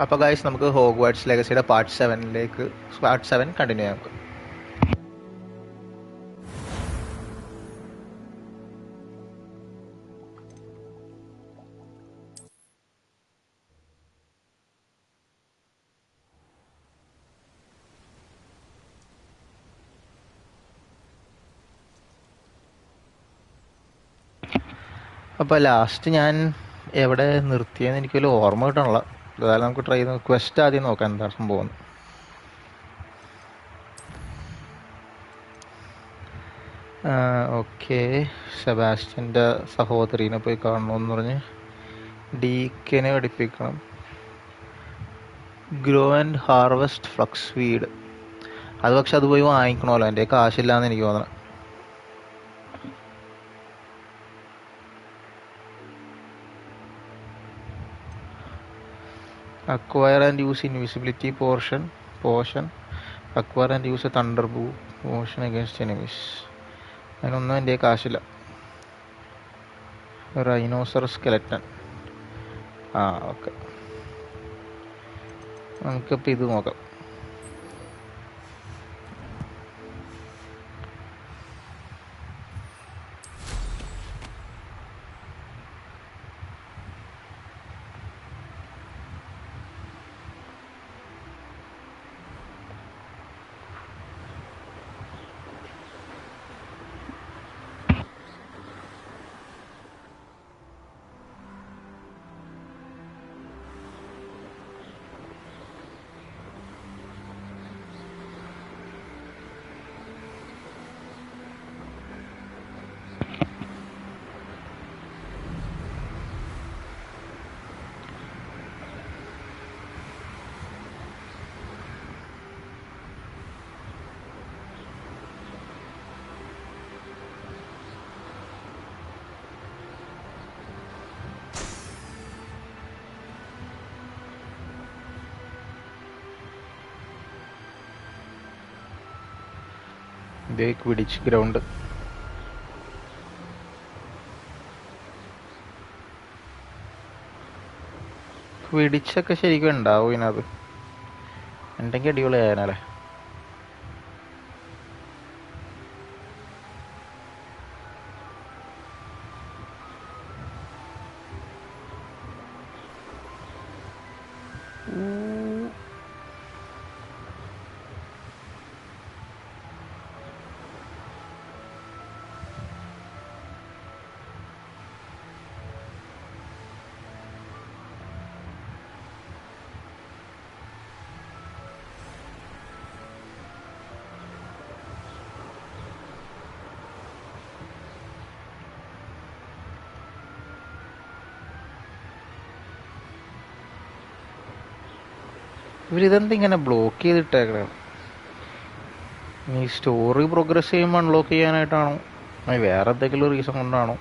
അപ്പോൾ ഗൈസ് നമുക്ക് ഹോഗ്വാർട്സ് ലെഗസിയുടെ part 7 continue ചെയ്യാം. അപ്പോൾ ലാസ്റ്റ് ഞാൻ എവിടെ നിർത്തിയെന്ന് എനിക്കൊരു ഓർമ്മ കിട്ടണല്ലോ. അതായത് നമുക്ക് ട്രൈ ചെയ്ത് ക്വസ്റ്റ് ആദ്യം നോക്കാം എന്താ സംഭവം. ഓക്കെ, സെബാസ്റ്റ്യൻ്റെ സഹോദരീനെ പോയി കാണണമെന്ന് പറഞ്ഞ് ഡീക്കനെ പഠിപ്പിക്കണം. Grow and harvest flux weed. അത് പക്ഷെ അത് പോയി വാങ്ങിക്കണമല്ലോ, എൻ്റെ കാശില്ലാന്ന് എനിക്ക് തോന്നണം. Acquire and use invisibility potion. Acquire and use a thunder potion against enemies. അതിനൊന്നും എൻ്റെ കാശില്ല. റൈനോസർ സ്കെലറ്റൻ. ഓക്കെ, നമുക്കിപ്പോൾ ഇത് നോക്കാം. ഇതേ ക്വിഡിച്ച് ഗ്രൗണ്ട്. ക്വിഡിച്ചൊക്കെ ശരിക്കും ഉണ്ടാവും ഇതിനകത്ത്, ഉണ്ടെങ്കിൽ അടിപൊളിയായാലേ. ഇവരിതെന്താ ഇങ്ങനെ ബ്ലോക്ക് ചെയ്തിട്ടേക്കണേ? ഈ സ്റ്റോറി പ്രോഗ്രസ് ചെയ്യുമ്പോൾ അൺലോക്ക് ചെയ്യാനായിട്ടാണോ, വേറെ എന്തെങ്കിലും റീസൺ കൊണ്ടാണോ?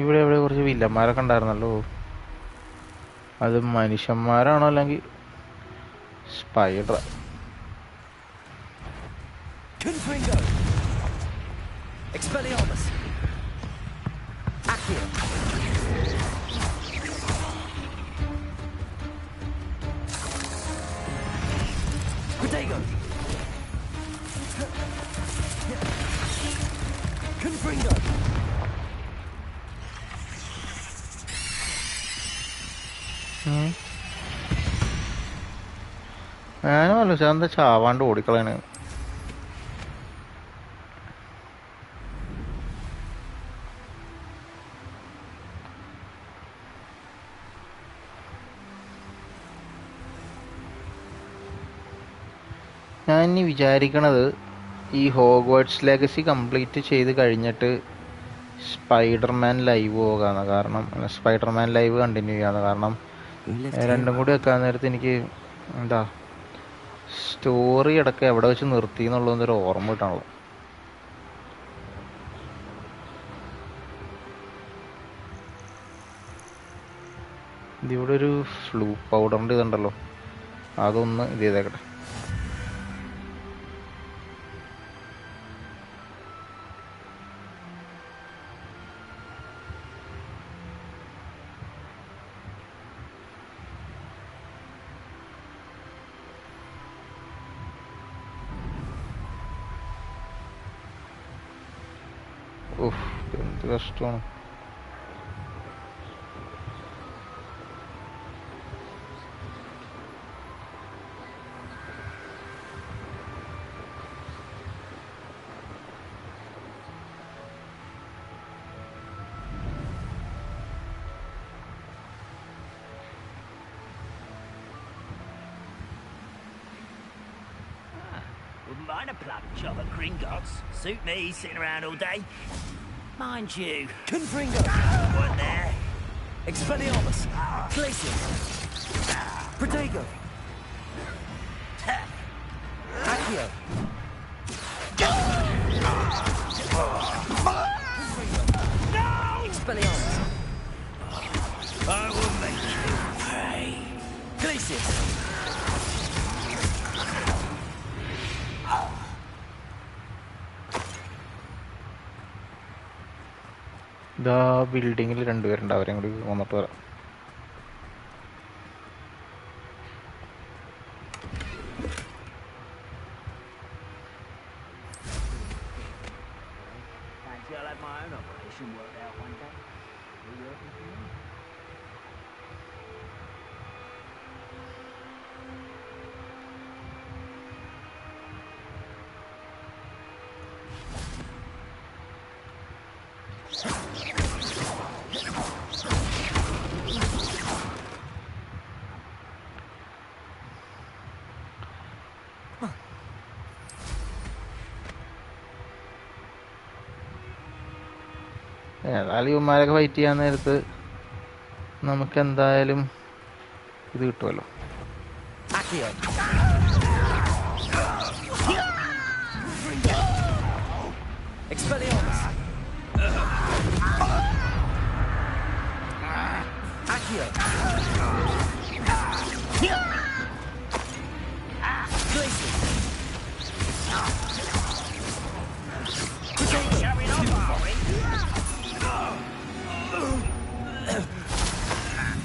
ഇവിടെ എവിടെ കുറച്ച് വില്ലന്മാരൊക്കെ ഉണ്ടായിരുന്നല്ലോ. അത് മനുഷ്യന്മാരാണോ അല്ലെങ്കിൽ സ്പൈഡർ? ഞാനും ആലോചിച്ചാ എന്താ ചാവാണ്ട് ഓടിക്കളയാണ്. ഞാൻ ഇനി വിചാരിക്കണത് ഈ ഹോഗ്വാർട്സ് ലെഗസി കംപ്ലീറ്റ് ചെയ്ത് കഴിഞ്ഞിട്ട് സ്പൈഡർമാൻ ലൈവ് പോകാന്ന്. കാരണം സ്പൈഡർമാൻ ലൈവ് കണ്ടിന്യൂ ചെയ്യാന്ന്. കാരണം രണ്ടും കൂടി വെക്കാൻ നേരത്ത് എനിക്ക് എന്താ സ്റ്റോറി അടക്കം എവിടെ വെച്ച് നിർത്തി എന്നുള്ളതൊരു ഓർമ്മ കിട്ടാണല്ലോ. ഇതിവിടെ ഒരു ഫ്ലൂ പൗഡറിൻ്റെ ഇതുണ്ടല്ലോ, അതൊന്ന് ഇത് ചെയ്തേക്കട്ടെ. ഓഹ്, എന്ത് കഷ്ടമാണ്. Wouldn't mind a plum job at Gringotts. Suit me, sitting around all day. Mind you, Confringo! weren't there. Expelliarmus! Glacius! Protego! Accio! No! Expelliarmus! I will make you pay. Glacius! ഇതാ ബിൽഡിങ്ങിൽ രണ്ടുപേരുണ്ട്, അവരെയും കൂടി വന്നിട്ട് വരാം. Fancy I'll have my own operation worked out one day. You working for me? ഏതായാലും ഇവന്മാരൊക്കെ fight ചെയ്യാൻ നേരത്ത് നമുക്ക് എന്തായാലും ഇത് കിട്ടുമല്ലോ. Accio! Expelliarmus! Accio! Glacius! Showing off, are we?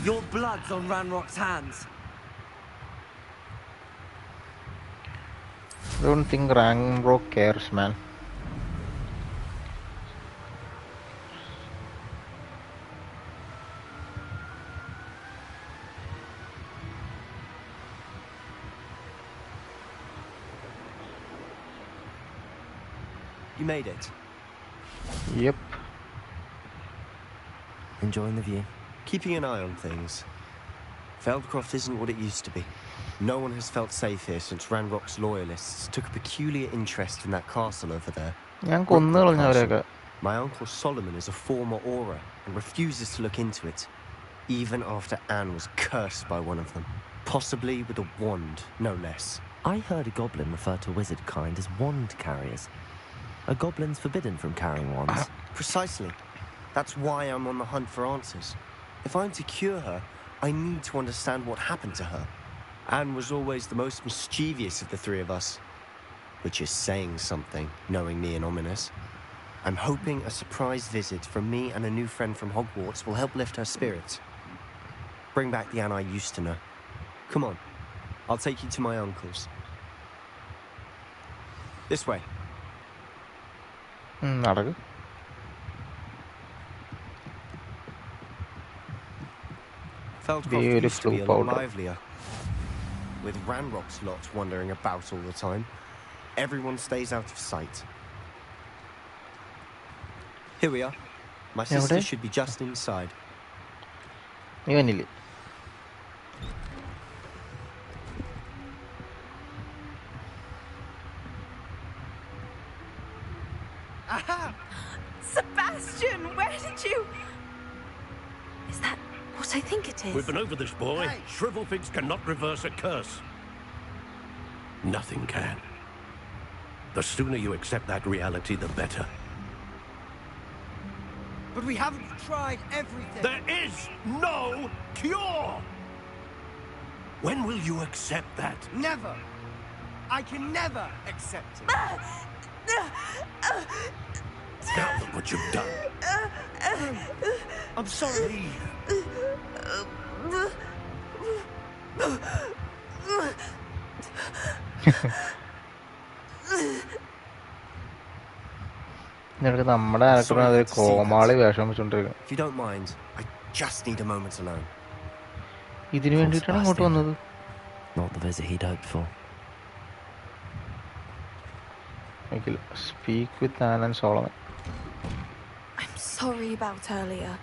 Your blood's on Ranrock's hands. I don't think Ranrock cares, man. You made it. Yep. Enjoying the view? Keeping an eye on things. Feldcroft isn't what it used to be. No one has felt safe here since Ranrock's loyalists took a peculiar interest in that castle over there. ഞാൻ കൊന്നു കളഞ്ഞ അവരെയൊക്കെ. My uncle Solomon is a former Auror and refuses to look into it, even after Anne was cursed by one of them. Possibly with a wand, no less. I heard a goblin refer to wizard kind as wand carriers. Are goblins forbidden from carrying wands? Precisely. That's why I'm on the hunt for answers. If I'm to cure her, I need to understand what happened to her. Anne was always the most mischievous of the three of us, which is saying something, knowing me and Ominous. I'm hoping a surprise visit from me and a new friend from Hogwarts will help lift her spirits. Bring back the Anne I used to know. Come on, I'll take you to my uncle's. This way. നടക്ക്. Feldcroft used to be a Beautiful lot powder. livelier. With Ranrock's lot wandering about all the time, everyone stays out of sight. Here we are. My sister Eവിടെ? should be just inside. ഇവനില്ലേ? Sebastian, where did you... Is that what I think it is? We've been over this, boy. Shrivelfigs cannot reverse a curse. Nothing can. The sooner you accept that reality, the better. But we haven't tried everything. There is no cure! When will you accept that? Never! I can never accept it. Now look what you've done. I'm sorry. എന്നിട്ട് നമ്മുടെ ആക്ടറിന് അതൊരു കോമാളി വേഷം വെച്ചോണ്ടിരിക്കും. If you don't mind, I just need a moment alone. ഇതിനു വേണ്ടിയിട്ടാണ് ഇങ്ങോട്ട് വന്നത്. Not the visit he'd hoped for. Speak with Anne and Solomon. I'm sorry about earlier.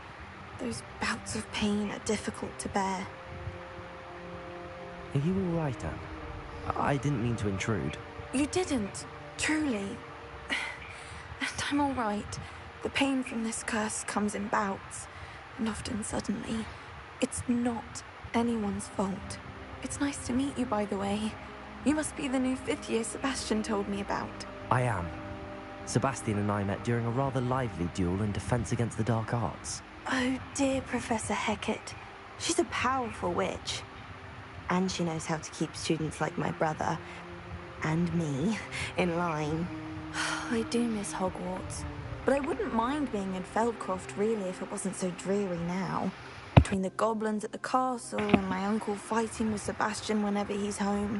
Those bouts of pain are difficult to bear. Are you all right, Anne? I didn't mean to intrude. You didn't, truly. And I'm all right. The pain from this curse comes in bouts, and often suddenly. It's not anyone's fault. It's nice to meet you, by the way. You must be the new 5th year Sebastian told me about. I am. Sebastian and I met during a rather lively duel in defense against the dark arts. Oh, dear Professor Hecat. She's a powerful witch. And she knows how to keep students like my brother and me in line. I do miss Hogwarts, but I wouldn't mind being in Feldcroft really if it wasn't so dreary now. Between the goblins at the castle and my uncle fighting with Sebastian whenever he's home,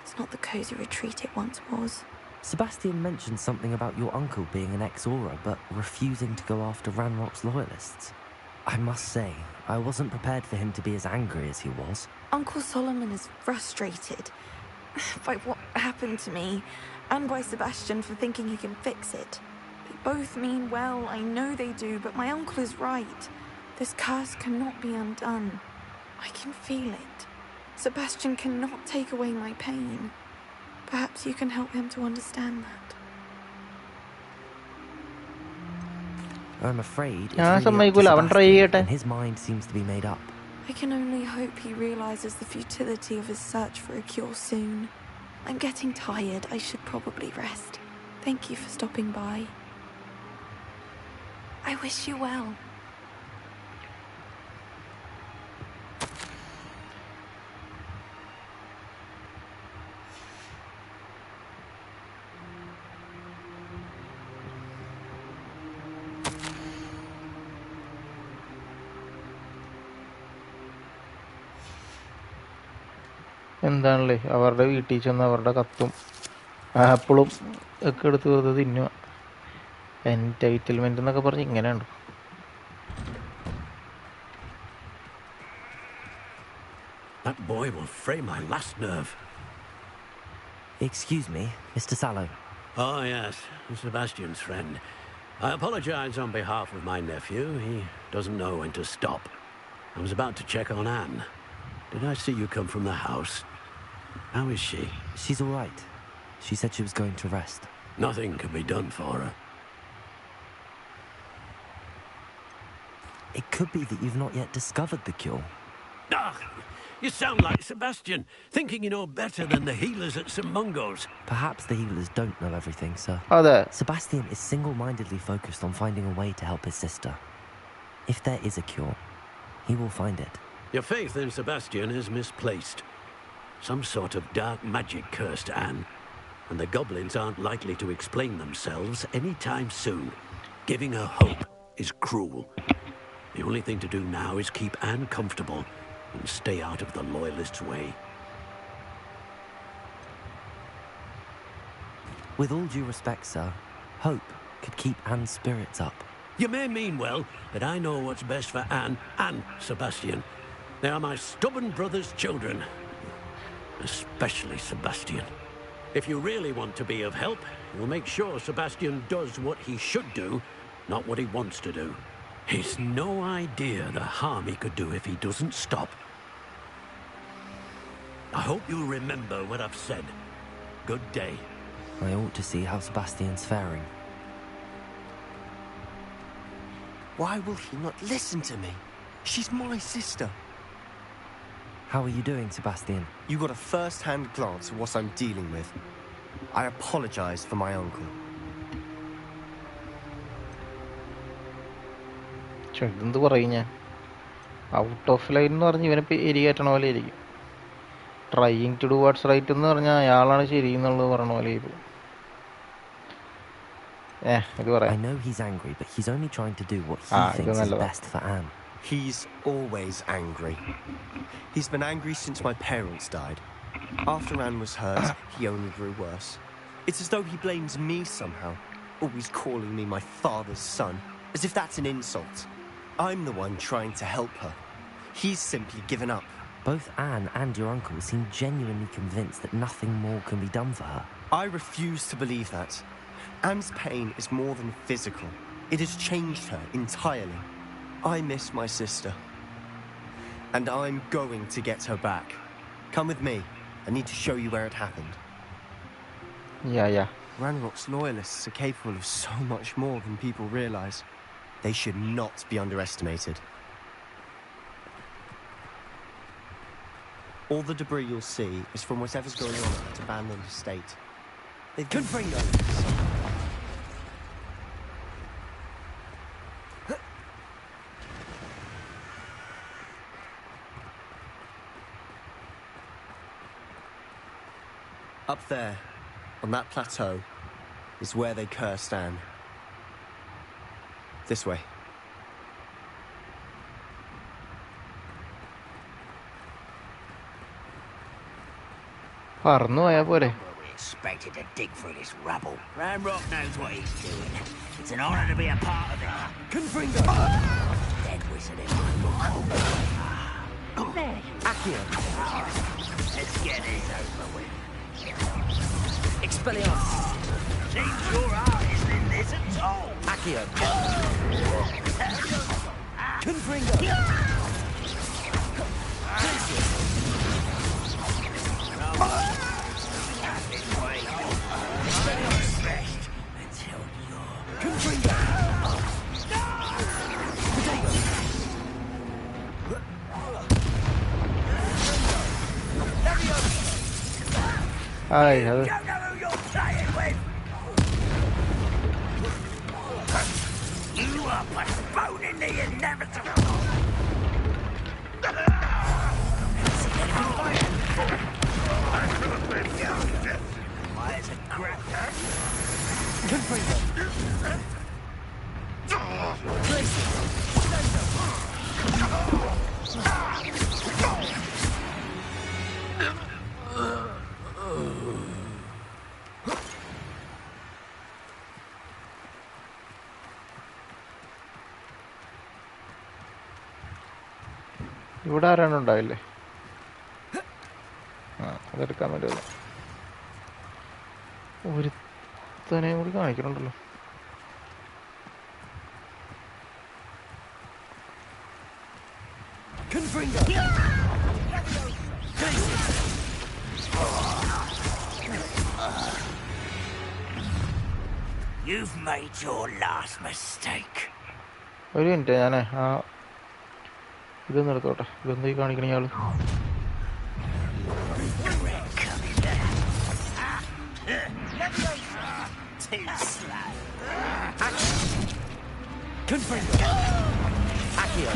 it's not the cosy retreat it once was. Sebastian mentioned something about your uncle being an ex-Auror, but refusing to go after Ranrock's loyalists. I must say, I wasn't prepared for him to be as angry as he was. Uncle Solomon is frustrated by what happened to me, and by Sebastian for thinking he can fix it. They both mean well, I know they do, but my uncle is right. This curse cannot be undone. I can feel it. Sebastian cannot take away my pain. Perhaps you can help him to understand that. I'm afraid it's Ah, really somebody up to will have try Sebastian, it. and his mind seems to be made up. I can only hope he realizes the futility of his search for a cure soon. I'm getting tired. I should probably rest. Thank you for stopping by. I wish you well. എന്താണല്ലേ അവരുടെ വീട്ടിൽ ചെന്ന് അവരുടെ കത്തും ആപ്പിളും ഒക്കെ എടുത്ത് വെറുതെ തിന്നുക. എൻറ്റൈറ്റിൽമെന്റ് എന്നൊക്കെ പറഞ്ഞ് ഇങ്ങനെയുണ്ട്. That boy will fray my last nerve. Excuse me, Mr. Sallow. Oh, yes, Sebastian's friend. I apologize on behalf of my nephew. He doesn't know when to stop. I was about to check on Anne. Did I see you come from the house? How is she? She's all right. She said she was going to rest. Nothing can be done for her. It could be that you've not yet discovered the cure. Ah, you sound like Sebastian, thinking you know better than the healers at St. Mungo's. Perhaps the healers don't know everything, sir. അതെ, Sebastian is single-mindedly focused on finding a way to help his sister. If there is a cure, he will find it. Your faith in Sebastian is misplaced. Some sort of dark magic cursed Anne, and the goblins aren't likely to explain themselves anytime soon. Giving her hope is cruel. The only thing to do now is keep Anne comfortable and stay out of the Loyalists' way. With all due respect, sir, hope could keep Anne's spirits up. You may mean well, but I know what's best for Anne and Sebastian. They are my stubborn brother's children. Especially Sebastian. If you really want to be of help, you'll make sure Sebastian does what he should do, not what he wants to do. He's no idea the harm he could do if he doesn't stop. I hope you'll remember what I've said. Good day. I ought to see how Sebastian's faring. Why will he not listen to me? She's my sister. How are you doing, Sebastian? You got a first-hand glance at what I'm dealing with. I apologize for my uncle. ഇതെന്ത് പറയും ഞാൻ? Out of line എന്ന് പറഞ്ഞ് ഇവനെ എരി കയറ്റണ പോലെ ഇരിക്കും. Trying to do what's right എന്ന് പറഞ്ഞാൽ അയാളാണ് ശരി എന്നുള്ളത് പറഞ്ഞ പോലെ ഇരിക്കും. ഇത് പറയാം. I know he's angry, but he's only trying to do what he thinks is best for Anne. He's always angry. He's been angry since my parents died. After Anne was hurt, he only grew worse. It's as though he blames me somehow, always calling me my father's son, as if that's an insult. I'm the one trying to help her. He's simply given up. Both Anne and your uncle seem genuinely convinced that nothing more can be done for her. I refuse to believe that. Anne's pain is more than physical. It has changed her entirely. I miss my sister. And I'm going to get her back. Come with me. I need to show you where it happened. Yeah. Ranrock's loyalists are capable of so much more than people realize. They should not be underestimated. All the debris you'll see is from whatever's going on at that abandoned estate. They've been bring Up there, on that plateau, is where they cursed Anne. This way. പറന്നു പോയാ പോരെ. We expected to dig through this rubble. Ranrock knows what he's doing. It's an honor to be a part of it. Confringo! Dead wizard in my book. Accio! Let's get this over with. Expelliarmus! Seems your art isn't in this at all. Accio! Confringo! Confringo! അത് You don't know who you're playing with. You are postponing the inevitable. Why is it crap? Confringo! ഇവിടെ ആരാണ് ഉണ്ടാവില്ലേ? അതെടുക്കാൻ പറ്റില്ല. ഒരുത്തനെയും കൂടി കാണിക്കണുണ്ടല്ലോ. Confringo! You've made your last mistake. ഒരു minute, ഞാനേ ഇതൊന്നും എടുത്തോട്ടെ. ഇതെന്തായി കാണിക്കണ ഇയാള്? Confringo! Accio!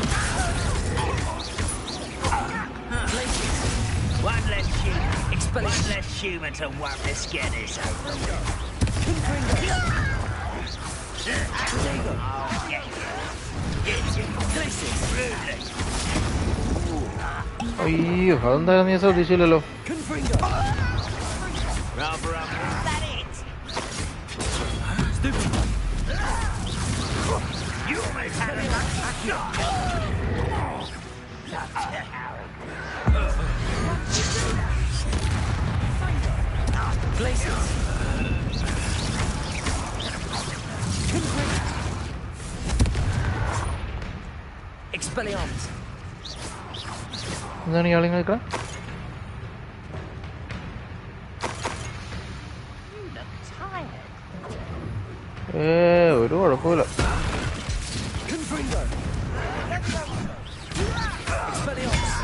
One less human to worry. Let's get this over with. Confringo! I'll get you. Rudely. അയ്യോ, അതെന്തായാലും നീ ശ്രദ്ധിച്ചില്ലല്ലോ. Confringo! Rubber up. Is that it? Stupid! You almost had a Accio! Glaciers! Confringo! Expelliarmus! എന്താണ് ഇയാളിങ്ങനെ നിൽക്കണം? ഒരു കുഴപ്പമില്ല. Confringo! Expelliarmus!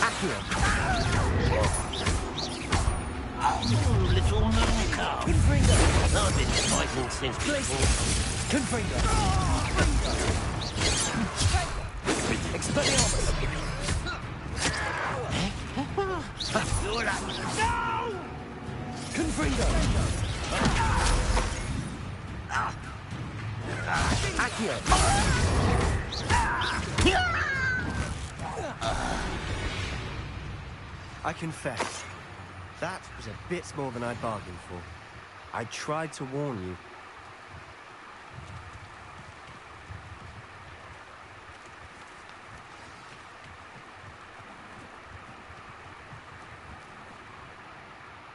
Accio! little car. Confringo! I've been fighting since Glaciers! Confringo! I confess, that was a bit more than I bargained for. I tried to warn you.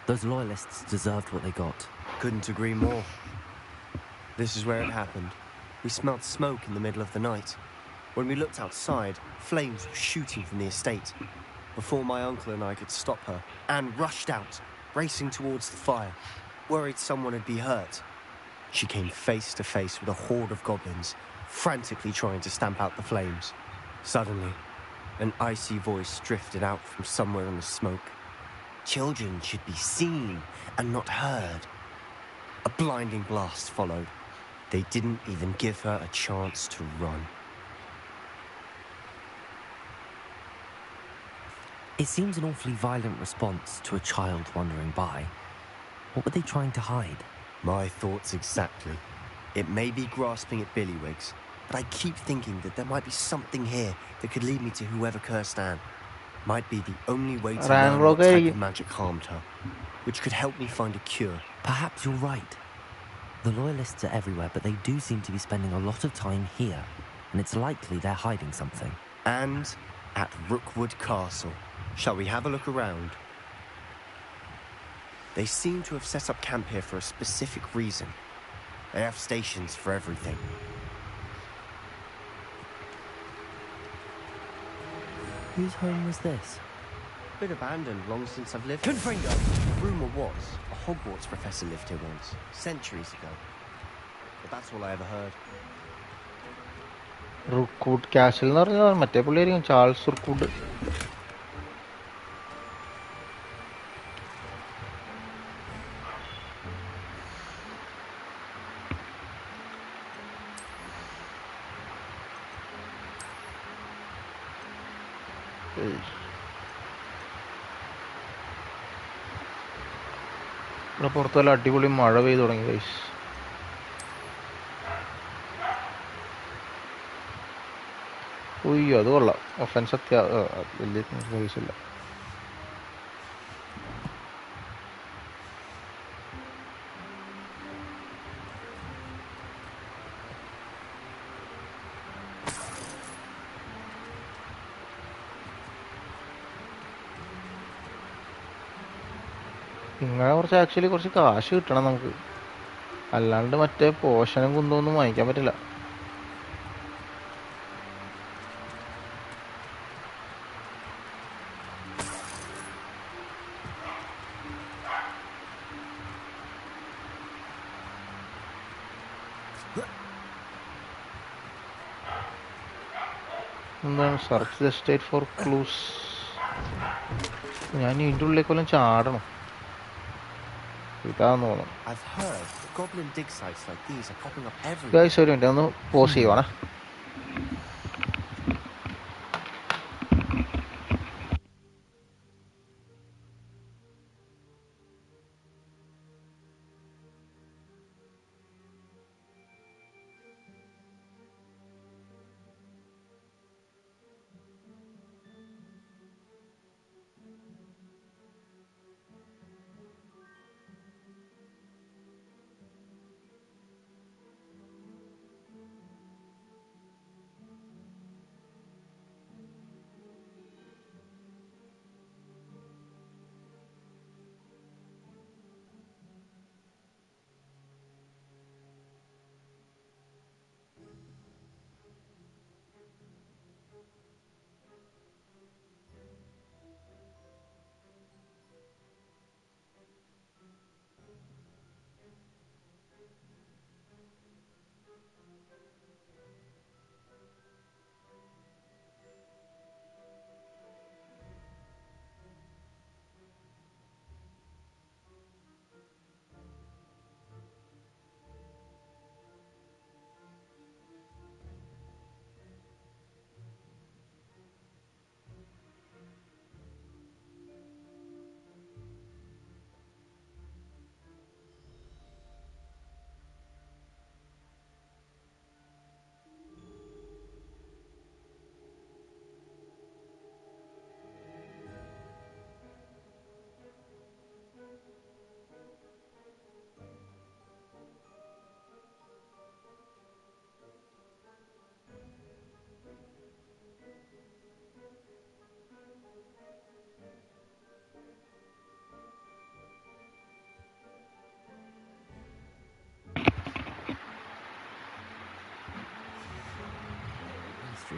Those loyalists deserved what they got. Couldn't agree more. This is where it happened. We smelt smoke in the middle of the night. When we looked outside, flames were shooting from the estate. Before my uncle and I could stop her, Anne rushed out, racing towards the fire, worried someone would be hurt. She came face to face with a horde of goblins, frantically trying to stamp out the flames. Suddenly, an icy voice drifted out from somewhere in the smoke. Children should be seen and not heard. A blinding blast followed. They didn't even give her a chance to run. It seems an awfully violent response to a child wandering by. What were they trying to hide? My thoughts exactly. It may be grasping at billywhigs, but I keep thinking that there might be something here that could lead me to whoever cursed Anne. Might be the only way to learn what type of magic harmed her, which could help me find a cure. Perhaps you're right. The loyalists are everywhere, but they do seem to be spending a lot of time here, and it's likely they're hiding something. And at Rookwood Castle. Shall we have a look around? They seem to have set up camp here for a specific reason. They have stations for everything. Whose home was this? Been abandoned long since I've lived Confringo! here. Rumour was a Hogwarts professor lived here once, centuries ago. But that's all I ever heard. Rookwood castle എന്ന് പറഞ്ഞാൽ മറ്റേ പുള്ളിയായിരിക്കും, Charles റുക്കൂഡ്. ഇവിടെ പുറത്ത് വല്ല അടിപൊളി മഴ പെയ്തു തുടങ്ങി ഗൈസ്. ഉയ്യോ അത് കൊള്ളാം. ഒഫൻസ് വലിയ കേസില്ല. ഇങ്ങനെ കുറച്ച് ആക്ച്വലി കുറച്ച് കാശ് കിട്ടണം നമുക്ക്, അല്ലാണ്ട് മറ്റേ പോഷനും കുന്തമൊന്നും വാങ്ങിക്കാൻ പറ്റില്ല. എന്താണ് search the state for clues? ഞാൻ ഇതിൻ്റെ ഉള്ളിലേക്ക് വല്ലതും ചാടണം. ഇതാന്ന് തോന്നുന്നു. ഗൈസ് ഒരു മിനിറ്റ് ഒന്ന് pose ചെയ്യുവാണേ.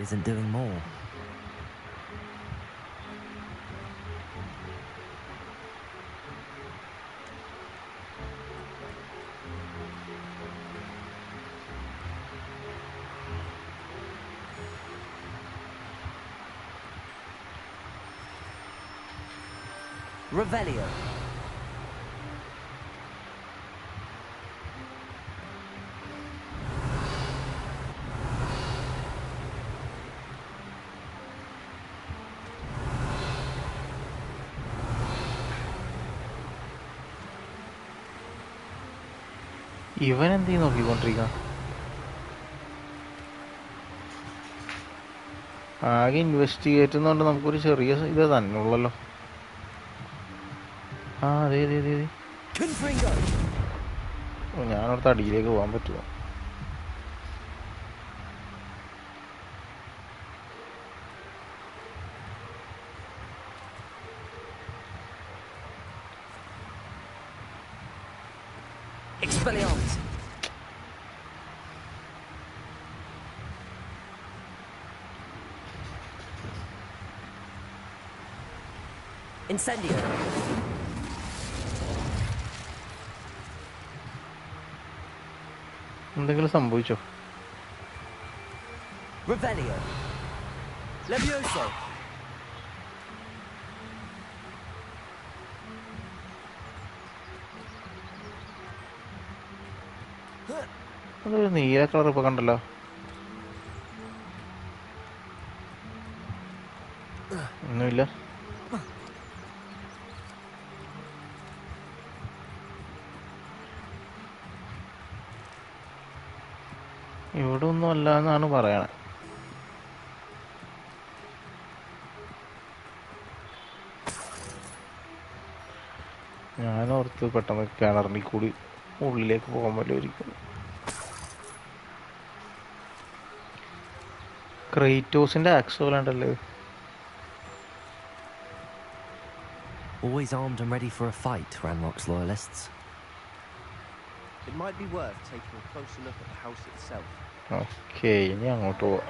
isn't doing more. Revelio. ഇവൻ എന്ത് നോക്കിക്കൊണ്ടിരിക്കണം? ആകെ ഇൻവെസ്റ്റിഗേറ്റ് എന്നുകൊണ്ട് നമുക്കൊരു ചെറിയ ഇത് തന്നെ ഉള്ളല്ലോ. ആ അതെ അതെ അതെ അതെ. ഞാനവിടുത്തെ അടിയിലേക്ക് പോകാൻ പറ്റുമോ? Expelliarmus. Incendio. എന്തെങ്കിലും സംഭവിച്ചോ? Revelio. Levioso. അതൊരു നീല കളർ ഇപ്പൊ കണ്ടല്ലോ. ഒന്നുമില്ല. ഇവിടെ ഒന്നും അല്ല എന്നാണ് പറയണേ. ഞാനോർത്ത് പെട്ടെന്ന് കിണറിൽ കൂടി ഉള്ളിലേക്ക് പോകാൻ പറ്റുമായിരിക്കും. ക്രേറ്റോസിന്റെ ആക്സ് പോലെ ഉണ്ടല്ലേ? Always armed and ready for a fight, Ranrock's loyalists. It might be worth taking a closer look at the house itself. Okay, ഇനി അങ്ങോട്ട് പോവാം.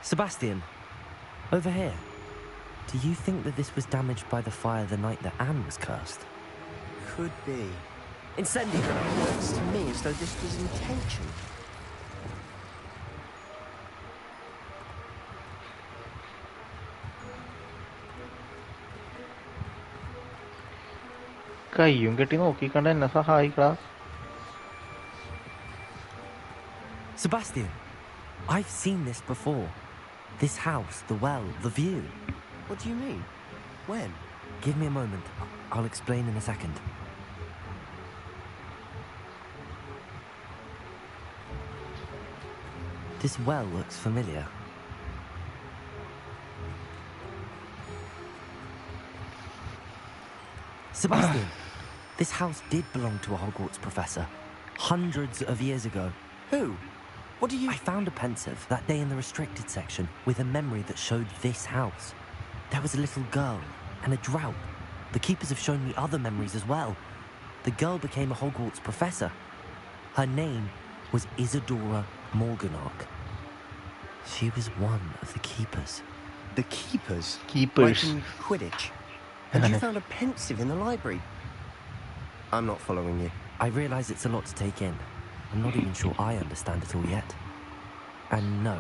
Sebastian, over here. Do you think that this was damaged by the fire the night that Anne was cursed? Could be. Incendio. It looks to me as though this was intention. കയ്യും കെട്ടി നോക്കിക്കണ്ട എന്നെ സഹായിക്കടാ. Sebastian, I've seen this before. This house, the well, the view. What do you mean? When? Give me a moment. I'll explain in a second. This well looks familiar. Sebastian, this house did belong to a Hogwarts professor. Hundreds of years ago. Who? What do you... I found a pensive that day in the restricted section with a memory that showed this house. There was a little girl and a drought. The keepers have shown me other memories as well. The girl became a Hogwarts professor. Her name was Isadora Morganach. She was one of the keepers. The keepers? Keepers. Like in Quidditch? And you found a pensive in the library? I'm not following you. I realise it's a lot to take in. I'm not even sure I understand it all yet. And no,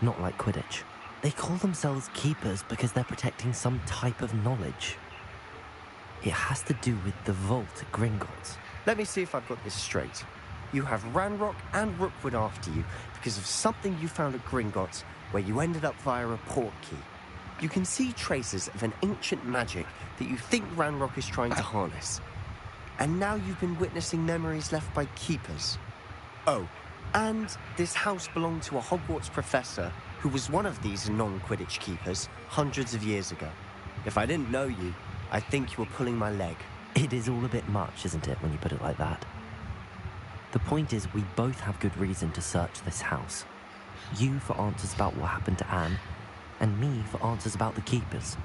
not like Quidditch. They call themselves keepers because they're protecting some type of knowledge. It has to do with the vault at Gringotts. Let me see if I've got this straight. You have Ranrock and Rookwood after you because of something you found at Gringotts where you ended up via a portkey. You can see traces of an ancient magic that you think Ranrock is trying to harness. And now you've been witnessing memories left by keepers. Oh, and this house belonged to a Hogwarts professor who was one of these non-Quidditch keepers hundreds of years ago. If I didn't know you, I think you were pulling my leg. It is all a bit much, isn't it, when you put it like that? The point is, we both have good reason to search this house. You for answers about what happened to Anne, and me for answers about the keepers.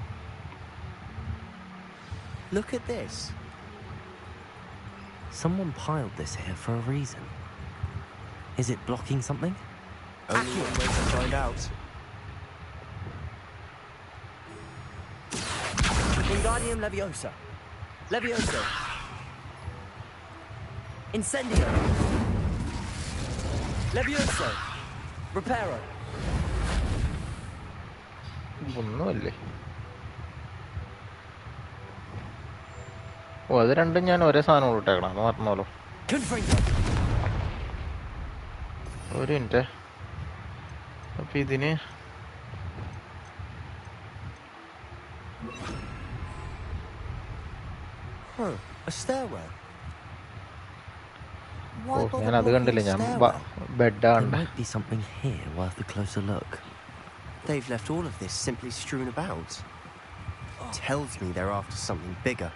Look at this. Someone piled this here for a reason. Is it blocking something? Only one way to find out. Wingardium Leviosa. Levioso. Incendio. Levioso. Reparo. ഒന്നുമല്ലേ? ഓ, അത് രണ്ടും ഞാൻ ഒരേ സാധനം ഇട്ടേക്കണം എന്ന് പറഞ്ഞോളൂ. Confringo. ഒരു minute. അപ്പൊ ഇതിന് A stairwell. Oh, Why bother ഞാൻ അത് blocking കണ്ടില്ല. the ഞാൻ stairwell? ബെഡാ There കണ്ടേ. might be something here worth a closer look. They've left all of this simply strewn about. Tells me they're after something bigger.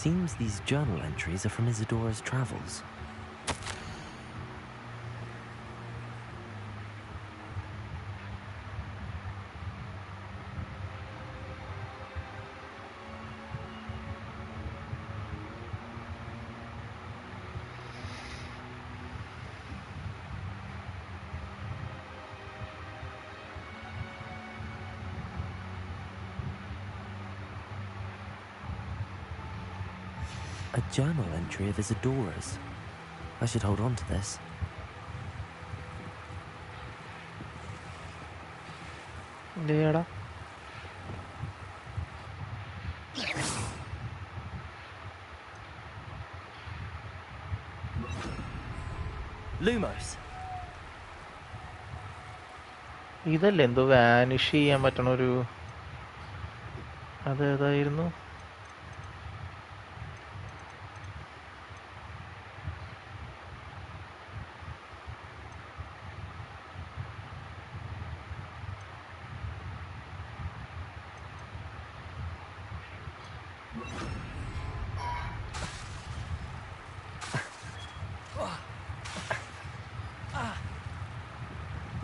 Seems these journal entries are from Isadora's travels. A journal entry of Isadora's. I should hold on to this. ഇല്ലേടാ. Lumos. ഇതല്ലേ എന്തോ vanish ചെയ്യാൻ പറ്റണ ഒരു, അതേതായിരുന്നു?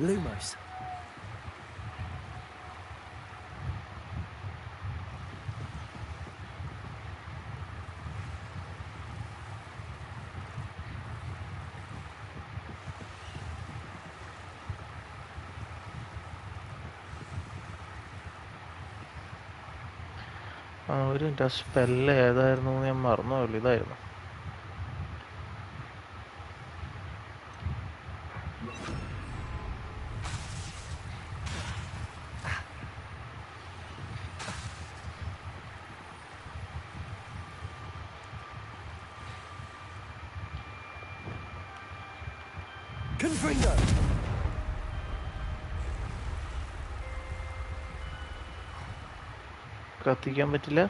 Lumos. ആ, ഒരു minute. ആ spell ഏതായിരുന്നു എന്ന് ഞാൻ മറന്നുപോയല്ലോ. ഇതായിരുന്നു. Confringo. കത്തിക്കാൻ പറ്റില്ല.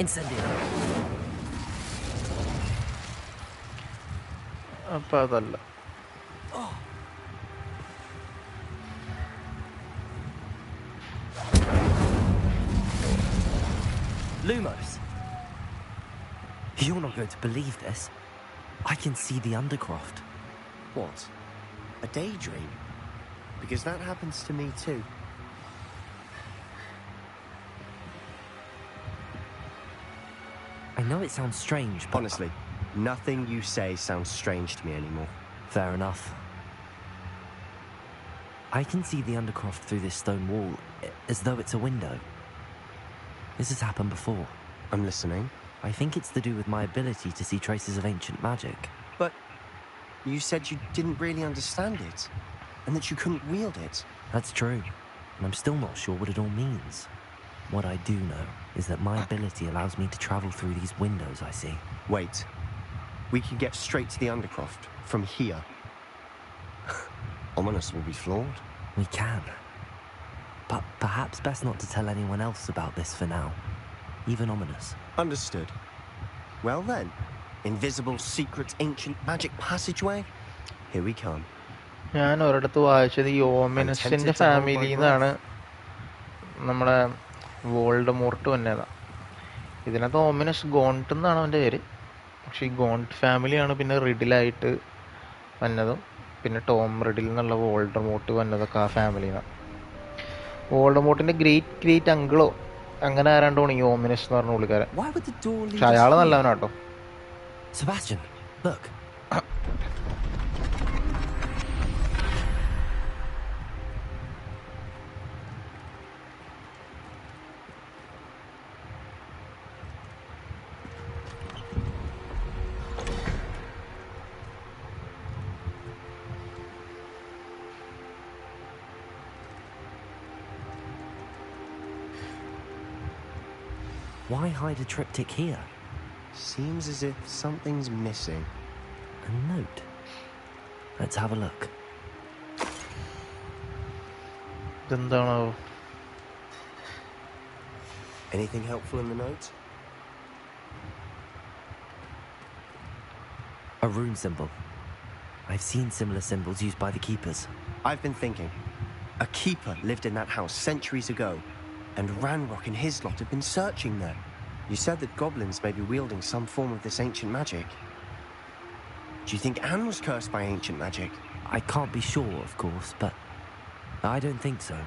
Incendio. അപ്പൊ അതല്ല. Lumos. You're not going to believe this. I can see the Undercroft. What? A daydream? Because that happens to me too. I know it sounds strange, but... Honestly, nothing you say sounds strange to me anymore. Fair enough. I can see the Undercroft through this stone wall, as though it's a window. This has happened before. I'm listening. I think it's to do with my ability to see traces of ancient magic. But you said you didn't really understand it, and that you couldn't wield it. That's true, and I'm still not sure what it all means. What I do know is that my ability allows me to travel through these windows I see. Wait. We can get straight to the Undercroft from here. Ominous will be flawed. We can. But perhaps best not to tell anyone else about this for now. Even Ominous. Understood. Well then, invisible, secret, ancient magic passageway? Here we come. ഞാൻ ഒരിടത്ത് വായിച്ചത് ഈ ഓമിനസിൻ്റെ ഫാമിലിയിൽ നിന്നാണ് നമ്മുടെ വോൾഡമോർട്ട് വന്നതാണ്. ഇതിനകത്ത് ഓമിനസ് ഗോണ്ട് എന്നാണ് അവൻ്റെ പേര്. പക്ഷേ ഈ ഗോണ്ട് ഫാമിലിയാണ് പിന്നെ റിഡിലായിട്ട് വന്നതും പിന്നെ ടോം റിഡിൽ എന്നുള്ള വോൾഡമോർട്ട് വന്നതൊക്കെ ആ ഫാമിലിയിൽ നിന്നാണ്. വോൾഡമോർട്ടിൻ്റെ ഗ്രേറ്റ് ഗ്രേറ്റ് അങ്കിളോ അങ്ങനെ ആരാണ്ടോണ് ഈ ഓമിനസ് എന്ന് പറഞ്ഞ പുള്ളിക്കാരൻ. പക്ഷെ അയാൾ നല്ലവനാട്ടോ. Sebastian, look. Why hide a triptych here? Seems as if something's missing. A note. Let's have a look. ഇതെന്താണോ? Anything helpful in the note? A rune symbol. I've seen similar symbols used by the keepers. I've been thinking. A keeper lived in that house centuries ago, and Ranrock and his lot have been searching there. You said that goblins may be wielding some form of this ancient magic. Do you think Anne was cursed by ancient magic? I can't be sure, of course, but I don't think so.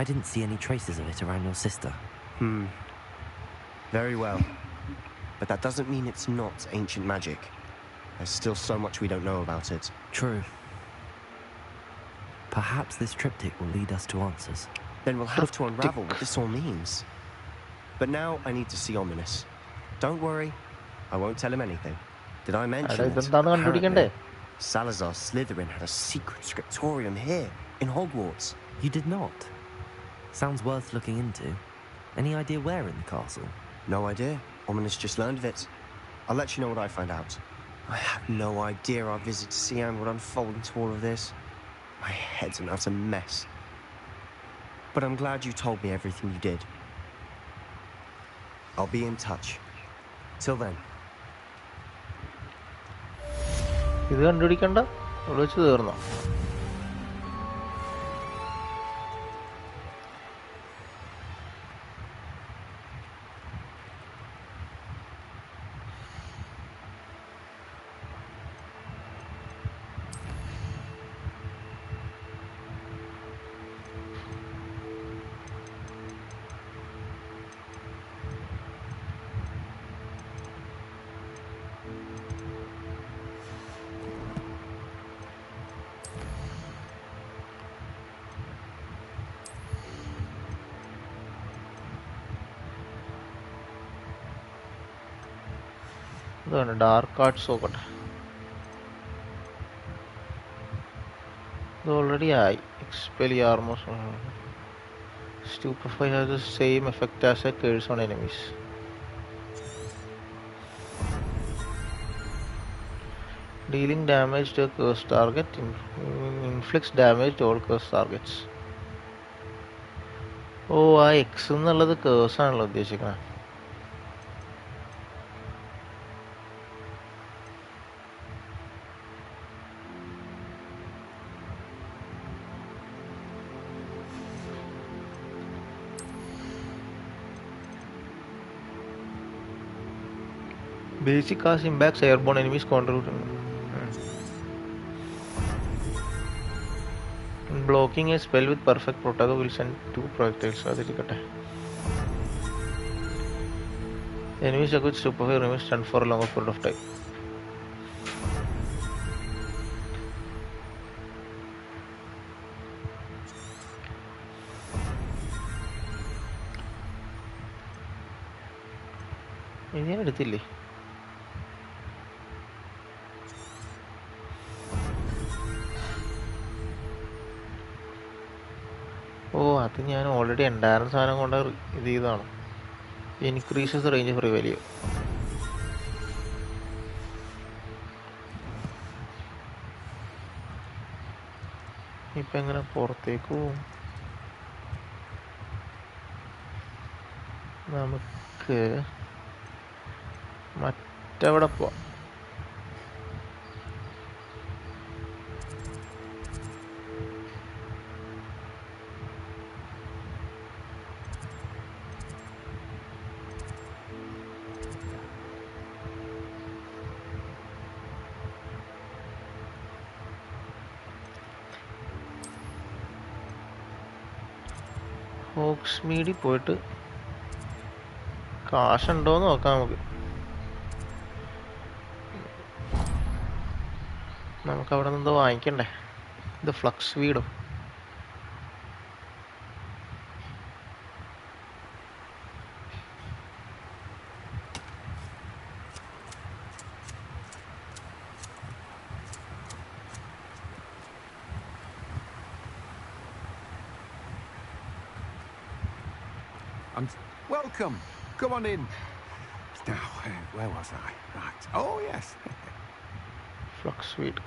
I didn't see any traces of it around your sister. Very well. But that doesn't mean it's not ancient magic. There's still so much we don't know about it. True. Perhaps this triptych will lead us to answers. Then we'll have to unravel what this all means. But now I need to see Ominous. Don't worry, I won't tell him anything. Did I mention that apparently Salazar Slytherin had a secret scriptorium here in Hogwarts? You did not? Sounds worth looking into. Any idea where in the castle? No idea. Ominous just learned of it. I'll let you know what I find out. I have no idea our visit to Sian would unfold into all of this. My head's an utter mess. But I'm glad you told me everything you did. I'll be in touch. Till then. ഇത് കണ്ടുപിടിക്കണ്ട, ഇവിടെ വെച്ച് തീർന്നോ? ഇതാണ് dark arts നോക്കട്ടെ. ഇത് already ആയി. Expel armour Stupefy has the same effect as a curse on enemies. Dealing damage to a cursed target inflicts damage to all cursed targets. ഓ, ആ X എന്നുള്ളത് കേഴ്സാണല്ലോ ഉദ്ദേശിക്കുന്നത്. Basic cast impacts airborne enemies contributing. Blocking a spell with perfect protocol will send 2 projectiles. അതിരിക്കട്ടെ. Enemies are good Stupefy remain stunned for a longer period of time. ഇത് ഞാൻ എടുത്തില്ലേ? ഓ, അത് ഞാൻ already ഉണ്ടായിരുന്ന സാധനം കൊണ്ട് ഇത് ചെയ്താണ്. Increases range free value. ഇപ്പം എങ്ങനെ പുറത്തേക്ക് പോവും? നമുക്ക് മറ്റവിടെ പോവാം. ഹോഗ്സ്മീഡിൽ പോയിട്ട് കാശുണ്ടോയെന്ന് നോക്കാം നമുക്ക്. നമുക്കവിടെ നിന്ന് എന്തോ വാങ്ങിക്കണ്ടേ? ഇത് ഫ്ലക്സ് വീടോ? Welcome. Come on in. Now, where was I? Right. Oh, yes. Flux വീട്.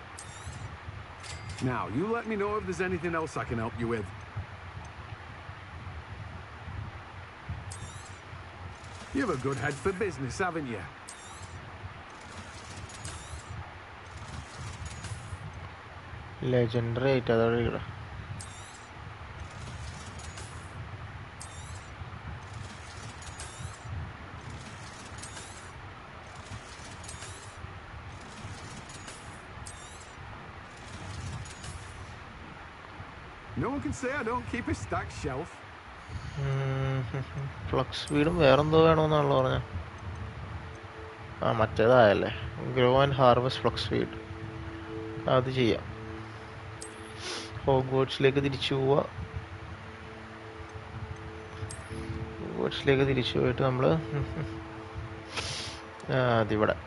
Now, you let me know if there's anything else I can help you with. You have a good head for business, haven't you? Legendary ആയിട്ട് അതോടെ ഇവിടെ. No one can say I don't keep a stacked shelf. Flux വീടും വേറെന്തോ വേണമെന്നാണല്ലോ പറഞ്ഞത്. ആ മറ്റേതായല്ലേ, grow and harvest flux weed. അത് ചെയ്യാം. ഹോഗ്വാർട്സിലേക്ക് തിരിച്ചു പോവുക. ഹോഗ്വാർട്സിലേക്ക് തിരിച്ചു പോയിട്ട് നമ്മൾ അതിവിടെ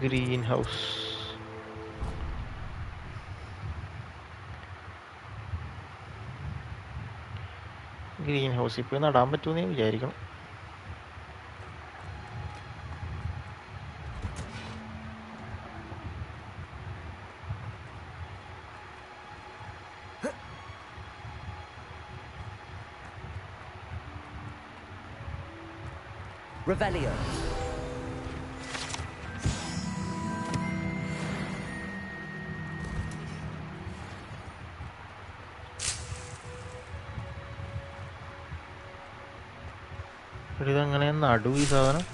ഗ്രീൻ ഹൗസ്. ഗ്രീൻ ഹൗസിൽ പോയി നടാൻ പറ്റുമെന്ന് വിചാരിക്കണം. Revelio. ഇതെങ്ങനെ നടു ഈ സാധനം?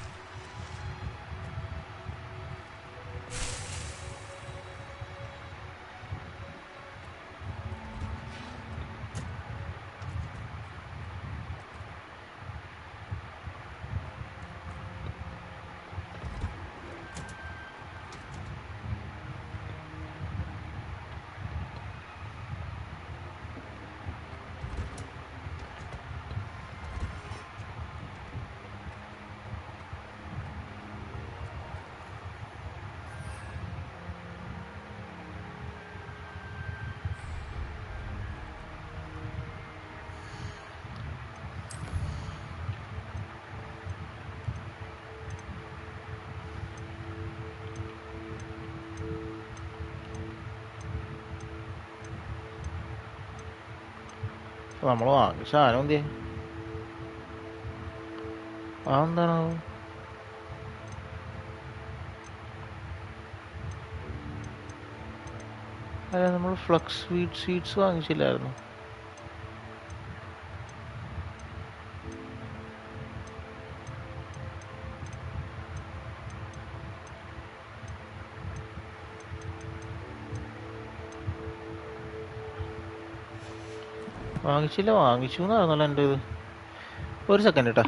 നമ്മൾ വാങ്ങിയ സാധനം എന്തിയെ? അതെന്താണോ? അല്ല, നമ്മൾ ഫ്ലക്സ് സീഡ്സ് വാങ്ങിച്ചില്ലായിരുന്നു? വാങ്ങിച്ചില്ല, വാങ്ങിച്ചു എന്നായിരുന്നല്ലോ എൻ്റെ ഇത്. ഒരു സെക്കൻഡ് കേട്ടോ.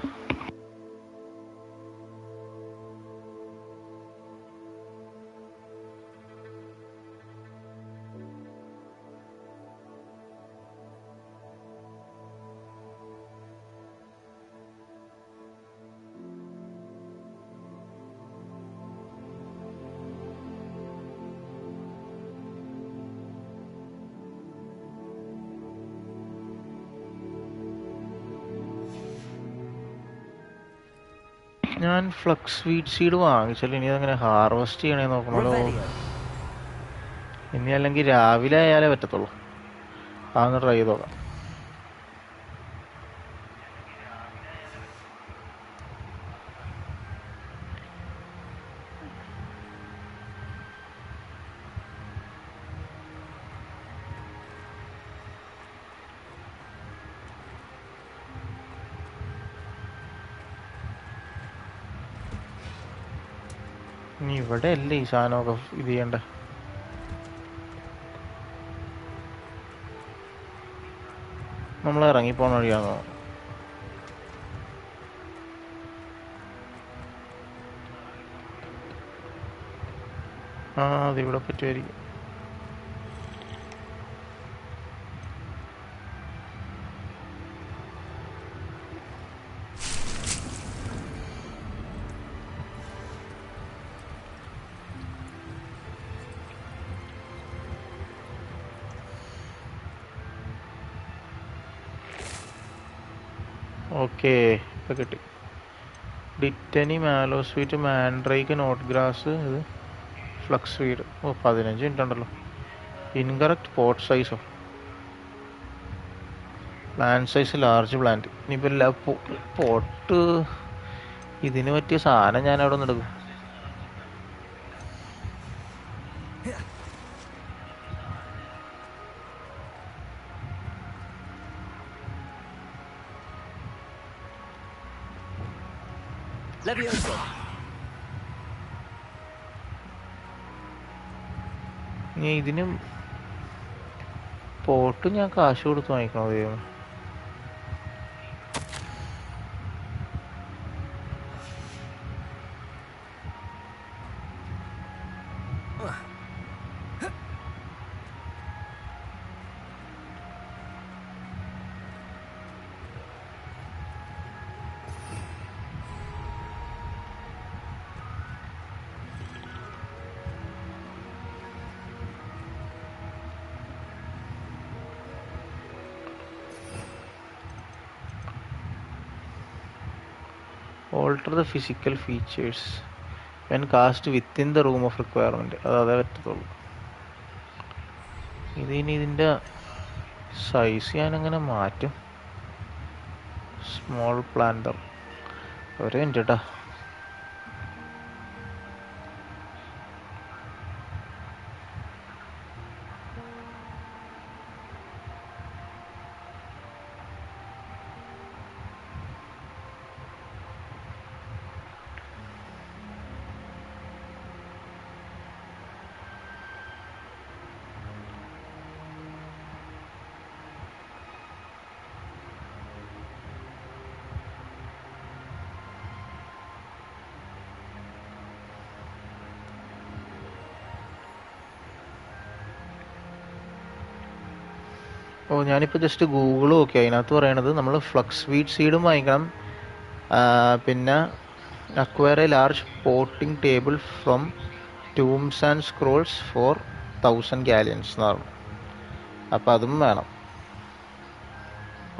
ഞാൻ ഫ്ലക്സ് സ്വീറ്റ് സീഡ് വാങ്ങിച്ചാൽ ഇനി അതങ്ങനെ ഹാർവെസ്റ്റ് ചെയ്യണേ നോക്കണല്ലോ. Revelio. ഇനി അല്ലെങ്കിൽ രാവിലെ ആയാലേ പറ്റത്തുള്ളൂ. അതൊന്ന് ട്രൈ ചെയ്ത് നോക്കാം. ഇനി ഇവിടെ അല്ലേ ഈ സാധനമൊക്കെ ഇത് ചെയ്യണ്ടേ? നമ്മൾ ഇറങ്ങിപ്പോണ വഴിയാണോ? ആ അതിവിടെ പറ്റുമായിരിക്കും. ഓക്കെ, ഇപ്പം കിട്ടി. Dittany, mallowsweet, mandrake, knotgrass, ഇത് ഫ്ലക്സ് സ്വീറ്റ്. 15 മിനിറ്റ് ഉണ്ടല്ലോ. ഇൻകറക്റ്റ് പോട്ട് സൈസോ? Plant size large plant. ഇനിയിപ്പോൾ പോട്ട് ഇതിന് പറ്റിയ സാധനം ഞാൻ അവിടെ നിന്ന് എടുക്കും. Levioso. ഇനി ഇതിനും പോട്ട് ഞാൻ കാശ് കൊടുത്ത് വാങ്ങിക്കണോ? ദൈവം, alter the physical features when cast within the room of requirement. അതേ പറ്റത്തുള്ളൂ. ഇതിനി ഇതിൻ്റെ സൈസ് ഞാനങ്ങനെ മാറ്റും. Small planter. ഒരു മിനിറ്റ് കേട്ടോ. ഞാനിപ്പോൾ ജസ്റ്റ് ഗൂഗിൾ നോക്കി. അതിനകത്ത് പറയണത് നമ്മൾ ഫ്ലക്സ് വീറ്റ് സീഡും വാങ്ങിക്കണം, പിന്നെ acquire a large potting table from Tomes and Scrolls for 1000 galleons എന്ന് പറഞ്ഞു. അപ്പം അതും വേണം,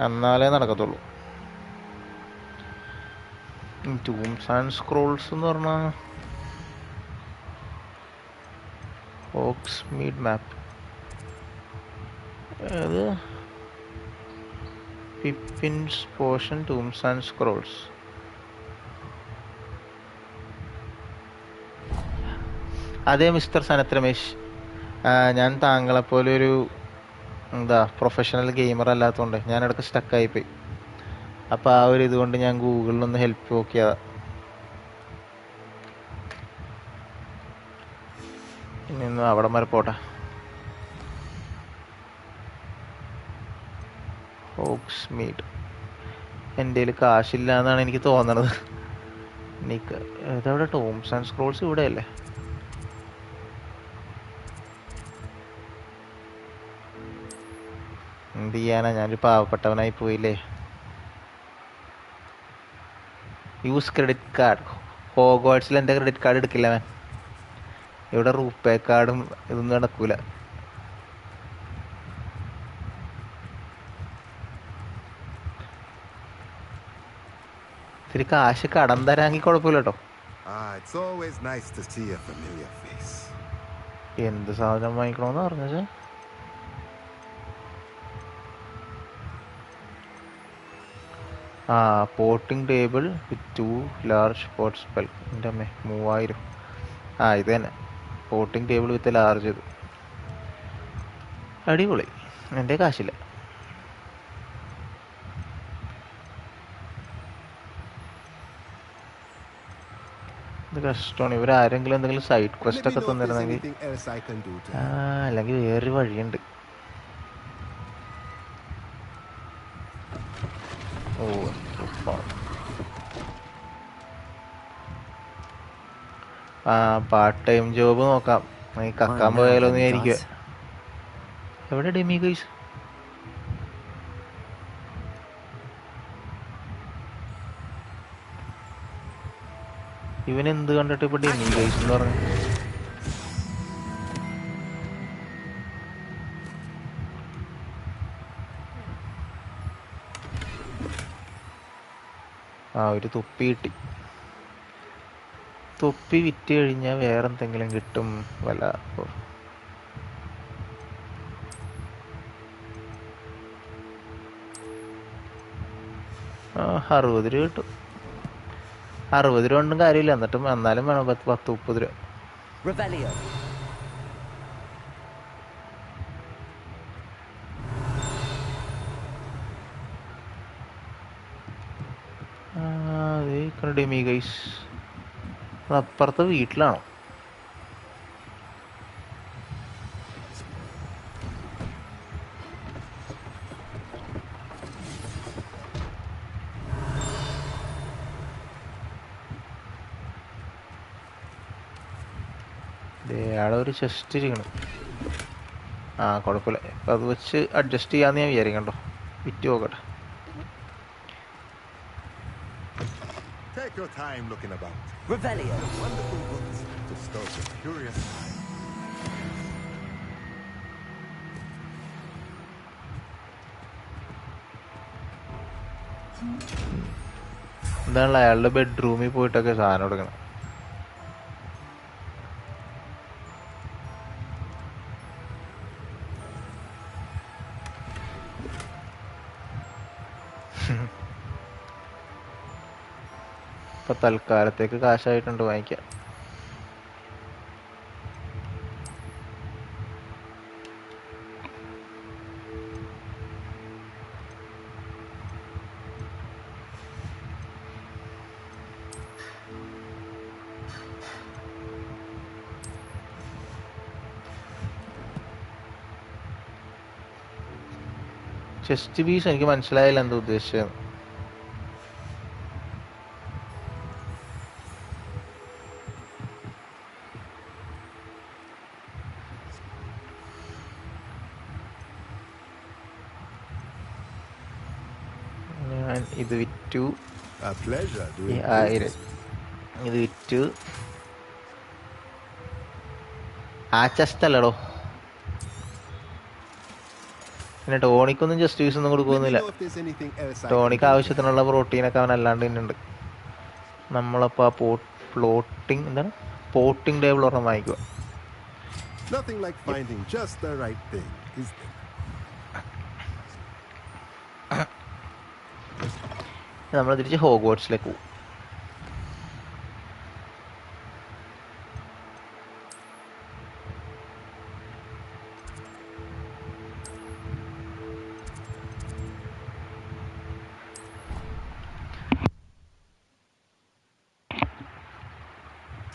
എന്നാലേ നടക്കത്തുള്ളൂ. ടൂംസ് ആൻഡ് സ്ക്രോൾസ് എന്ന് പറഞ്ഞാൽ ഓക്സ് മീഡ് മാപ്പ്. അത് പിപ്പിൻസ് പോഷൻ, ടൂംസ് ആൻഡ് സ്ക്രോൾസ്. അതെ മിസ്റ്റർ സനത് രമേശ്, ഞാൻ താങ്കളെപ്പോലെ ഒരു പ്രൊഫഷണൽ ഗെയിമർ അല്ലാത്തതുകൊണ്ട് ഞാൻ ഇടയ്ക്ക് സ്റ്റക്കായിപ്പോയി. അപ്പോൾ ആ ഒരു ഇതുകൊണ്ട് ഞാൻ ഗൂഗിളിലൊന്ന് ഹെൽപ്പ് നോക്കിയതാ. ഇനി ഒന്ന് അവിടെ വരെ പോട്ടെ. ഓക്സ് മീഡ് എൻ്റെ കയ്യിൽ കാശില്ല എന്നാണ് എനിക്ക് തോന്നണത്. എനിക്ക് ഇതവിടെ ടോംസ് ആൻഡ് സ്ക്രോൾസ് ഇവിടെയല്ലേ? എന്ത് ചെയ്യാനാ, ഞാനൊരു പാവപ്പെട്ടവനായി പോയില്ലേ. Use credit card. ഹോഗ്വാർട്സിൽ എൻ്റെ ക്രെഡിറ്റ് കാർഡ് എടുക്കില്ല മാൻ. ഇവിടെ റൂപേ കാർഡും ഇതൊന്നും നടക്കൂല. ഇത്തിരി കാശ് കടം തരാമെങ്കിൽ കുഴപ്പമില്ല കേട്ടോ. It's always nice to see a familiar face. എന്ത് സാധനം വാങ്ങിക്കണമെന്ന് പറഞ്ഞത്? Potting table with 2 large pots bulk. എൻ്റെ അമ്മേ 3000. ഇത് തന്നെ പോട്ടിംഗ് ടേബിൾ വിത്ത് ലാർജ്. ഇത് അടിപൊളി. എൻ്റെ കാശില്ല. ഇത് കഷ്ടമാണ്. ഇവരാരെങ്കിലും എന്തെങ്കിലും സൈഡ് ക്വസ്റ്റ് ഒക്കെ തന്നിരുന്നെങ്കിൽ. അല്ലെങ്കിൽ വേറൊരു വഴിയുണ്ട്. പാർട്ട് ടൈം ജോബ് നോക്കാം. കക്കാൻ പോയാലോ എന്ന് വിചാരിക്കുക. എവിടെ ഡെമി ഗൈസ്? ഇവൻ എന്ത് കണ്ടിട്ട് ഇപ്പൊ ഡെമി ഗൈസ് എന്ന് പറഞ്ഞു? ഒരു തൊപ്പി കിട്ടി. തൊപ്പി വിറ്റ് കഴിഞ്ഞാൽ വേറെ എന്തെങ്കിലും കിട്ടും. വല്ല 60 രൂപ കിട്ടും. 60 രൂപ കൊണ്ടും കാര്യമില്ല. എന്നിട്ടും എന്നാലും വേണം 10-30 രൂപ. ഡെമി ഗൈസ് അപ്പുറത്തെ വീട്ടിലാണോ? അയാളെ ഒരു ചെസ്റ്റ് ഇരിക്കണം. കുഴപ്പമില്ല. അപ്പം അത് വെച്ച് അഡ്ജസ്റ്റ് ചെയ്യാന്ന് ഞാൻ വിചാരിക്കണ്ടോ. വിറ്റ് നോക്കട്ടെ. Take your time looking about. Revelio. Wonderful books to stoke a curious mind. എന്താണല്ലോ അയാളുടെ ബെഡ്റൂമിൽ പോയിട്ടൊക്കെ സാധനം എടുക്കണം. ഇപ്പൊ തൽക്കാലത്തേക്ക് കാശായിട്ടുണ്ട്, വാങ്ങിക്കാം. ചെസ്റ്റ് പീസ് എനിക്ക് മനസ്സിലായില്ല എന്താ ഉദ്ദേശിച്ചത്. ഇത് വിറ്റു. ഇത് വിറ്റു. ചെസ്റ്റ് അല്ലടോ. പിന്നെ ടോണിക്കൊന്നും ജസ്റ്റ് യൂസ് ഒന്നും കൊടുക്കുന്നില്ല. ടോണിക്ക് ആവശ്യത്തിനുള്ള പ്രോട്ടീനൊക്കെ അവൻ അല്ലാണ്ട് തന്നെയുണ്ട്. നമ്മളപ്പോൾ ആ ഫ്ലോട്ടിങ് എന്താണ് പോട്ടിംഗ് ടേബിൾ ഒരെണ്ണം വാങ്ങിക്കുക. നമ്മൾ തിരിച്ച് ഹോഗ്വാർട്സിലേക്ക് പോകും.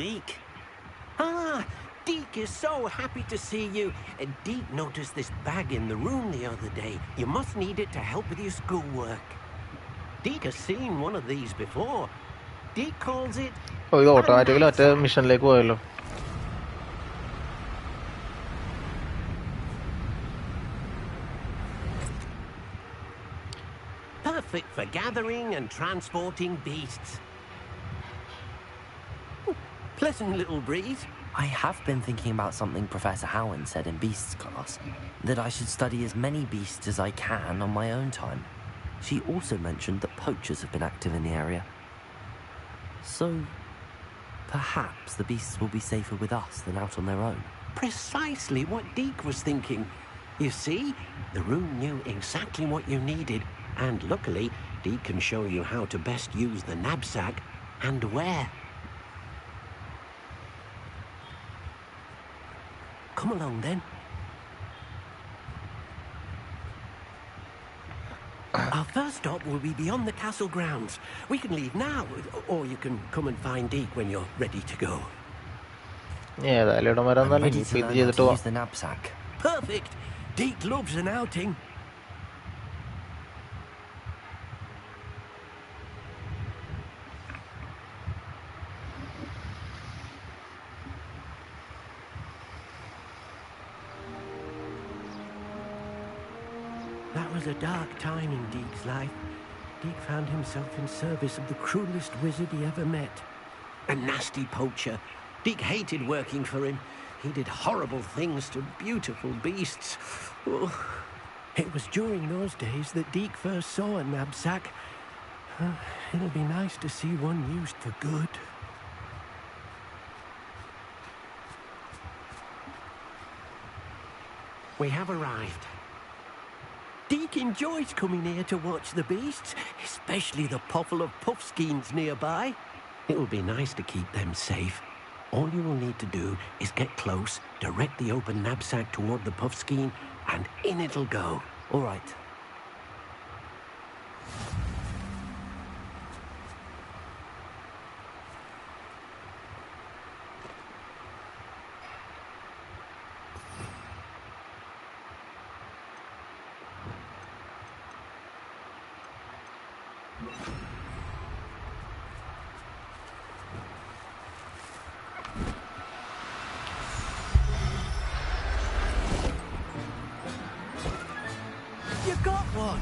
Deke. Deke is so happy to see you. Deke noticed this bag in the room the other day. You must need it to help with your schoolwork. Deke has seen one of these before. Deke calls it... Oh, ഇത് automatically മറ്റേ മിഷനിലേക്ക് പോയല്ലോ. Perfect for gathering and transporting beasts. Pleasant little breeze. I have been thinking about something Professor Howen said in Beasts class, that I should study as many beasts as I can on my own time. She also mentioned that poachers have been active in the area. So, perhaps the beasts will be safer with us than out on their own. Precisely what Deke was thinking. You see, the room knew exactly what you needed, and luckily, Deke can show you how to best use the knapsack and where. Come along then. Our first stop will be beyond the castle grounds. We can leave now, or you can come and find Deke when you're ready to go. ഏതായാലും ഇടം വരാൻ I'm തന്നെ ready ഇപ്പം to ഇത് learn how ചെയ്തിട്ട് to പോവാം. use the knapsack. Perfect. Deke loves an outing. That was a dark time in Deke's life. Deke found himself in service of the cruelest wizard he ever met. A nasty poacher. Deke hated working for him. He did horrible things to beautiful beasts. Oh. It was during those days that Deke first saw a knapsack. It'll be nice to see one used for good. We have arrived. Deke enjoys coming here to watch the beasts, especially the pottle of puffskeins nearby. It will be nice to keep them safe. All you will need to do is get close, direct the open knapsack toward the puffskein, and in it'll go. All right. You got one!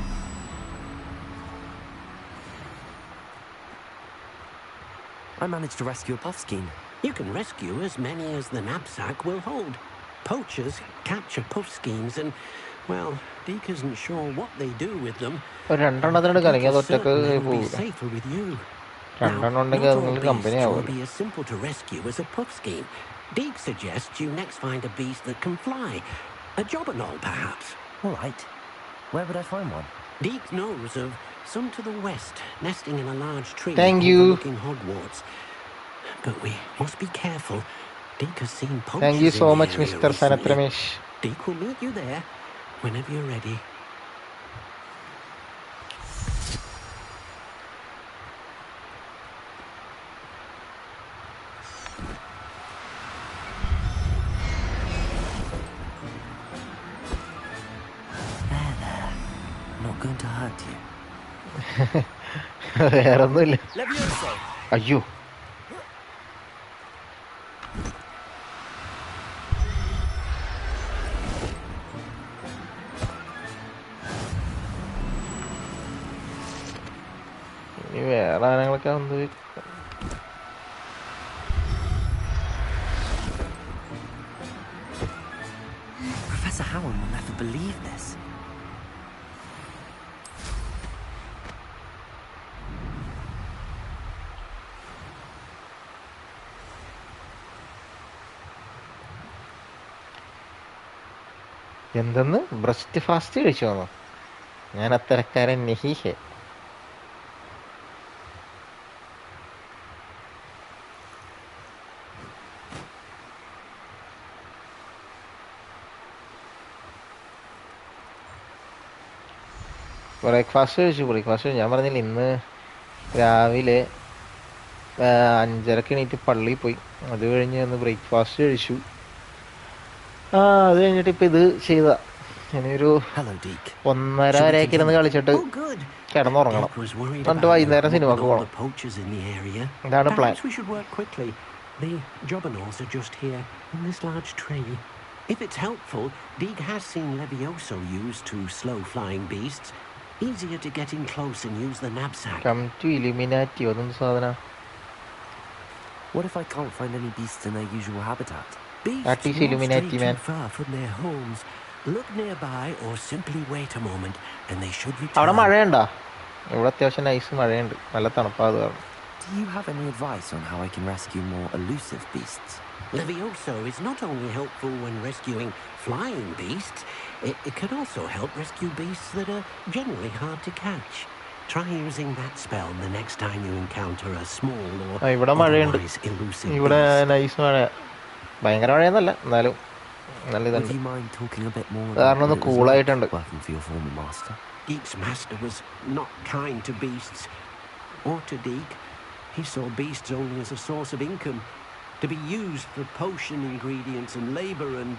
I managed to rescue a puffskein. You can rescue as many as the knapsack will hold. Poachers capture puffskeins and, well, Deke isn't sure what they do with them. ഒരു രണ്ടെണ്ണത്തിനോട് കലങ്ങി അത് ഒറ്റക്ക് Certainly will be പോകില്ല. safer with you. രണ്ടെണ്ണം Not ഉണ്ടെങ്കിൽ all അത് beasts company will ആവുമല്ലോ. be as simple to rescue as a puffskein. Deke suggests you next find a beast that can fly. A jobberknoll, perhaps. All right. Where would I find one? Deke knows of some to the west, nesting in a large tree Thank you. overlooking Hogwarts. But we must be careful. Deke has seen poachers Thank you so in the much, area Mr. recently. Sanath Ramesh. Deke will meet you there whenever you're ready. There. Not going to hurt you. വേറൊന്നുമില്ല. Levioso! അയ്യോ, ഇനി വേറെ ആനകളൊക്കെ വന്ന് Professor Howen will never believe this. എന്തെന്ന് breast fast കഴിച്ചു വന്നോ? ഞാൻ അത്തരക്കാരൻ നെഹീഹെ. Breakfast കഴിച്ചു. ഞാൻ പറഞ്ഞില്ല ഇന്ന് രാവിലെ 5:30 എണീറ്റ് പള്ളിയിൽ പോയി. അത് കഴിഞ്ഞ് ഒന്ന് ബ്രേക്ക്ഫാസ്റ്റ് കഴിച്ചു. അത് കഴിഞ്ഞിട്ട് ഇപ്പം ഇത് ചെയ്ത ഇനിയൊരു Hello, Deke. 1:30 വരെയൊക്കെ ഇരുന്ന് കളിച്ചിട്ട് Oh, good. കിടന്നുറങ്ങണം. Dick was worried എന്നിട്ട് about you, വൈകുന്നേരം what with സിനിമക്ക് all പോകണം. the poachers in the area. ഇതാണ് plan. Perhaps we should work quickly. The jobberknolls are just here, in this large tree. If it's helpful, Deeg has seen Levioso used to slow flying beasts. Easier to get in close and use the knapsack. Come to Illuminati അതൊന്നും സാധന. What if I can't find any beasts in their usual habitat? Beasts That is won't Illuminati, stray man. too far from their homes. Look nearby or simply wait a moment and they should അവിടെ return. മഴയുണ്ടോ? ഇവിടെ അത്യാവശ്യം nice മഴയുണ്ട്. നല്ല തണുപ്പാത് കാരണം. Do you have any advice on how I can rescue more elusive beasts? Levioso is not only helpful when rescuing flying beasts, it can also help rescue beasts that are generally hard to catch. Try using that spell the next time you encounter a small or ഇവിടെ മഴയുണ്ട്. otherwise elusive ഇവിടെ beast. Nice മഴ. ഭയങ്കര മഴയൊന്നല്ല എന്നാലും നല്ല Would ഇതുണ്ട്. you mind talking a bit more കാരണം about ഒന്ന് what it was കൂളായിട്ടുണ്ട്. like working for your former master? Deek's master was not kind to beasts or to Deek. He saw beasts only as a source of income, to be used for potion ingredients and labour, and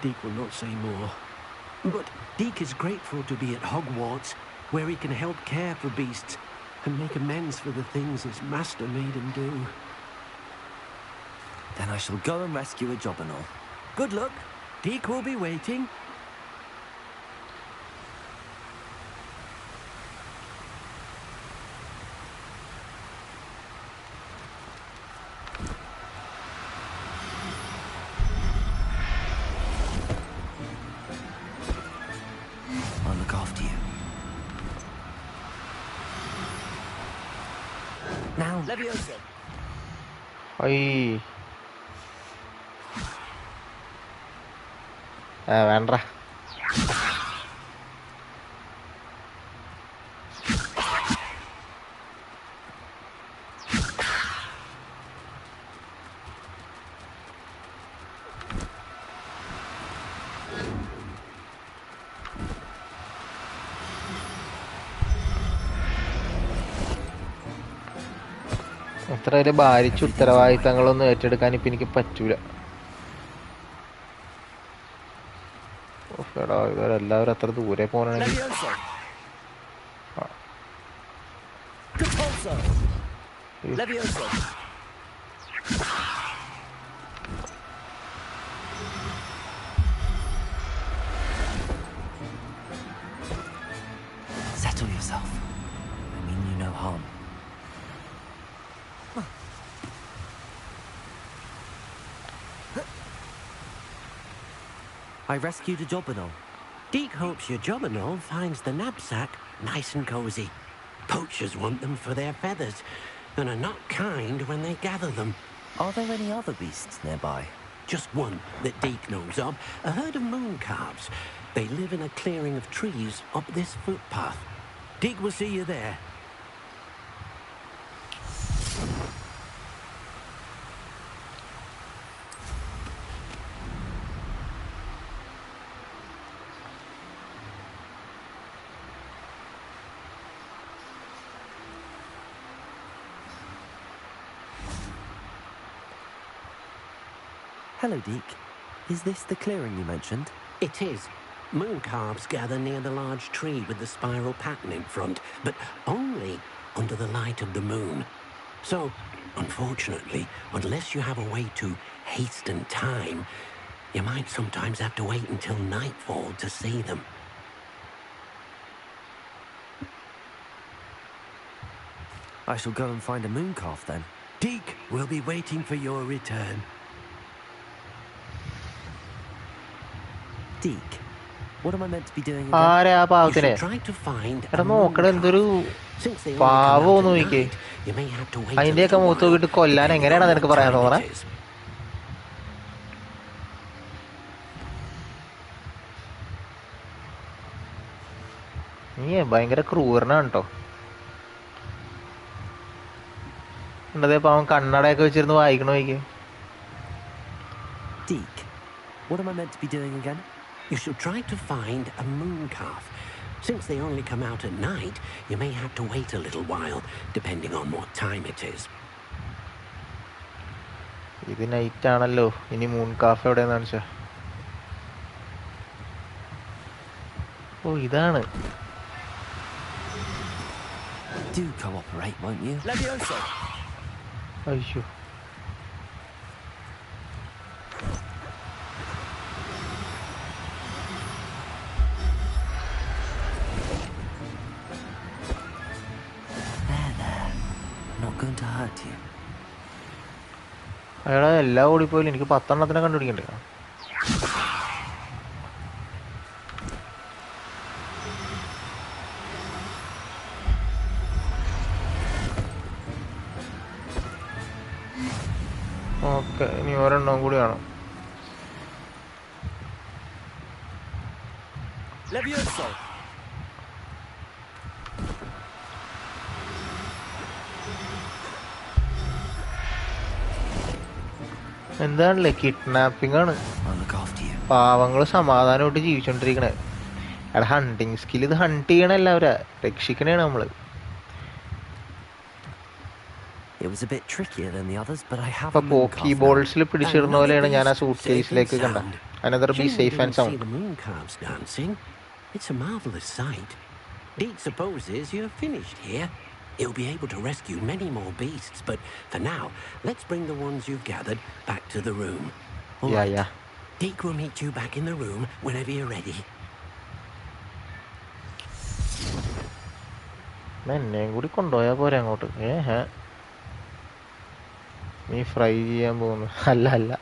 Deek will not say more. But Deek is grateful to be at Hogwarts, where he can help care for beasts and make amends for the things his master made him do. Then I shall go and rescue a jobberknoll. Good luck. Deek will be waiting. I'll look after you. Now, Levioso. അയ്യ്. വേണ്ട. അത്ര ഒരു ഭാരിച്ച ഉത്തരവാദിത്തങ്ങളൊന്നും ഏറ്റെടുക്കാൻ ഇപ്പം എനിക്ക് പറ്റൂല. എടാ ഇവരെല്ലാവരും അത്ര ദൂരെ പോകണമെങ്കിൽ Levioso. Capulso. Levioso. settle yourself. I mean you no harm. I rescued a jobberknoll. Deek hopes your jobberknoll finds the knapsack nice and cozy. Poachers want them for their feathers and are not kind when they gather them. Are there any other beasts nearby? Just one that Deek knows of, a herd of moon calves. They live in a clearing of trees up this footpath. Deek will see you there. Hello, Deke. Is this the clearing you mentioned? It is. Moon calves gather near the large tree with the spiral pattern in front, but only under the light of the moon. So, unfortunately, unless you have a way to hasten time, you might sometimes have to wait until nightfall to see them. I shall go and find a moon calf then. Deek will be waiting for your return. Deke, what am I meant to be doing again? ആരാ ആ You പാവത്തിനെ? should try to find എടാ a moon നോക്കട എന്തൊരു calf. Since they only പാവം come out ഒന്ന് at നോക്കിക്കേ. night, you may have to wait a അതിന്റെയൊക്കെ little മുഖത്ത് while, നോക്കിയിട്ട് കൊല്ലാൻ depending എങ്ങനെയാണ് on നിനക്ക് what പറയാൻ time തോന്നണേ? it is. നീ ഭയങ്കര ക്രൂരനാണ് കേട്ടോ. എന്തേ പാവം കണ്ണടയൊക്കെ വെച്ചിരുന്ന് വായിക്കണ നോക്കിയേ. Deke, what am I meant to be doing again? You should try to find a moon calf. Since they only come out at night, you may have to wait a little while, depending on what time it is. ഇത് night ആണല്ലോ. ഇനി moon calf എവിടെയാന്ന് കാണിച്ചാ ഓ ഇതാണ്. Do cooperate, won't you? Levioso. അയ്യോ. Not going to hurt you. അയാളെ എല്ലാ ഓടിപ്പോയില്ല, എനിക്ക് 10 എണ്ണത്തിനെ കണ്ടുപിടിക്കണ്ടേ. ഓക്കെ, ഇനി ഒരെണ്ണം കൂടിയാണ്. Levioso. എന്താണല്ലേ, കിഡ്നാപ്പിംഗ് ആണ്. I'll look after you. പാവങ്ങൾ സമാധാനമായിട്ട് ജീവിച്ചോണ്ടിരിക്കണേ. അവിടെ ഹണ്ടിങ് സ്കിൽ, ഇത് ഹണ്ട് ചെയ്യണല്ല, അവരെ രക്ഷിക്കണേണ് നമ്മള്. It was a bit trickier than the others, but I have ഇപ്പൊ പോക്കി ബോൾസിൽ പിടിച്ചിടുന്ന പോലെയാണ് ഞാൻ ആ സൂട്ട് കേസിലേക്ക് കണ്ട. Another be safe and sound. The moon calves dancing. It's a marvelous sight. Deke supposes you're finished here. He'll be able to rescue many more beasts, but for now, let's bring the ones you've gathered back to the room. Yeah. Deke will meet you back in the room whenever you're ready. എന്നെയും കൂടി കൊണ്ടുപോയാ പോരെ അങ്ങോട്ട്. നീ fry ചെയ്യാൻ പോകുന്നു? അല്ല,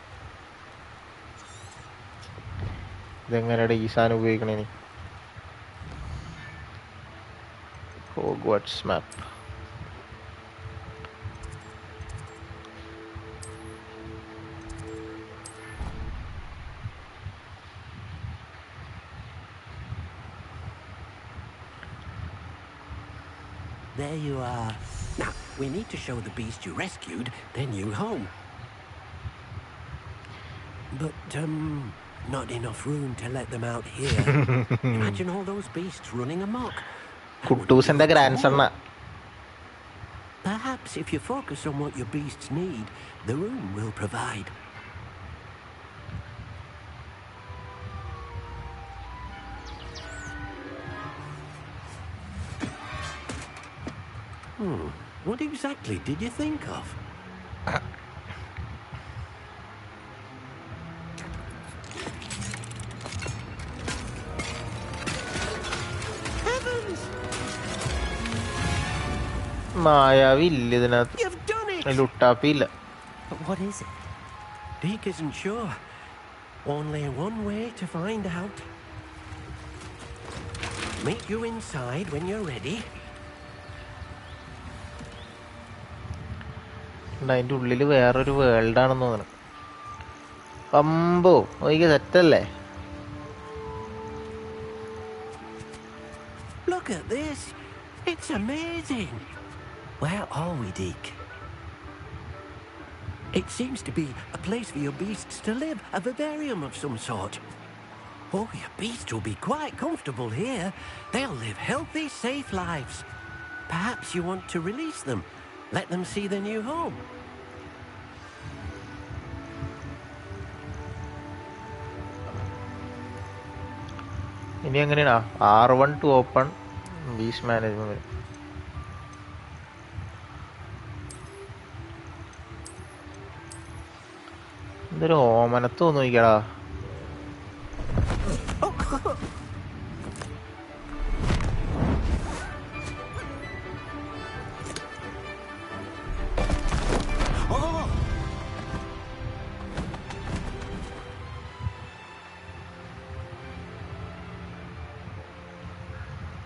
ഇതെങ്ങനെയാണ് ഈ സാധനം ഉപയോഗിക്കണേ? നീ ഹോഗ്വാർട്സ് മാപ്പ്. There you are. Now, we need to show the beast you rescued their new home. But, not enough room to let them out here. Imagine all those beasts running amok. കുട്ടൂസിന്റെ ഗ്രാൻഡ് സണ്ണ. Perhaps if you focus on what your beasts need, the room will provide. What exactly did you think of? Heavens! മായാവില്ല ഇതിനകത്ത്, You've done it! ലുട്ടാപ്പില്ല. But what is it? Deke isn't sure. Only one way to find out. Meet you inside when you're ready. അതിൻ്റെ ഉള്ളിൽ വേറൊരു വേൾഡാണെന്ന് തോന്നുന്നു. അമ്പോ, എനിക്ക് സെറ്റല്ലേ? Look at this. It's amazing. Where are we, Deke? It seems to be a place for your beasts to live, a vivarium of some sort. Oh, your beasts will be quite comfortable here. They'll live healthy, safe lives. Perhaps you want to release them. Let them see their new home. ഇനി എങ്ങനെയാ R1 to open beast management? എന്തൊരു ഓമനത്ത് തോന്നിക്കടാ.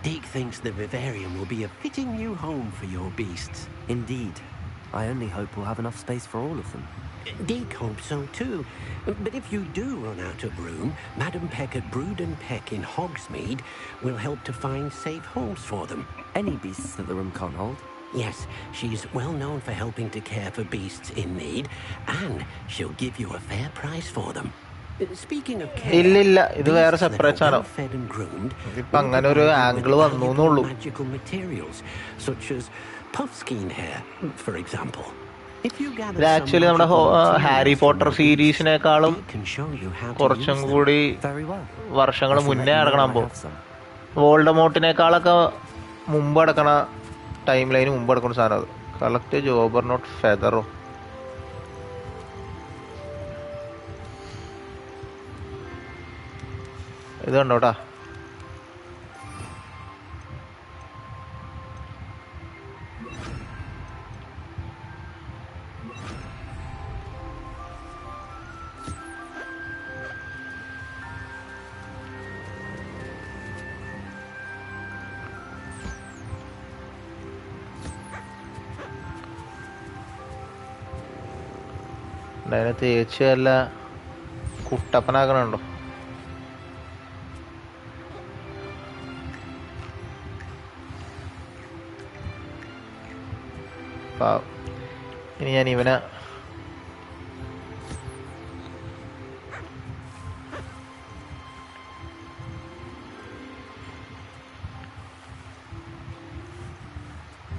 Deke thinks the vivarium will be a fitting new home for your beasts. Indeed. I only hope we'll have enough space for all of them. Deke hopes so too. But if you do run out of room, Madam Peck at Brood and Peck in Hogsmeade will help to find safe homes for them. Any beasts that the room can't hold? Yes, she's well known for helping to care for beasts in need, and she'll give you a fair price for them. Speaking of care, ഇല്ലില്ല, ഇത് വേറെ beasts that separate are സാധനം. well fed and groomed ഇതിപ്പോ അങ്ങനെ ഒരു angle വന്നു എന്നുള്ളൂ. magical materials such as puffskein hair, for example. If you gather ഇത് ആക്ച്വലി നമ്മുടെ ഹാരി പോട്ടർ സീരീസിനേക്കാളും കുറച്ചും കൂടി Very well. വർഷങ്ങൾ മുന്നേ I ഇറങ്ങണം have പോകും. some. വോൾഡമോട്ടിനേക്കാളൊക്കെ മുമ്പ് കിടക്കണ ടൈം ലൈന് മുമ്പ് കിടക്കുന്ന സാധനം അത്. കളക്ട് ജോബർ നോട്ട് ഫെദറോ. ഇത് കണ്ടോട്ടാ. അതിനെ തേച്ച് നല്ല കുട്ടപ്പനാക്കണുണ്ടോ. ഇനി ഞാൻ ഇവനെ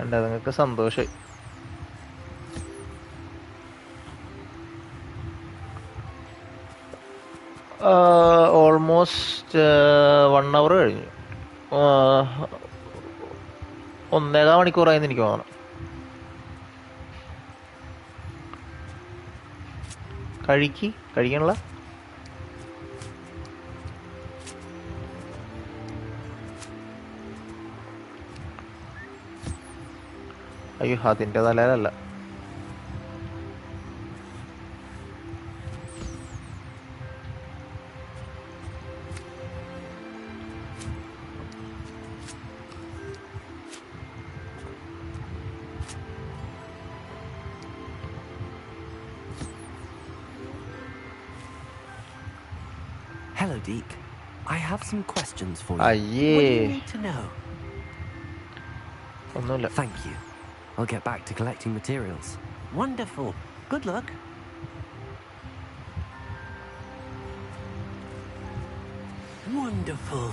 ഉണ്ട്. നിങ്ങൾക്ക് സന്തോഷമായി. ഓൾമോസ്റ്റ് 1 hour കഴിഞ്ഞു. 1.25 മണിക്കൂറായെന്ന് എനിക്ക് തോന്നണം. കഴിക്കണല്ല. അയ്യോ, അതിൻ്റെ തലയിലല്ല. Hello, Deke. I have some questions for you. What do you need to know? ഒന്നുമില്ല. Thank you. I'll get back to collecting materials. Wonderful. Good luck. Wonderful.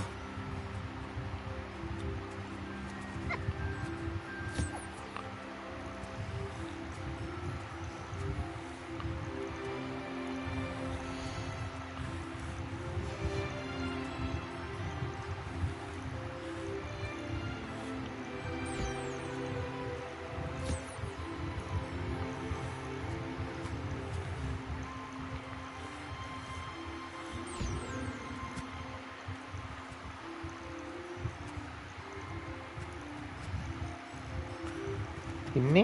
പിന്നെ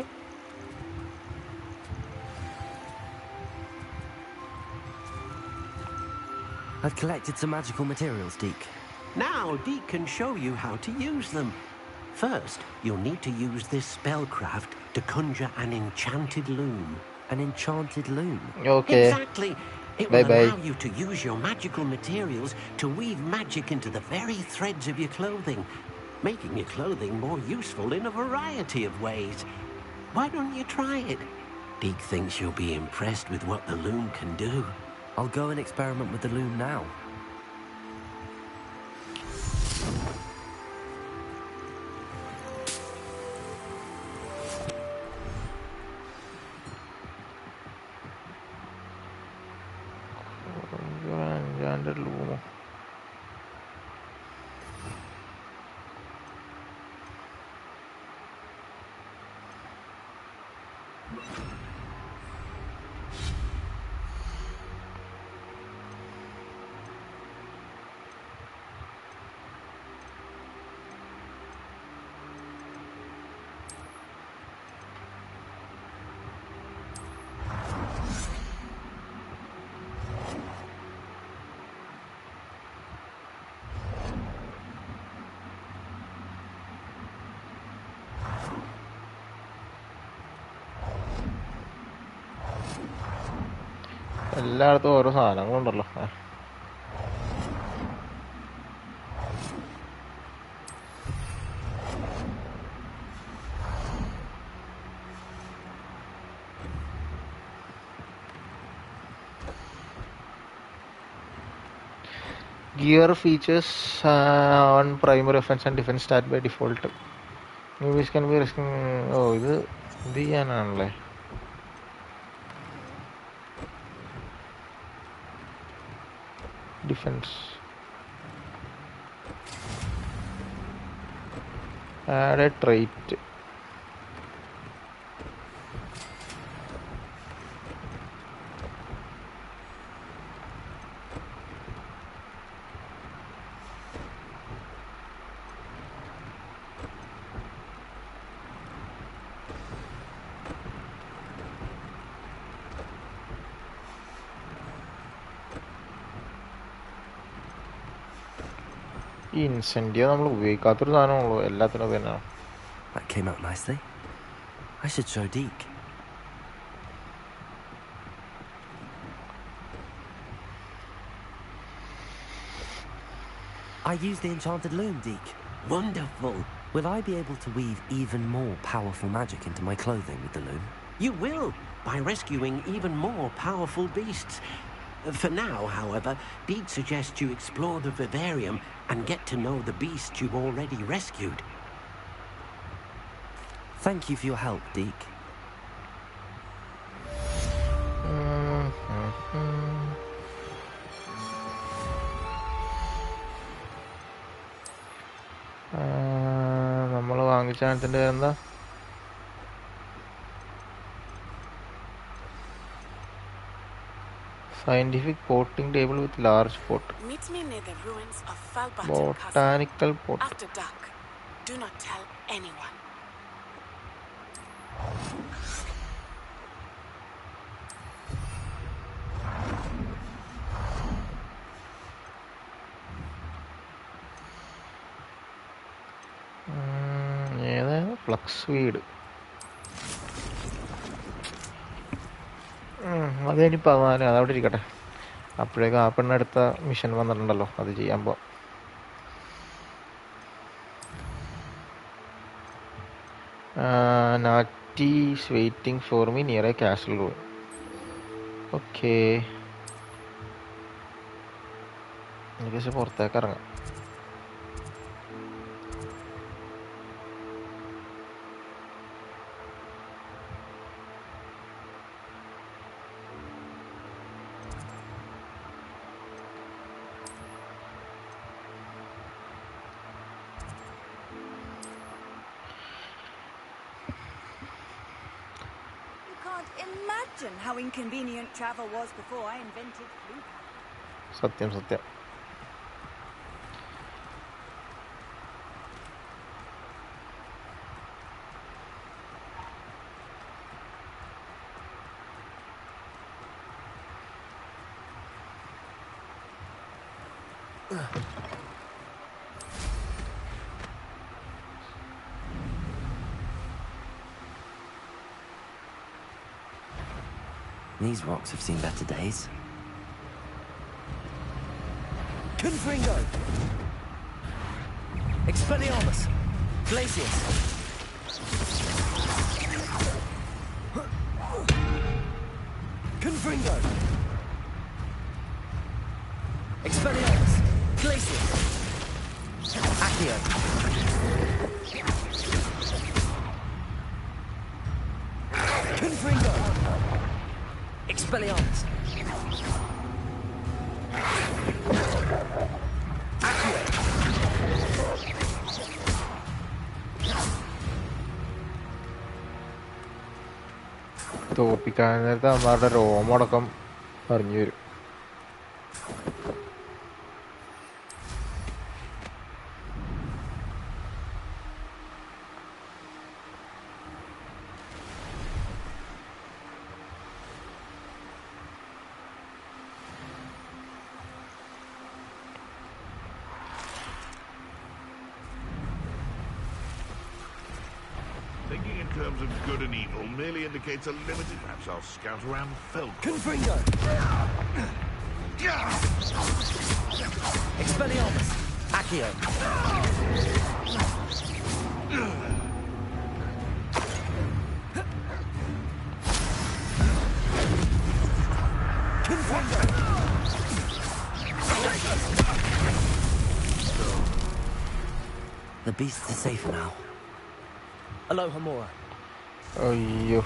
I've collected some magical materials, Deke. Now Deke can show you how to use them. First, you'll need to use this spellcraft to conjure an enchanted loom. An enchanted loom? Okay. Exactly. It will Bye-bye. allow you to use your magical materials to weave magic into the very threads of your clothing, making your clothing more useful in a variety of ways. Why don't you try it? Deke thinks you'll be impressed with what the loom can do. I'll go and experiment with the loom now. enchanted loom. എല്ലായിടത്തും ഓരോ സാധനങ്ങളുണ്ടല്ലോ. Gear features on primary offense and defense stat by default. Movies can be risking. ഓ ഇത് ചെയ്യാനാണല്ലേ. Defence Add a trait. Incendio നമ്മൾ ഉപയോഗിക്കാത്തൊരു സാധനമാണല്ലോ എല്ലാത്തിനും തന്നെ. That came out nicely. I should show Deke. I used the enchanted loom, Deke. Wonderful. Will I be able to weave even more powerful magic into my clothing with the loom? You will, by rescuing even more powerful beasts. For now, however, Deke suggests you explore the vivarium and get to know the beasts you've already rescued. Thank you for your help, Deke. നമ്മൾ വാങ്ങിച്ച സാധനത്തിൻ്റെ എന്താ? Scientific potting table with large pot. Meet me near the ruins of Falbatan Botanical pot. after dark. Do not tell anyone. ഏതായിരുന്നു? Flux വീട്. അതിനി 14 അതവിടെ ഇരിക്കട്ടെ. അപ്പോഴേക്കും ആ പെണ്ണടുത്ത മിഷൻ വന്നിട്ടുണ്ടല്ലോ, അത് ചെയ്യാൻ പോവാം. Natty is waiting for me near a castle room. Okay, എനിക്ക് പുറത്തേക്ക് ഇറങ്ങാം. Imagine how inconvenient travel was before I invented flu. സത്യം സത്യം. These rocks have seen better days. Confringo! Expelliarmus! Glacius! Confringo! Expelliarmus! Glacius! Accio! Confringo! Expelliarmus! Accio! തോപ്പിക്കാൻ നേരത്തെ അവന്മാരുടെ രോമടക്കം പറഞ്ഞു വരും. Thinking in terms of good and evil merely indicates a limited. Perhaps I'll scout around Felk. Confringo! Expelliarmus! Accio! Confringo! The beasts are safer now. Aloha Mora. അയ്യോ,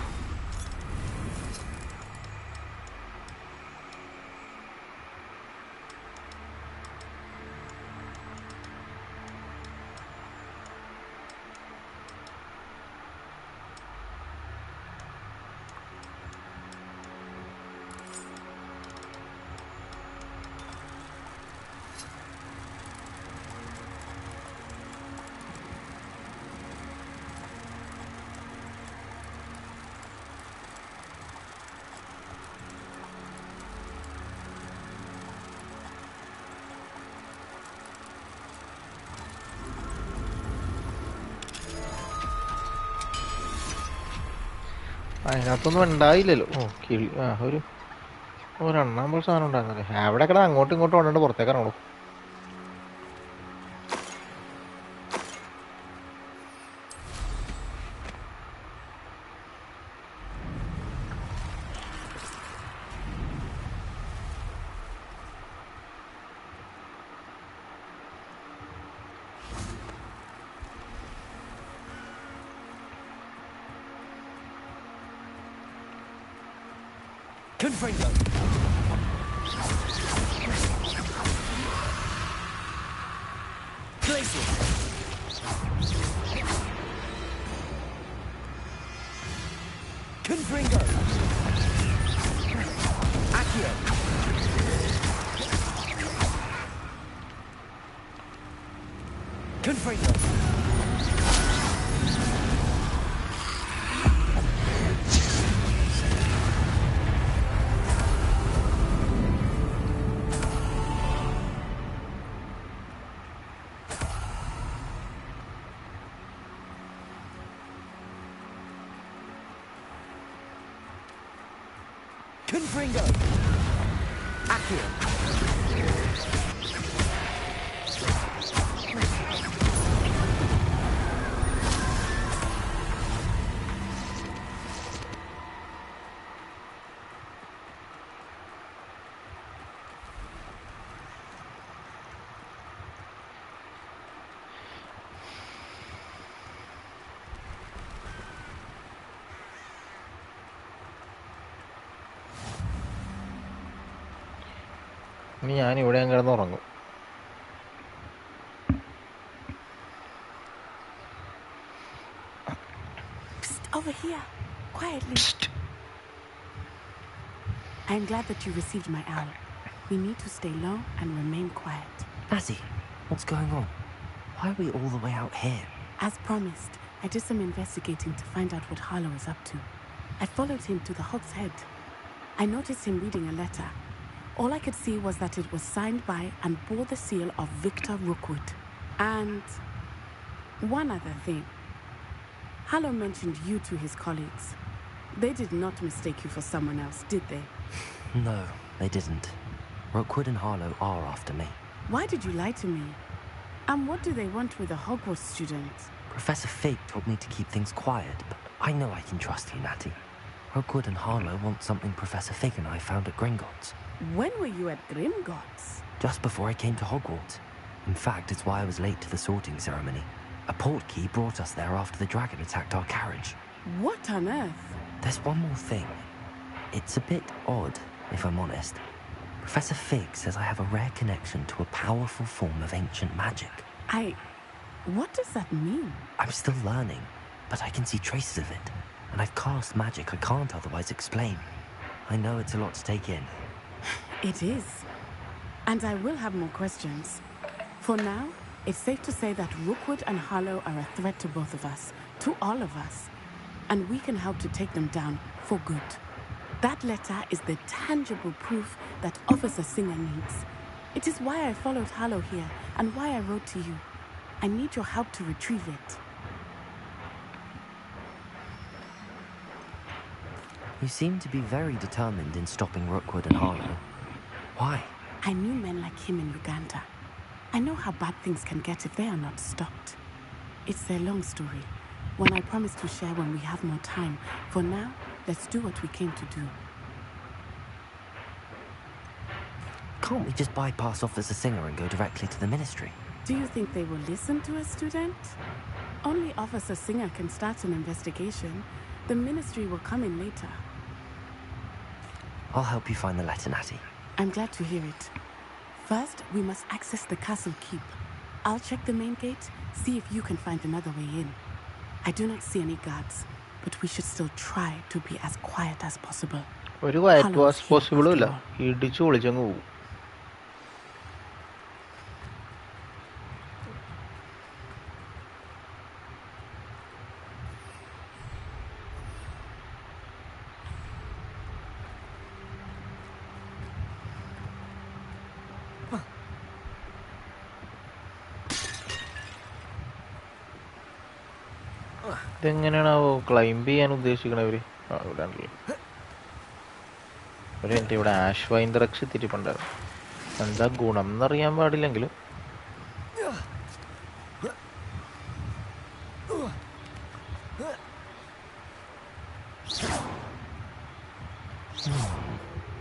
അതിനകത്തൊന്നും ഉണ്ടായില്ലല്ലോ. ഓ കിളി ഒരെണ്ണാമ്പൾ സാധനം ഉണ്ടായിരുന്നല്ലേ. അവിടെ കിടന്ന് അങ്ങോട്ടും ഇങ്ങോട്ടും ഓടാണ്ട് പുറത്തേക്ക് ഇറങ്ങണു. Confringo. Glacier. Confringo. Accio. Confringo. Confringo. Accio. ഇനി ഞാൻ ഇവിടെ കിടന്ന് ഉറങ്ങും. Psst, over here. Quietly. Psst. I am glad that you received my owl. We need to stay low and remain quiet. Natty, what's going on? Why are we all the way out here? As promised, I did some investigating to find out what Harlow is up to. I followed him to the Hog's Head. I noticed him reading a letter. All I could see was that it was signed by and bore the seal of Victor Rookwood. And one other thing. Harlow mentioned you to his colleagues. They did not mistake you for someone else, did they? No, they didn't. Rookwood and Harlow are after me. Why did you lie to me? And what do they want with a Hogwarts student? Professor Fig told me to keep things quiet, but I know I can trust you, Natty. Rookwood and Harlow want something Professor Fig and I found at Gringotts. When were you at Gringotts? Just before I came to Hogwarts. In fact, it's why I was late to the sorting ceremony. A portkey brought us there after the dragon attacked our carriage. What on earth? There's one more thing. It's a bit odd, if I'm honest. Professor Fig says I have a rare connection to a powerful form of ancient magic. What does that mean? I'm still learning, but I can see traces of it. And I've cast magic I can't otherwise explain. I know it's a lot to take in. It is. And I will have more questions. For now, it's safe to say that Rookwood and Harlow are a threat to both of us, to all of us. And we can help to take them down for good. That letter is the tangible proof that Officer Singer needs. It is why I followed Harlow here and why I wrote to you. I need your help to retrieve it. You seem to be very determined in stopping Rookwood and Harlow. Why? I knew men like him in Uganda. I know how bad things can get if they are not stopped. It's a long story, one I promise to share when we have more time. For now, let's do what we came to do. Can't we just bypass Officer Singer and go directly to the Ministry? Do you think they will listen to a student? Only Officer Singer can start an investigation. The Ministry will come in later. I'll help you find the letter, Natty. I'm glad to hear it. First, we must access the castle keep. I'll check the main gate, see if you can find another way in. I do not see any guards, but we should still try to be as quiet as possible. ഒരു quiet was പോസിബിളും ഇല്ല. ഇടിച്ചു പൊളിച്ചങ്ങ് പോകും. ഇതെങ്ങനെയാണാവോ climb ചെയ്യാൻ ഉദ്ദേശിക്കണവര്? ഇവിടെ ഉണ്ടല്ലോ. ഒരു minute, ഇവിടെ ash വൈൻഡറക്സ് തിരിപ്പുണ്ടായിരുന്നു. എന്താ ഗുണം എന്നറിയാൻ പാടില്ലെങ്കിലും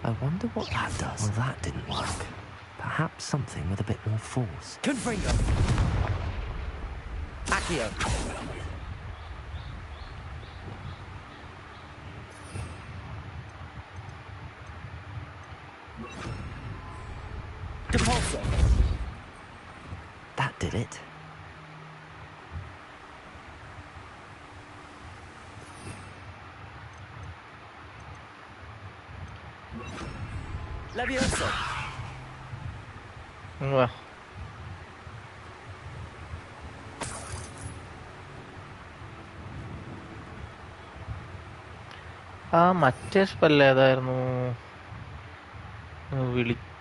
I wonder what that does. Well, that didn't work. Perhaps something with a bit more force. Confringo. Accio. Depulso. That did it. Levioso. വാ. ആ മറ്റേ സ്പെല്ല് ഏതായിരുന്നു?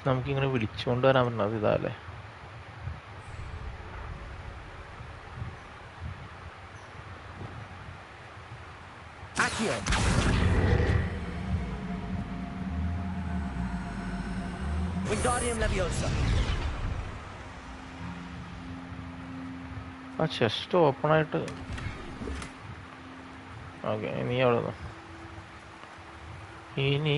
നമുക്കിങ്ങനെ വിളിച്ചുകൊണ്ട് വരാൻ പറ്റുന്നത് ഇതാല്ലേ? Accio. Wingardium Leviosa. ആ ചെസ്റ്റ് ഓപ്പൺ ആയിട്ട്. ഓക്കെ, നീ അവിടെ നിന്ന് ഇനി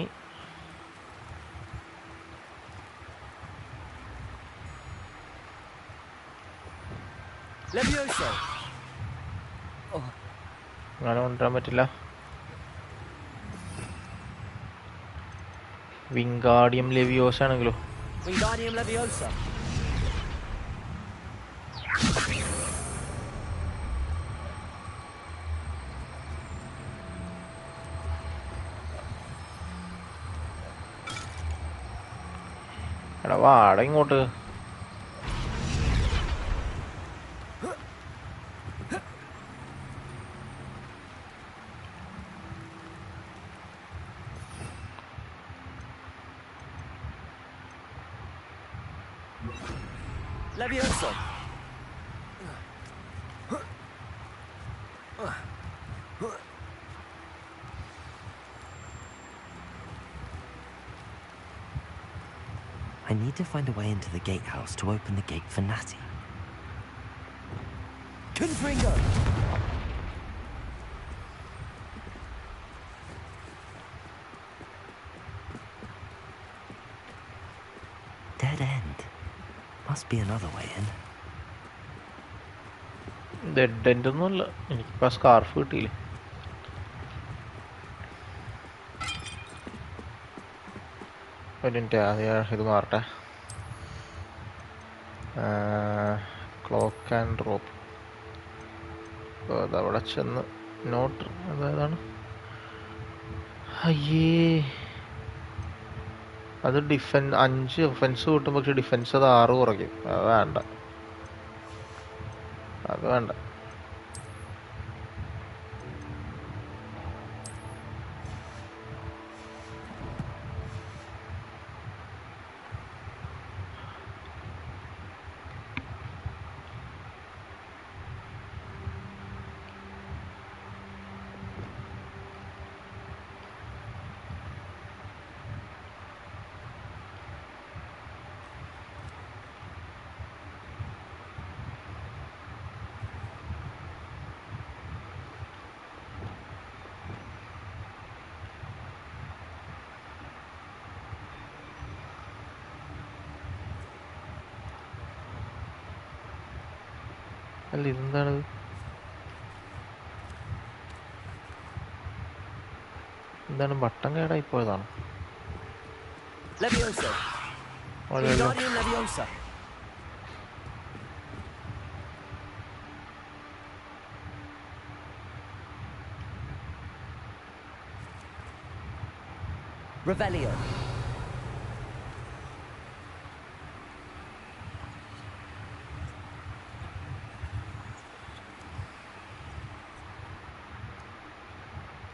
Levioso. അങ്ങനെ കൊണ്ടുവരാൻ പറ്റില്ല. വിങ്കാഡിയം ലെവിയോസ ആണെങ്കിലോ? Wingardium Leviosa. എടാ വാട ഇങ്ങോട്ട്. Levioso. I need to find a way into the gatehouse to open the gate for Natty. Confringo. Dead end. Must be another way in. Dead end ഒന്നുമല്ല, എനിക്കിപ്പോൾ ആ സ്കാർഫ് കിട്ടിയില്ലേ. ഒരു മിനിറ്റ്, ആദ്യം ഇത് മാറട്ടെ. Clock and drop. അപ്പോൾ അതവിടെ ചെന്ന് നോട്ട് അതേതാണ്? അയ്യേ, അത് 5 ഒഫൻസ് കിട്ടും, പക്ഷെ ഡിഫെൻസ് അത് 6 കുറയ്ക്കും. അത് വേണ്ട, അത് വേണ്ട. അല്ല ഇതെന്താണത്? എന്താണ്, ബട്ടൺ കേടായി പോയതാണ്? Levioso. Wingardium Leviosa. Revelio.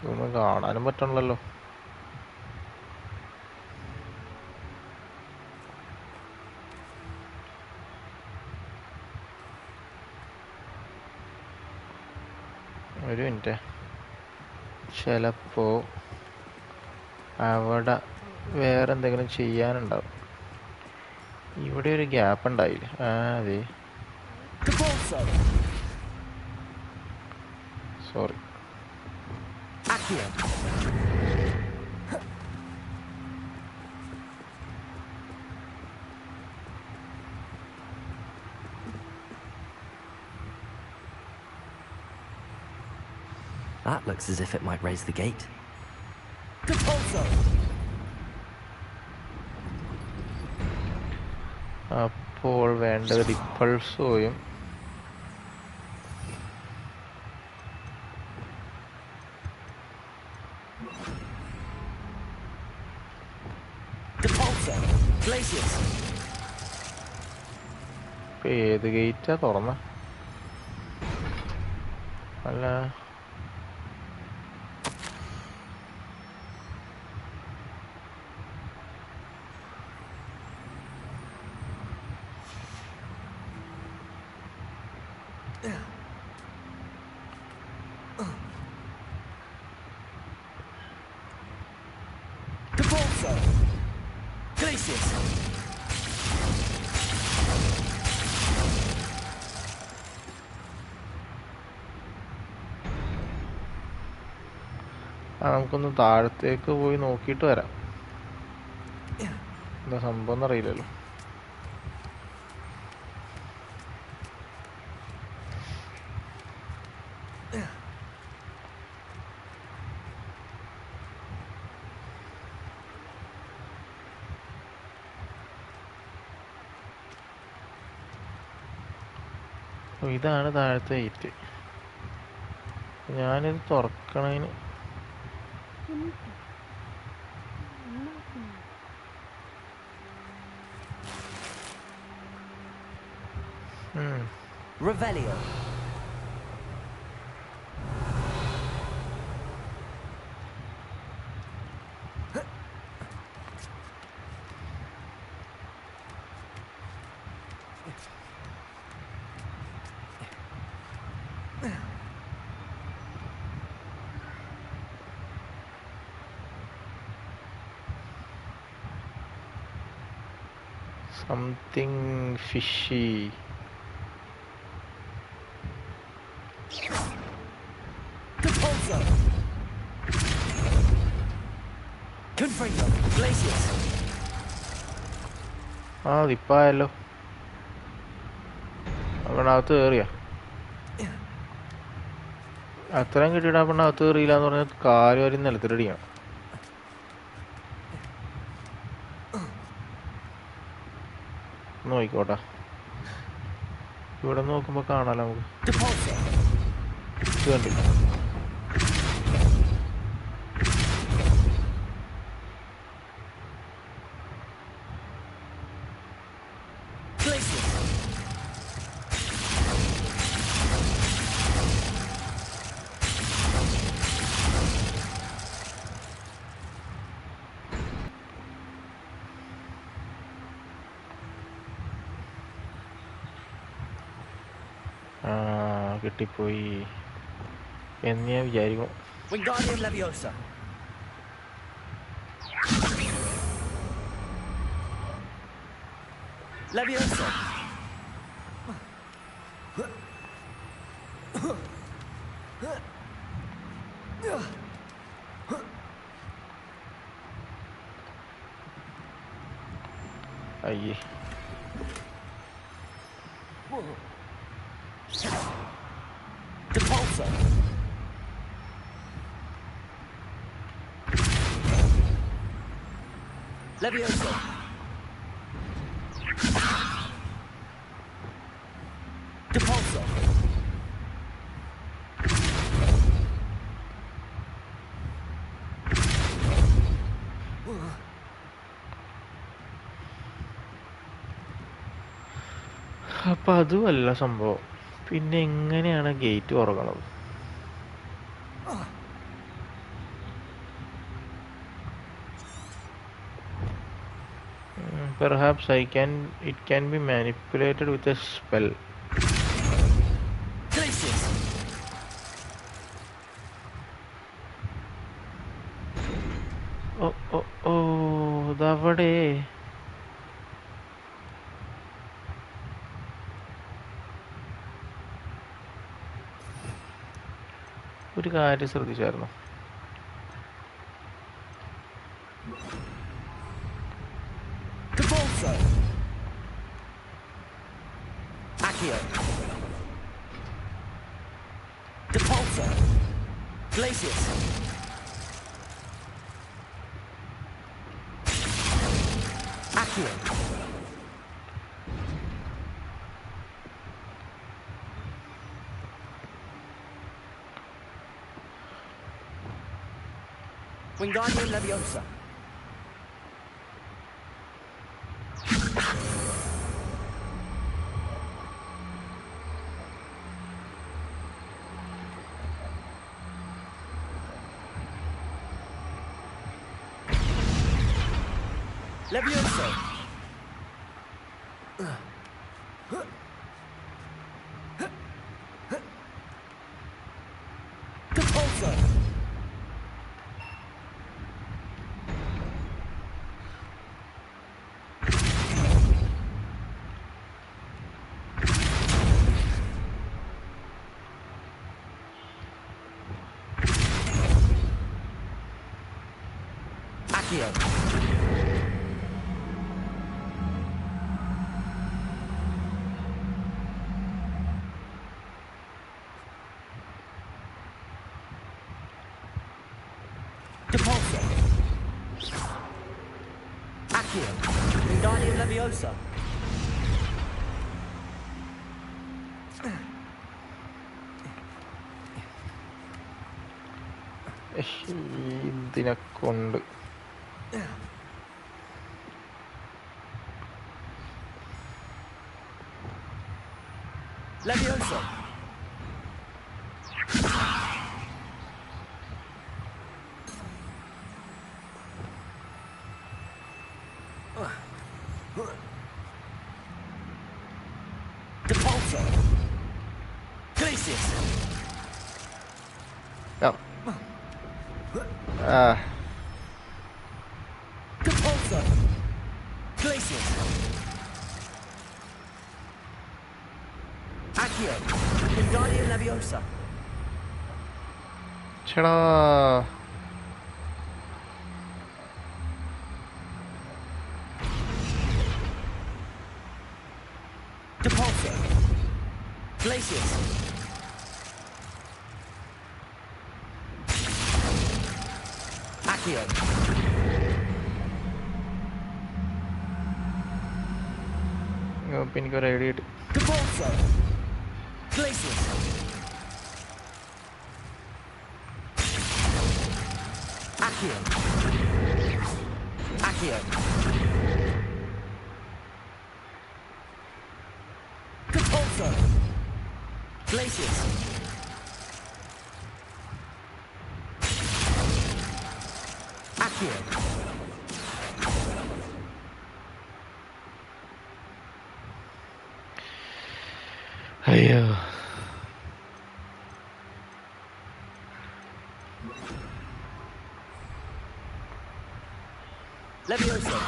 ഇതൊന്നും കാണാനും പറ്റണല്ലോ. ഒരു മിനിറ്റ്, ചിലപ്പോൾ അവിടെ വേറെ എന്തെങ്കിലും ചെയ്യാനുണ്ടാവും. ഇവിടെ ഒരു ഗ്യാപ്പ് ഉണ്ടായില്ലേ? അതെ, sorry. That looks as if it might raise the gate. അപ്പോൾ വേണ്ടത് ഇപ്പൾസോയും ഇപ്പൊ ഏത് ഗേറ്റാ തുറന്ന? അല്ല, നമുക്കൊന്ന് താഴത്തേക്ക് പോയി നോക്കിയിട്ട് വരാം. എന്താ സംഭവം എന്നറിയില്ലല്ലോ. ഇതാണ് താഴത്തെ ഗേറ്റ്. ഞാനിത് തുറക്കണതിന് Revelio. something fishy. അതിപ്പായല്ലോ. അവനകത്ത് കയറിയ അത്രയും കിട്ടിയിട്ട് അവനകത്ത് കയറിയില്ല എന്ന് പറഞ്ഞാൽ കാല് വരി നിലത്തിലടിക്കണം. നോക്കിക്കോട്ടെ, ഇവിടെ നോക്കുമ്പോ കാണാലോ നമുക്ക്. ഇത് കണ്ടില്ല? കിട്ടിപ്പോയി എന്ന് ഞാൻ വിചാരിക്കും. Wingardium Leviosa. Leviosa. അയ്യേ, Depulso. Leviosa. Depulso. അപ്പൊ അതുമല്ല സംഭവം. പിന്നെ എങ്ങനെയാണ് gate തുറക്കണത്? Perhaps it can be manipulated with a spell. ഒരു കാര്യം ശ്രദ്ധിച്ചായിരുന്നു. Devolso. Accio. Depulso. Glacius. Accio. Wingardium Leviosa. Levioso. Depulso. Accio. Depulso. Accio. Wingardium Leviosa. ഇതിനെ കൊണ്ട് Leviosa. Depulso. Glacius. Depulso. Glacius. Accio. Wingardium Leviosa. ചേടാ Depulso. Glacius. Accio. ഇപ്പം എനിക്കൊരു idea കിട്ടി. Depulso. Glacius. Accio. Accio. Depulso. Glacius. Accio. അയ്യോ Leviosa.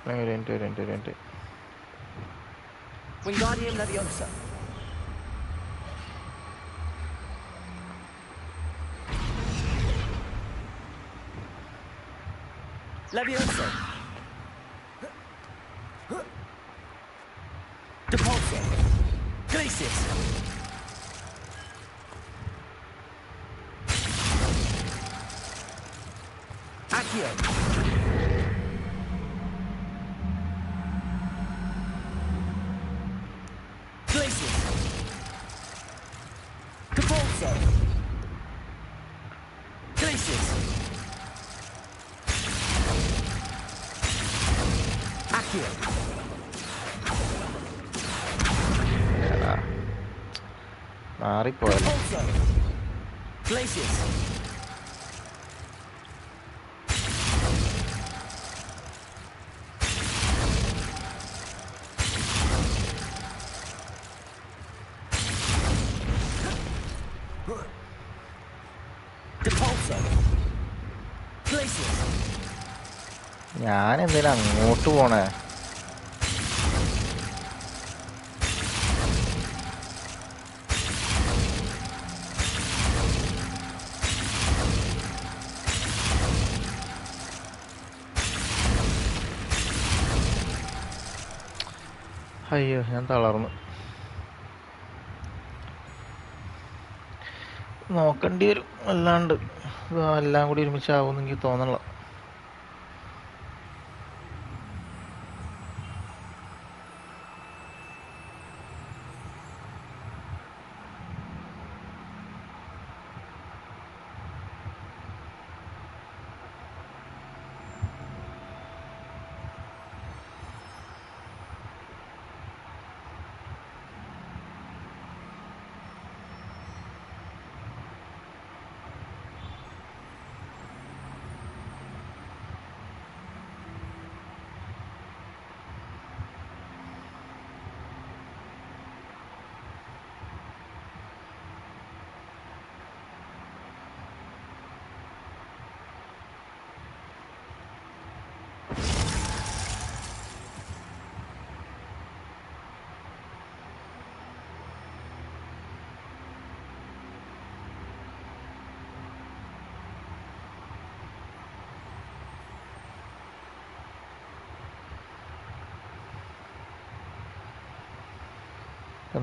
ഒരു minute Wingardium Leviosa. Leviosa. Depulso. Glacius. Accio. Glacius. Depulso. Glacius. Accio. മാറിപ്പോയല്ലോ. Depulso. Glacius. Depulso. Glaciers. ഞാൻ എന്തിനാ അങ്ങോട്ട് പോണേ? അയ്യോ, ഞാൻ തളർന്നു. നോക്കേണ്ടി വരും, അല്ലാണ്ട് എല്ലാം കൂടി ഒരുമിച്ചാവുമെന്ന് എനിക്ക് തോന്നണില്ല.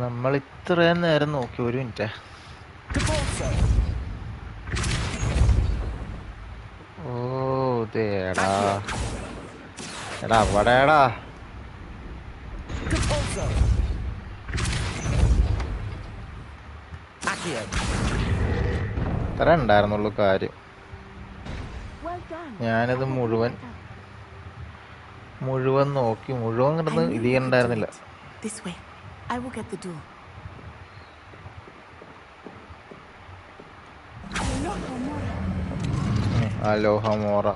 നമ്മൾ ഇത്രയും നേരം നോക്കി. ഒരു മിനിറ്റ്. ഓ ദേടാ, എടാ അവിടെടാ. ഇത്ര ഉണ്ടായിരുന്നുള്ളൂ കാര്യം. ഞാനിത് മുഴുവൻ നോക്കി. മുഴുവൻ കിടന്ന് ഇത് ഉണ്ടായിരുന്നില്ല. I will get the door. Alohomora.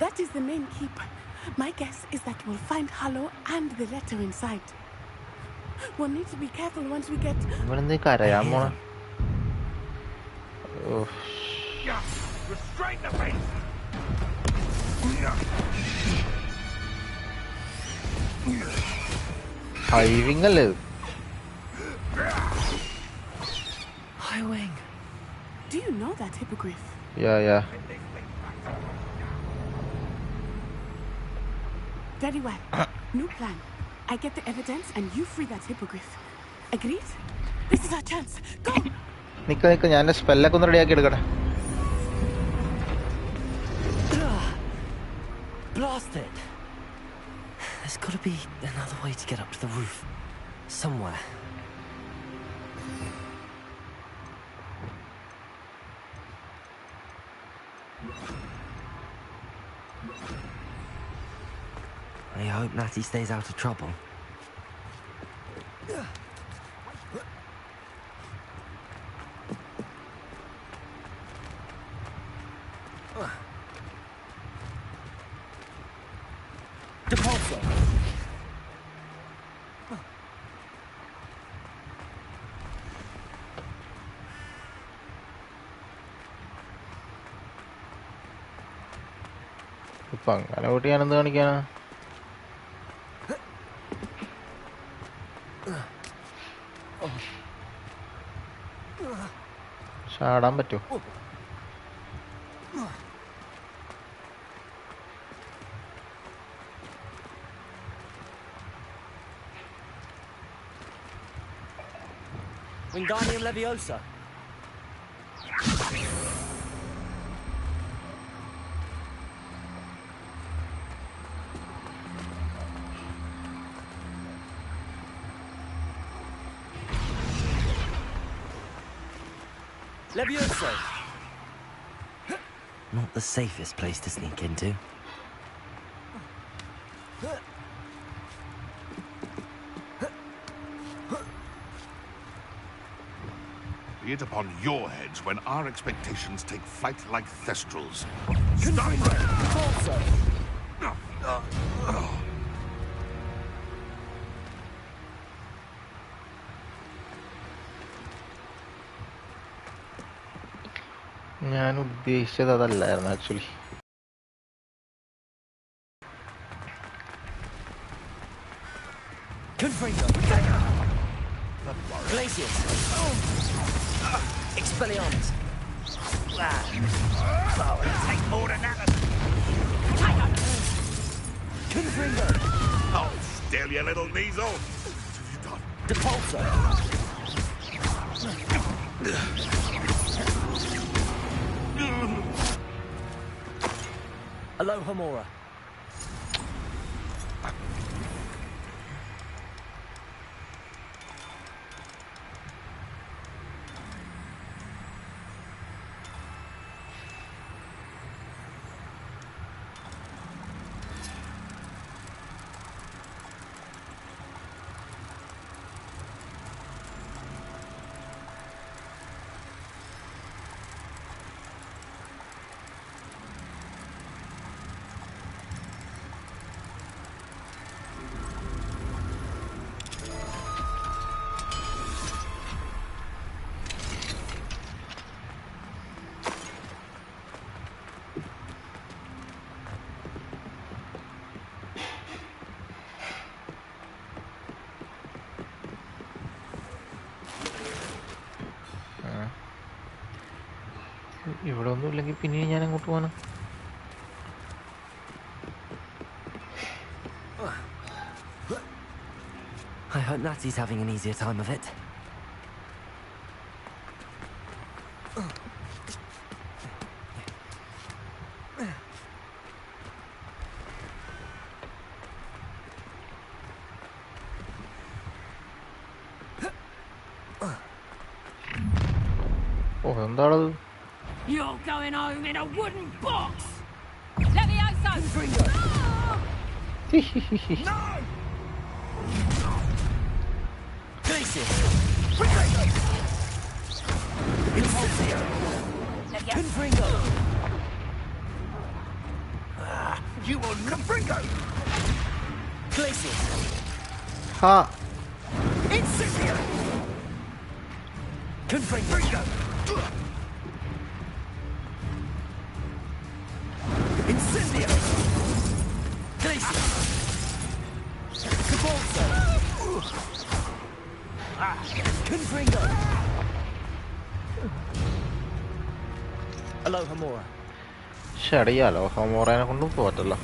That is the main keep. My guess is that we'll find Hallow and the letter inside. We'll need to be careful once we get... Restrain the face! Hiving a little. Hi, Wing. Do you know that hippogriff? Yeah. Very well. New plan. I get the evidence and you free that hippogriff. Agreed? This is our chance. Go! നിക്ക ഞാൻ സ്പെല്ലൊക്കെ ഒന്ന് റെഡിയാക്കി എടുക്കട്ടെ. Blast it! There's got to be another way to get up to the roof. Somewhere. I hope Natty stays out of trouble. Depulso. ഇപ്പൊ അങ്ങനെ കൂട്ടി ഞാൻ എന്ത് കാണിക്കാനാ? ചാടാൻ പറ്റുമോ? Wingardium Leviosa. Leviosa. Not the safest place to sneak into. Be it upon your heads when our expectations take flight like thestrals. ഞാൻ ഉദ്ദേശിച്ചത് അതല്ലായിരുന്നു actually. Confringo! Glaciers! Expelliarmus! Oh, it'll take more than that. Confringo! Oh, still, you little weasel. Depulso! Alohomora! ഇവിടെ ഒന്നും ഇല്ലെങ്കിൽ പിന്നെ ഞാൻ അങ്ങോട്ട് പോകണം. I hope Natty's having an easier time of it. ഓ എന്താണത്? You're going home in a wooden box! Levioso! No! Glacier! Confringo! You will Confringo! Glacier! Ha! Incendio! Confringo! Incendio! Glacier! Depulso! Confringo! Alohomora! പക്ഷെ അറിയാലോ ഹോമോറേനെ കൊണ്ടും പോകത്തല്ലോ.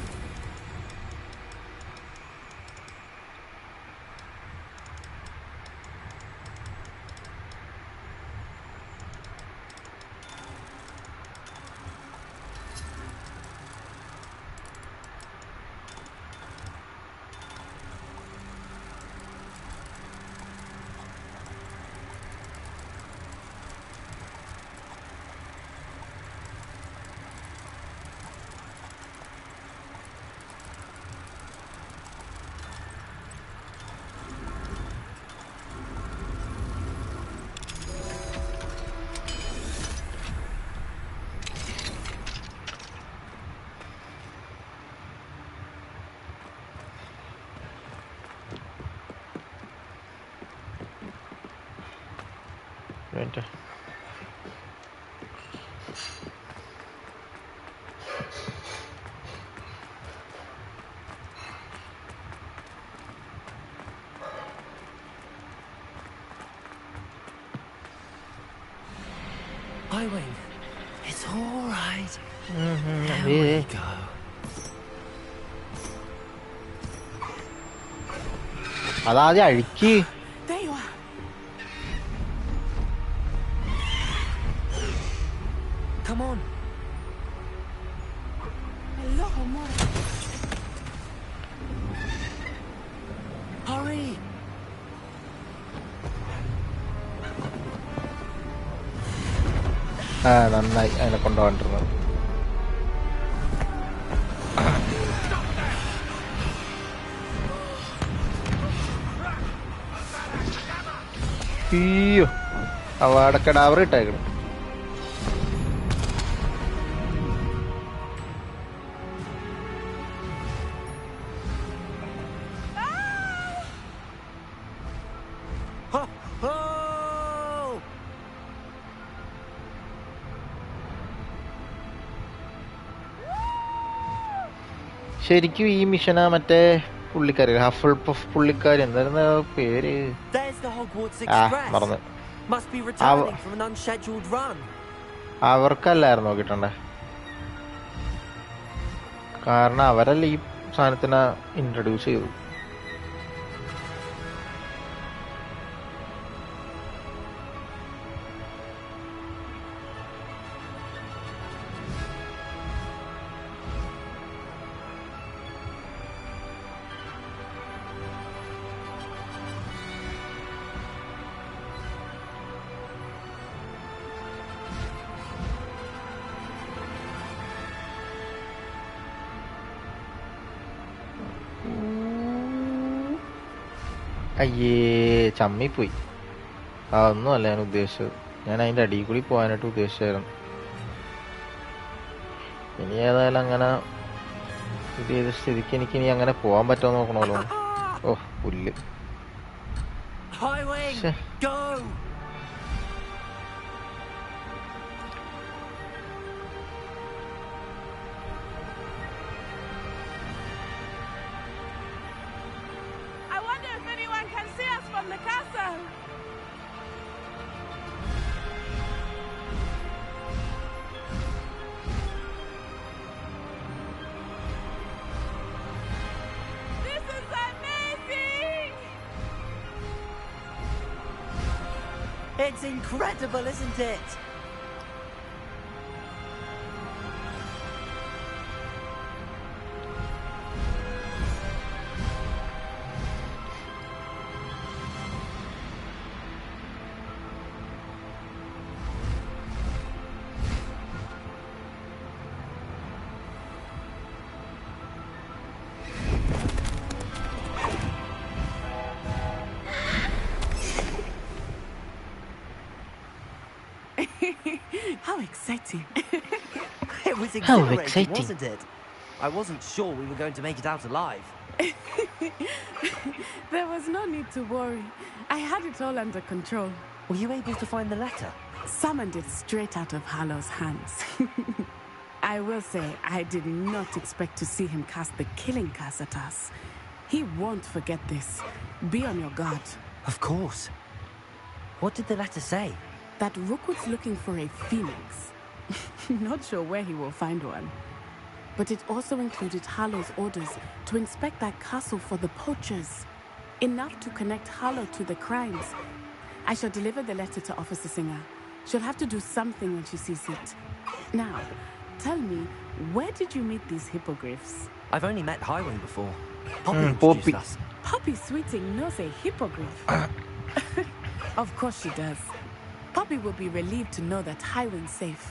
Right. Highwing, it's all right. There we go. അതാദ്യം അഴിക്ക്. There you are. Come on. Alohomora. Hurry. നന്നായി അതിനെ കൊണ്ടുപോകാണ്ടിരുന്നത്. അയ്യോ അവാടക്കടാവർ ഇട്ടേക്കണം. ശരിക്കും ഈ മിഷനാ മറ്റേ പുള്ളിക്കാരി ഹഫിൾ പഫ് പുള്ളിക്കാരി എന്തായിരുന്നു പേര്? There's the Hogwarts ആ Express. മറന്ന്. Must be returning from an unscheduled run. അവർക്കല്ലായിരുന്നോ കിട്ടണ്ടേ? കാരണം അവരല്ലേ ഈ സാധനത്തിനെ ഇൻട്രൊഡ്യൂസ് ചെയ്തു. അയ്യേ ചമ്മിപ്പോയി. അതൊന്നും അല്ല ഞാൻ ഉദ്ദേശിച്ചത്. ഞാൻ അതിൻ്റെ അടിയിൽ കൂടി പോകാനായിട്ട് ഉദ്ദേശിച്ചായിരുന്നു. ഇനി ഏതായാലും അങ്ങനെ ഇത് ചെയ്ത സ്ഥിതിക്ക് എനിക്ക് ഇനി അങ്ങനെ പോകാൻ പറ്റുമോ നോക്കണമല്ലോ. ഓ പുല്ല്. It's incredible, isn't it? How exciting. It was exhilarating, wasn't it? I wasn't sure we were going to make it out alive. There was no need to worry. I had it all under control. Were you able to find the letter? Summoned it straight out of Hallow's hands. I will say, I did not expect to see him cast the killing curse at us. He won't forget this. Be on your guard. Of course. What did the letter say? That Rookwood's looking for a phoenix. Not sure where he will find one. But it also included Harlow's orders to inspect that castle for the poachers. Enough to connect Harlow to the crimes. I shall deliver the letter to Officer Singer. She'll have to do something when she sees it. Now, tell me, where did you meet these hippogriffs? I've only met Highway before. Poppy introduced us. Poppy Sweeting knows a hippogriff. Of course she does. Poppy will be relieved to know that Highway's safe.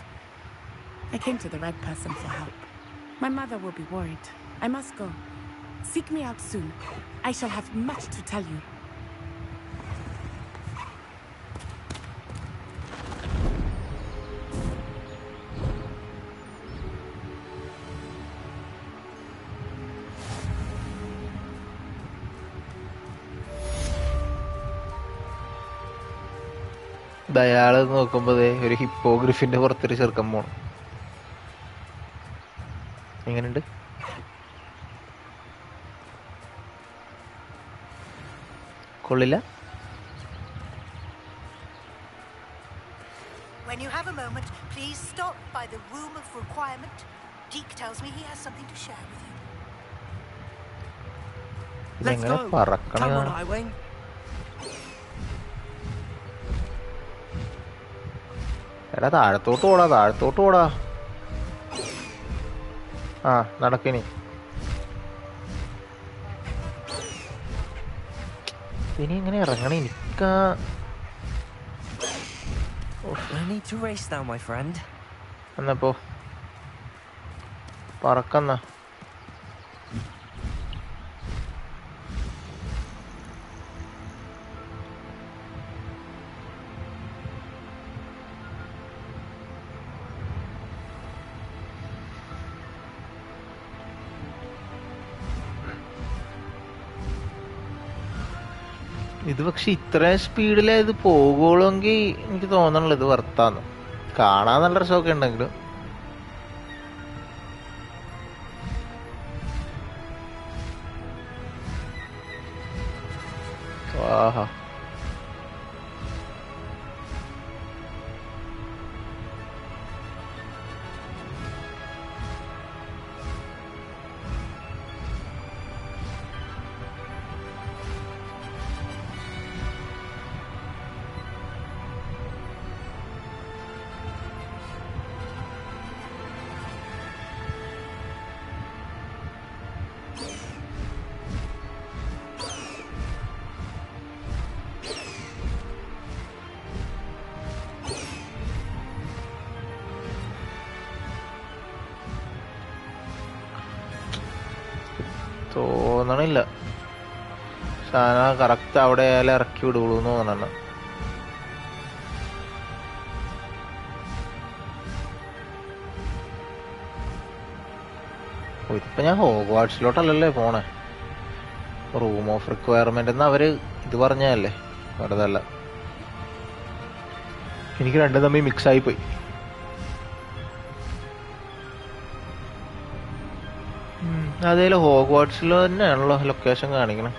I came to the right person for help. My mother will be worried. I must go. Seek me out soon. I shall have much to tell you. അയാള് നോക്കുമ്പോ ഒരു ഹിപ്പോഗ്രിഫിന്റെ പുറത്തൊരു ചെറുക്കം പോണം. എങ്ങനെയുണ്ട്? കൊള്ളില്ല. When you have a moment, please stop by the room of requirement. Deke tells me he has something to share with you. ഇതെങ്ങനെ പറക്കണ? എടാ താഴത്തോട്ട് ഓടാ, താഴത്തോട്ട് ഓടാ. ആ നടക്കിനി. ഇനി എങ്ങനെ ഇറങ്ങണേ? എനിക്കാ എന്നപ്പോ പറക്കന്ന. ഇത് പക്ഷെ ഇത്രയും സ്പീഡിലേ ഇത് പോകുള്ളൂങ്കിൽ എനിക്ക് തോന്നണല്ലോ ഇത് വർത്താന്ന്. കാണാൻ നല്ല രസമൊക്കെ ഉണ്ടെങ്കിലും ആഹാ. തോന്നണില്ല സാധനം കറക്റ്റ് അവിടെ ആയാലും ഇറക്കി വിടുള്ളൂ എന്ന് തോന്നണം. ഇതിപ്പോ ഞാൻ ഹോഗ്വാർട്സിലോട്ടല്ലല്ലേ പോണേ. റൂം ഓഫ് റിക്വയർമെന്റ് എന്ന് അവര് ഇത് പറഞ്ഞതല്ലേ, വെറുതെ അല്ല. എനിക്ക് രണ്ടും തമ്മിൽ മിക്സ് ആയി പോയി. അതേലും ഹോഗ്വാർട്സിൽ തന്നെയാണല്ലോ ലൊക്കേഷൻ കാണിക്കണം.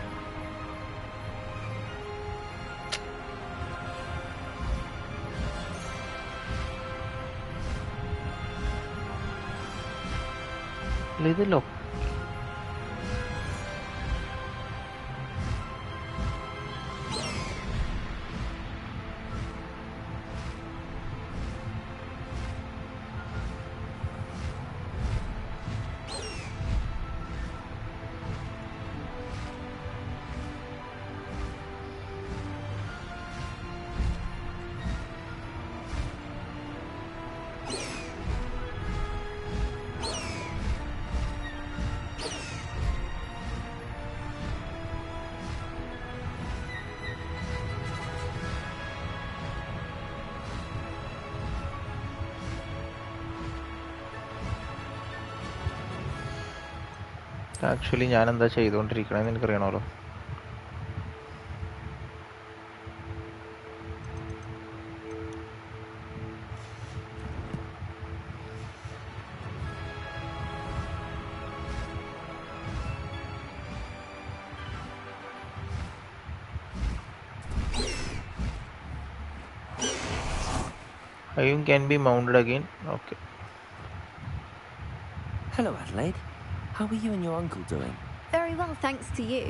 ഇത് ആക്ച്വലി ഞാൻ എന്താ ചെയ്തുകൊണ്ടിരിക്കണേന്ന് എനിക്കറിയണമല്ലോ. Iron can be mounted again. Okay. Hello, Adelaide. How are you and your uncle doing? Very well, thanks to you.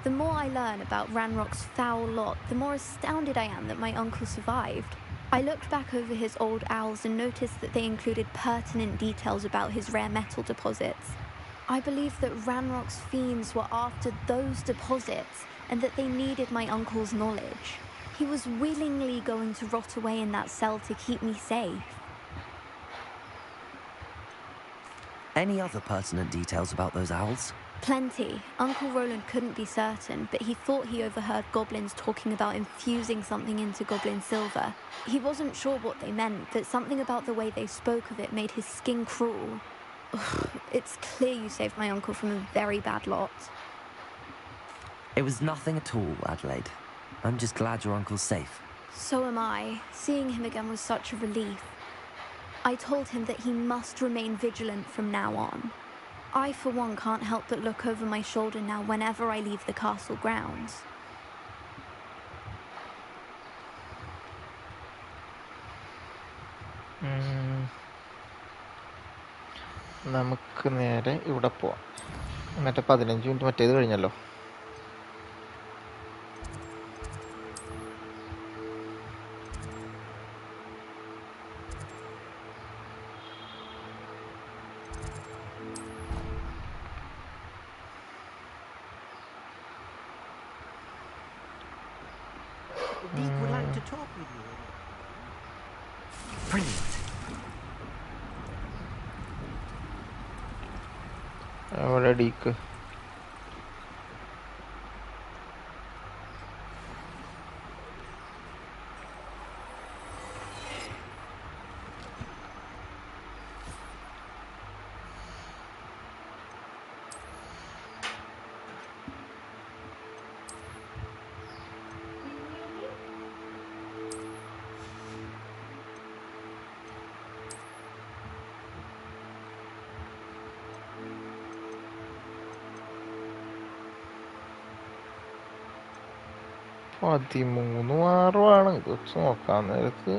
The more I learn about Ranrock's foul lot, the more astounded I am that my uncle survived. I looked back over his old owls and noticed that they included pertinent details about his rare metal deposits. I believe that Ranrock's fiends were after those deposits and that they needed my uncle's knowledge. He was willingly going to rot away in that cell to keep me safe. Any other pertinent details about those owls? Plenty. Uncle Roland couldn't be certain, but he thought he overheard goblins talking about infusing something into goblin silver. He wasn't sure what they meant, but something about the way they spoke of it made his skin crawl. It's clear you saved my uncle from a very bad lot. It was nothing at all, Adelaide. I'm just glad your uncle's safe. So am I. Seeing him again was such a relief. I told him that he must remain vigilant from now on. I, for one, can't help but look over my shoulder now whenever I leave the castle grounds. നമുക്ക് നേരെ ഇവിടെ പോവാം. മറ്റേ 15 minute മറ്റേത് കഴിഞ്ഞല്ലോ. Deek would like to talk with you. Brilliant. അവിടെ ഡീക്ക് 13 ഇത് വെച്ച് നോക്കാൻ നേരത്ത്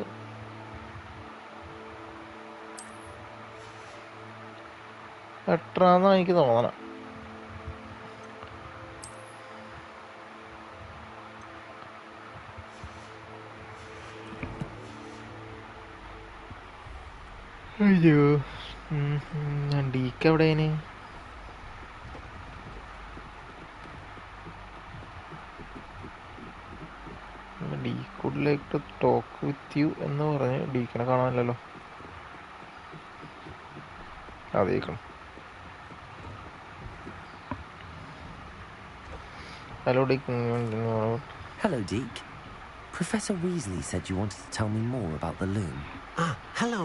എട്ടാന്നാ എനിക്ക് തോന്നണം. അയ്യോ, ഡീക്ക് എവിടെയാണ്? Deek would like to talk with you എന്ന് പറഞ്ഞ് ഡീക്കിനെ കാണാനില്ലല്ലോ. അതേക്കണം. Hello Deek. Hello, Deke. Professor Weasley said you wanted to tell me more about the loom. Ah, hello.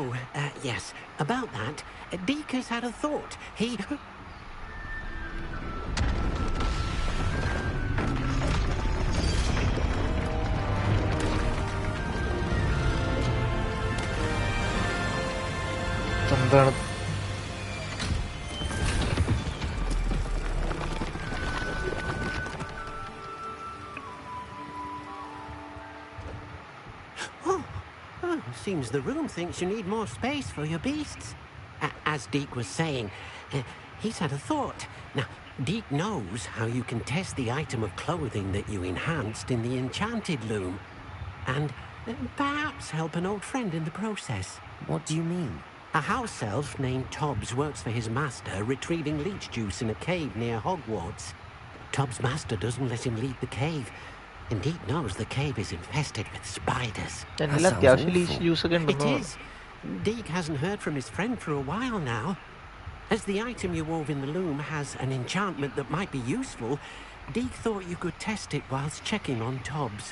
Yes, about that. Deke has had a thought. He... എന്താണ്? Seems the room thinks you need more space for your beasts. As Deke was saying, he's had a thought. Now, Deke knows how you can test the item of clothing that you enhanced in the enchanted loom. And perhaps help an old friend in the process. What do you mean? A house elf named Tobbs works for his master retrieving leech juice in a cave near Hogwarts. Tobbs' master doesn't let him leave the cave. And Deke knows the cave is infested with spiders. That sounds awful. It is. Deke hasn't heard from his friend for a while now. As the item you wove in the loom has an enchantment that might be useful, Deke thought you could test it whilst checking on Tobbs.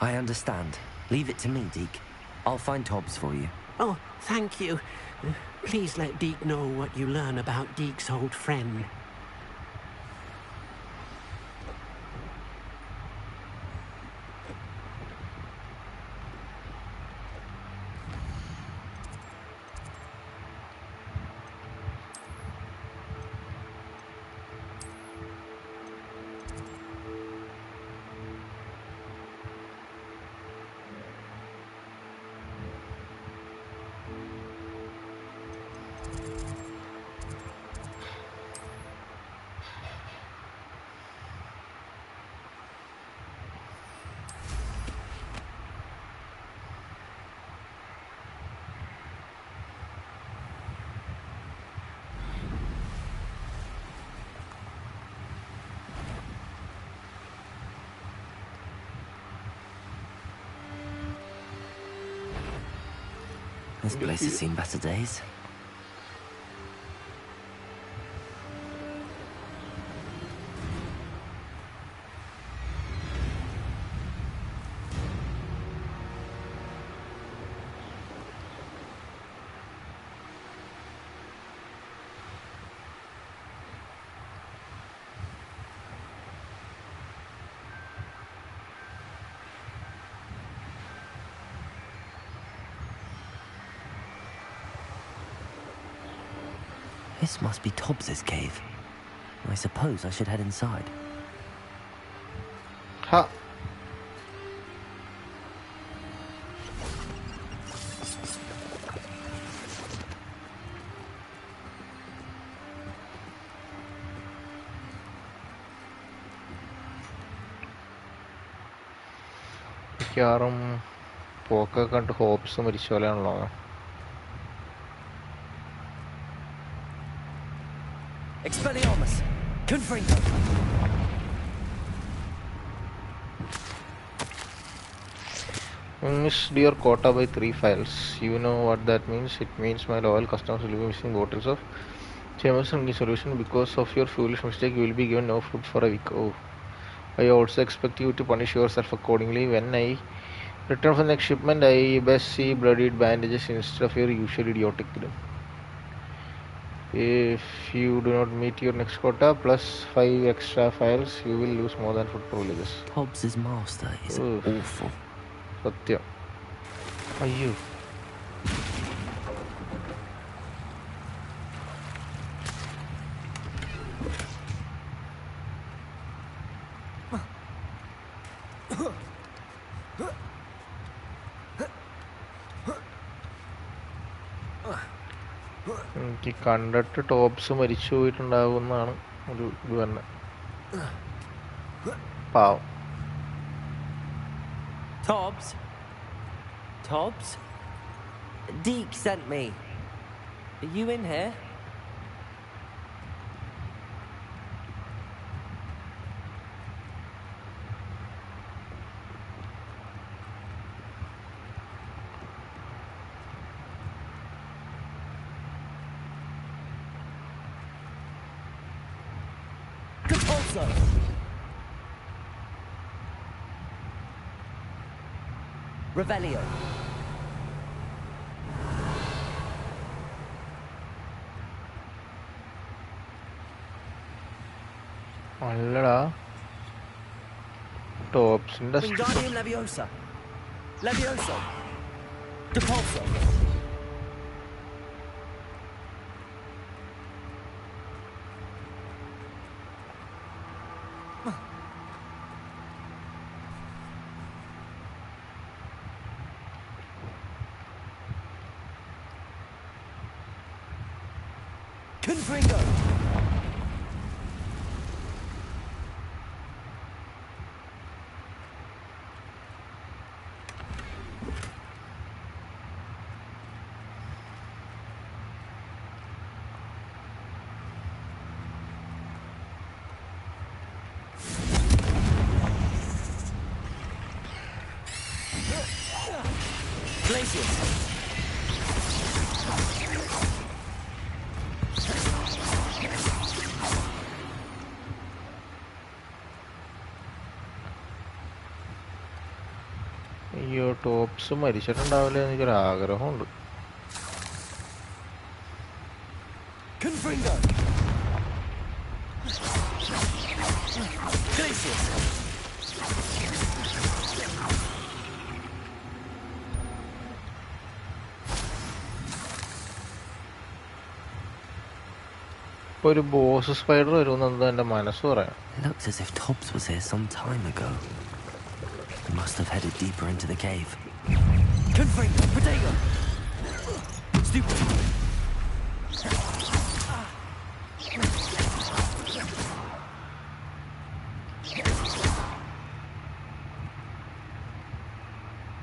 I understand. Leave it to me, Deke. I'll find Tobbs for you. Oh, thank you. Please let Deke know what you learn about Deke's old friend. This place has seen better days. This must be Tobbs's cave. I suppose I should head inside. Ha! മിക്കവാറും പോക്കൊക്കെ കണ്ട് hops മരിച്ച പോലെയാണല്ലോ. Expelliarmus! Confringo! Missed your quota by 3 files. You know what that means? It means my loyal customers will be missing bottles of Jameson solution. Because of your foolish mistake, you will be given no food for a week. Oh. I also expect you to punish yourself accordingly. When I return for the next shipment, I best see bloodied bandages instead of your usual idiotic grin. If you do not meet your next quota plus 5 extra files, you will lose more than food privileges. Tobbs' master is awful. Satyam. Ayyo. എനിക്ക് കണ്ടിട്ട് tops മരിച്ചു പോയിട്ടുണ്ടാവുമെന്നാണ് ഒരു ഇത് തന്നെ. പാവം. Tobbs? Tobbs? Deke sent me. Are you in here? Depulso! Revelio. അല്ലടാ, ടോപ്സിന്റെ Wingardium Leviosa. Levioso. Depulso. Confringo. Glacius. അയ്യോ, tops മരിച്ചിട്ടുണ്ടാവില്ല, എനിക്കൊരാഗ്രഹമുണ്ട്. Confringo. Glacius. ഇപ്പൊ ഒരു ബോസ് സ്പൈഡർ വരുമെന്നത് എന്റെ മനസ്സ് പറയാം. It looks as if Tobbs was here some time ago. He must have headed deeper into the cave. Confringo. Protego. Stupid.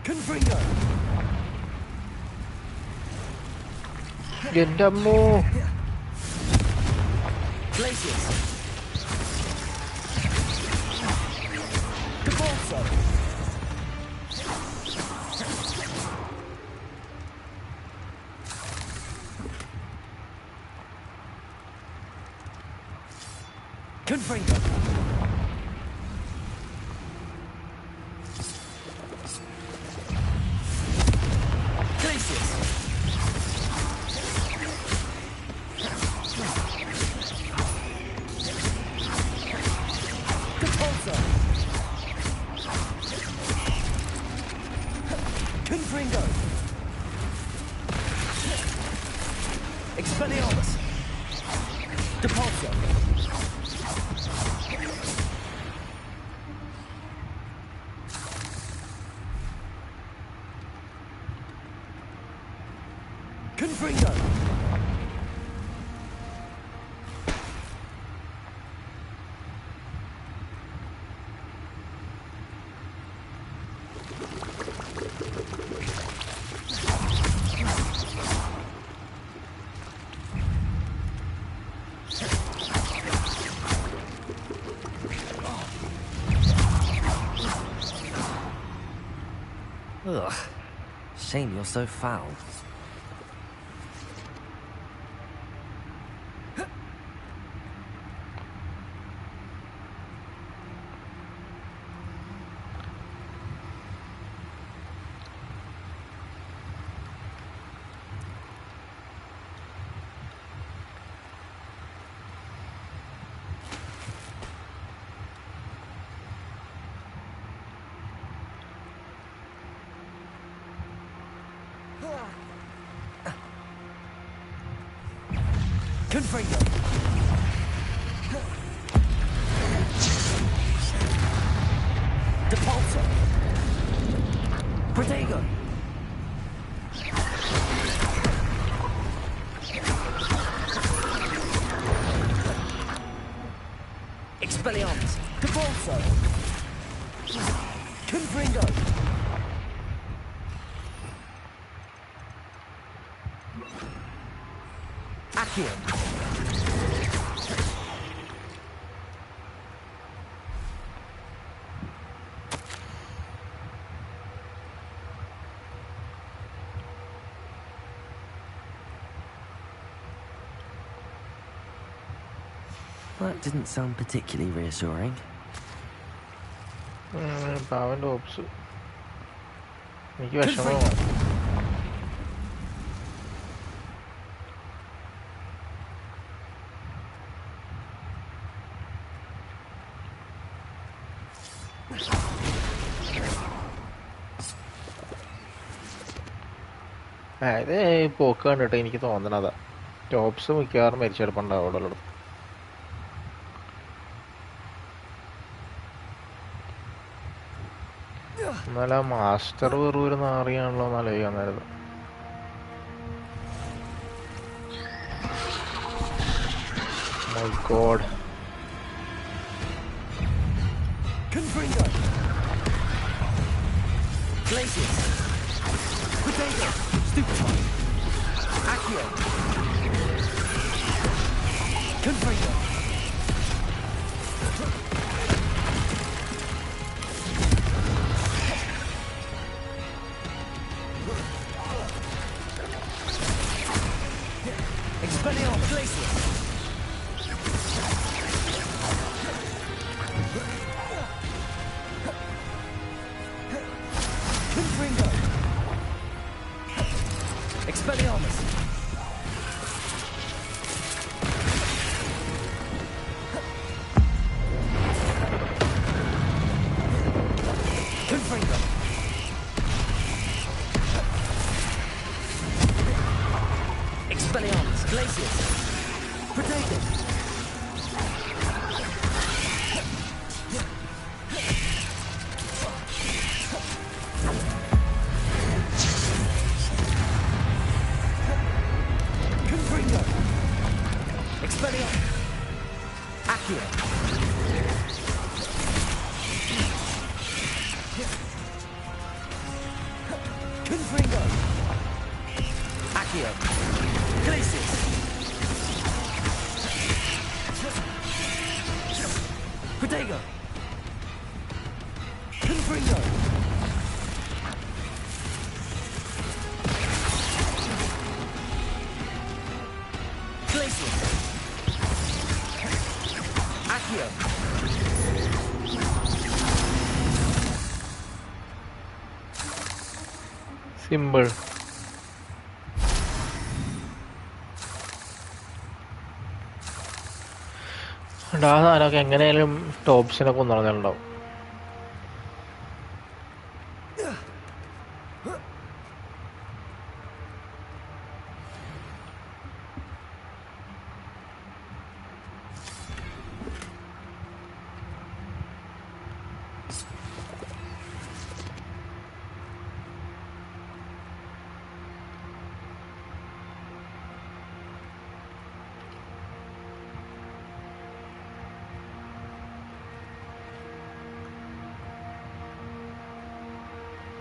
Confringo. എന്റെ അമ്മോ, Glacius. Depulso. Confringo. Glacius. Depulso. Confringo. Expelliarmus. Depulso. Confringo. Ugh. Shame you're so foul. Confringo. Depulso. Protego! Expelliarmus! Depulso! Confringo! Accio! That didn't sound particularly reassuring. പാവൻ്റെ oops എനിക്ക് വിഷമമാണ്. ഇത് പോക്ക് കണ്ടിട്ട് എനിക്ക് തോന്നണതാ tops മിക്കവാറും മരിച്ചെടുപ്പുണ്ടാവുള്ളൂ. എന്നാലും ആ മാസ്റ്റർ വെറും ഒരു നാറിയാണല്ലോ എന്ന് ആലോചിക്കാന്നായിരുന്നു. My god. Confringo! Glacius! Protego! Stupefy! Accio! Confringo! Expelliarmus! Glacius! Confringo! Expelliarmus! Confringo! Expelliarmus! Glacius! Protego! Confringo! Expelliarmus! Accio! Confringo! Accio! Glacius! Protego! Confringo! Glacius! Accio! Simple. ആ സാധനമൊക്കെ എങ്ങനെയാലും ടോപ്സിനെ കൊന്നുകളഞ്ഞിട്ടുണ്ടാവും.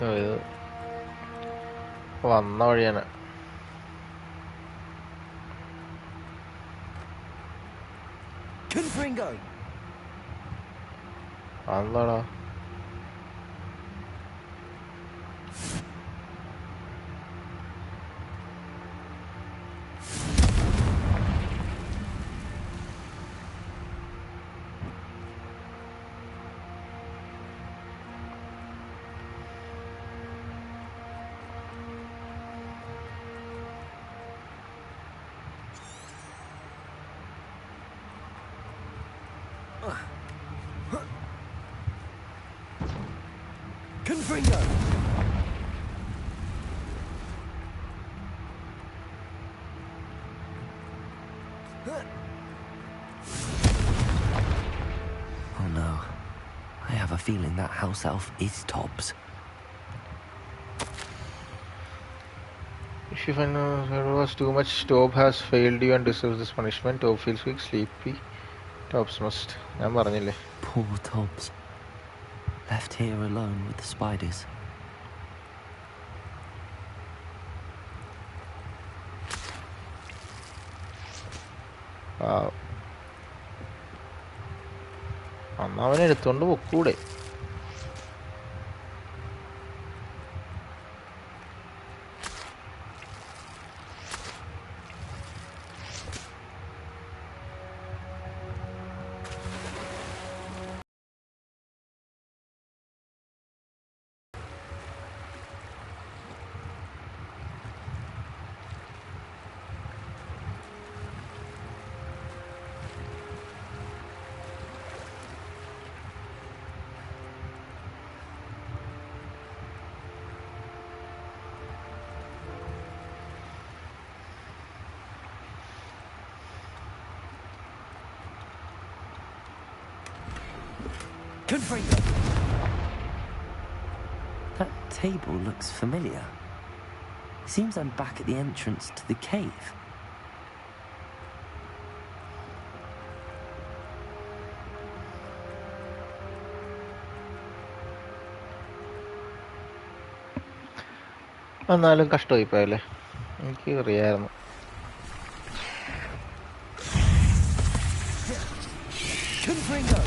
ഇത് വന്ന വഴിയാണ്. Confringo! അതെന്താടാ? Confringo! Oh no. I have a feeling that house elf is Tobbs. If you find there was too much, Tob has failed you and deserves this punishment. Tob feels weak, sleepy. Tobs must. ഞാൻ പറഞ്ഞില്ലേ. Poor Tobbs. Left here alone with the spiders. അന്ന് അവനെ എടുത്തോണ്ട് പൊക്കൂടെ. Confringo! That table looks familiar. Seems I'm back at the entrance to the cave. എന്നാലും കഷ്ടമായി പോയല്ലേ. എനിക്ക് അറിയായിരുന്നു. Confringo!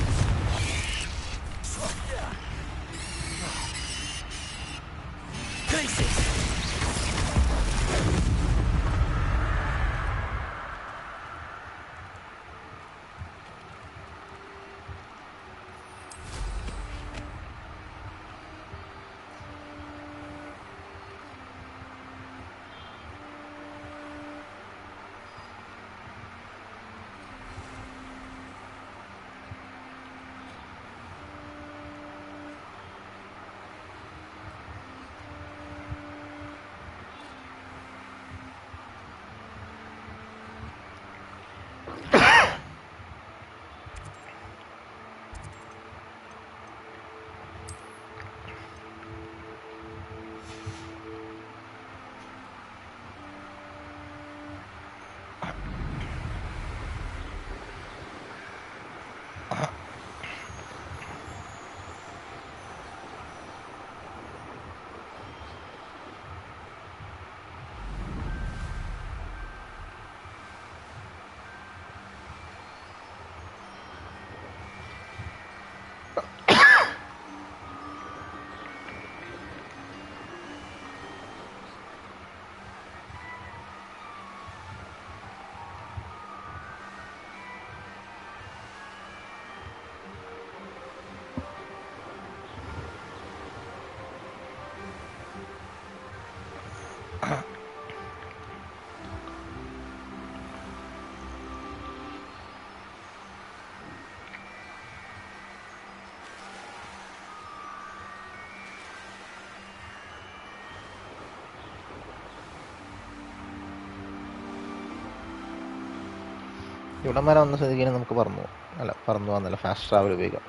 ഇവിടം വരെ വന്ന സ്ഥിതിക്ക് നമുക്ക് പറന്നു അല്ല പറന്നു വന്നല്ല ഫാസ്റ്റ് ട്രാവൽ ഉപയോഗിക്കാം.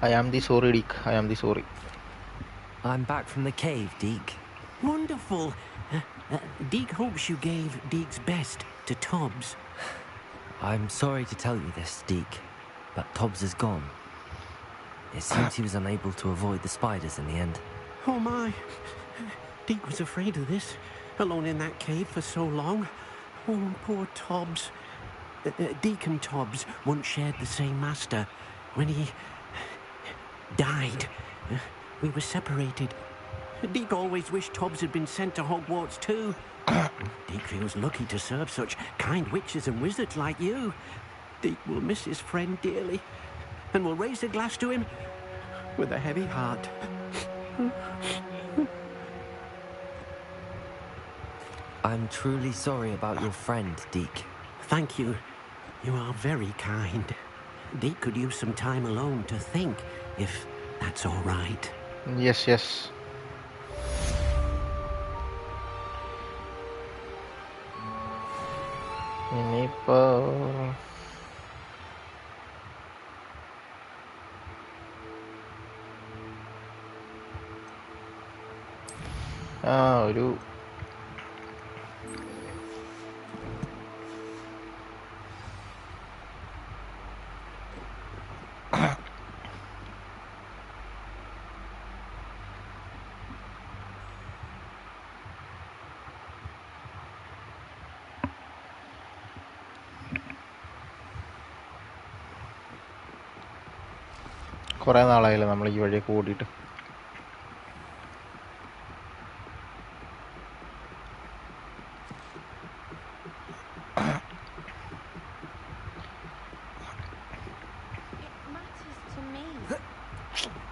I am the sorry, Deek. I am the sorry. I'm back from the cave, Deek. Wonderful. Deek hopes you gave Deek's best to Tobbs. I'm sorry to tell you this, Deek, but Tobbs is gone. It seems he was unable to avoid the spiders in the end. Oh my. Deek was afraid of this, alone in that cave for so long. Oh, poor Tobbs. Deek and Tobbs once shared the same master. When he died, we were separated. Deek always wished Tobbs had been sent to Hogwarts too. Deek feels lucky to serve such kind witches and wizards like you. Deek will miss his friend dearly and will raise a glass to him with a heavy heart. I'm truly sorry about your friend, Deek. Thank you. You are very kind. Deek could use some time alone to think, if that's all right. Yes, yes. ഇനിയിപ്പോ ഒരു കുറേ നാളായില്ലേ നമ്മൾ ഈ വഴിയൊക്കെ ഓടിയിട്ട്.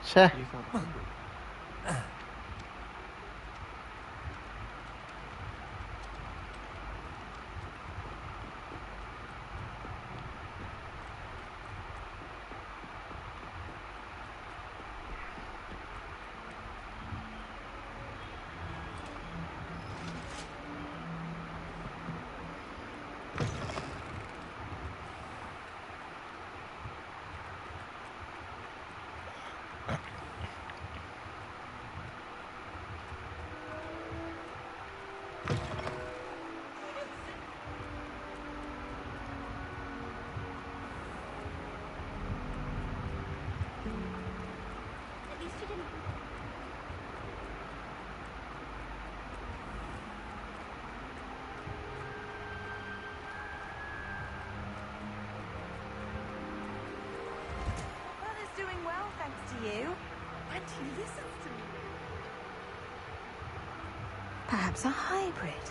ഛേ, Doing well, thanks to you. And he listens to me. Perhaps a hybrid.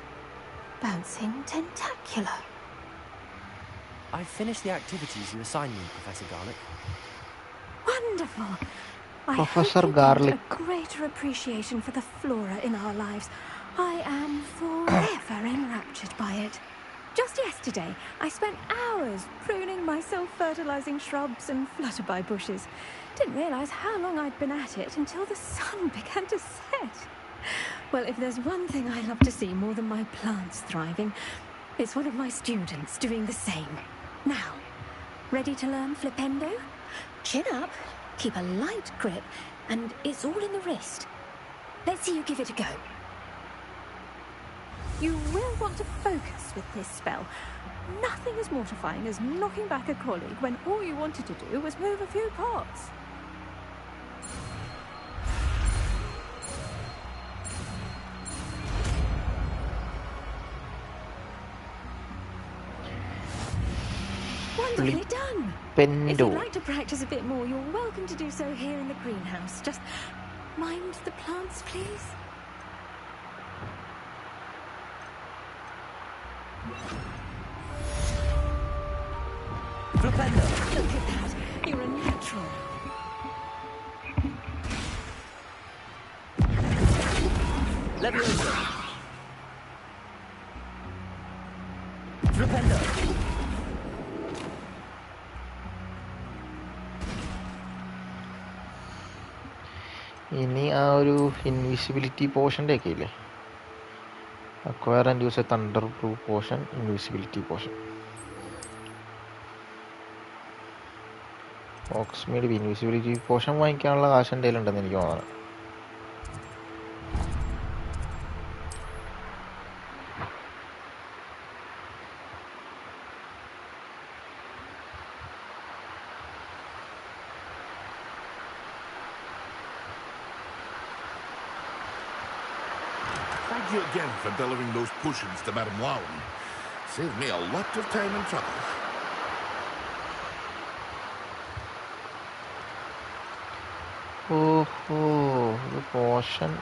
Bouncing tentacular. I finished the activities you assigned me, Professor Garlic. Wonderful. I Professor hope you Garlic. get a greater appreciation for the flora in our lives. I am forever enraptured by it. Just yesterday, I spent hours pruning my self-fertilizing shrubs and flutterby bushes. Didn't realize how long I'd been at it until the sun began to set. Well, if there's one thing I love to see more than my plants thriving, it's one of my students doing the same. Now, ready to learn flipendo? Chin up, keep a light grip, and it's all in the wrist. Let's see you give it a go. You will want to focus with this spell. Nothing as mortifying as knocking back a colleague when all you wanted to do was move a few pots. Wonderfully done. If you'd like to practice a bit more, you're welcome to do so here in the greenhouse. Just mind the plants, please. Flipendo! Look at that. You're a natural. Leviosa! Flipendo! ഇനി ആ ഒരു invisibility പോർഷൻ്റെ ഒക്കെ ഇല്ലേ, acquire and use a thunder proof potion, invisibility potion. Hogsmeade invisibility potion വാങ്ങിക്കാനുള്ള കാശ് എൻ്റെ കയ്യിലുണ്ടെന്ന് എനിക്ക് തോന്നുന്നത്. Thank you again for delivering those potions to Madame Lowen. Saved me a lot of time and trouble. ഓഹോ, ഒരു പോർഷൻ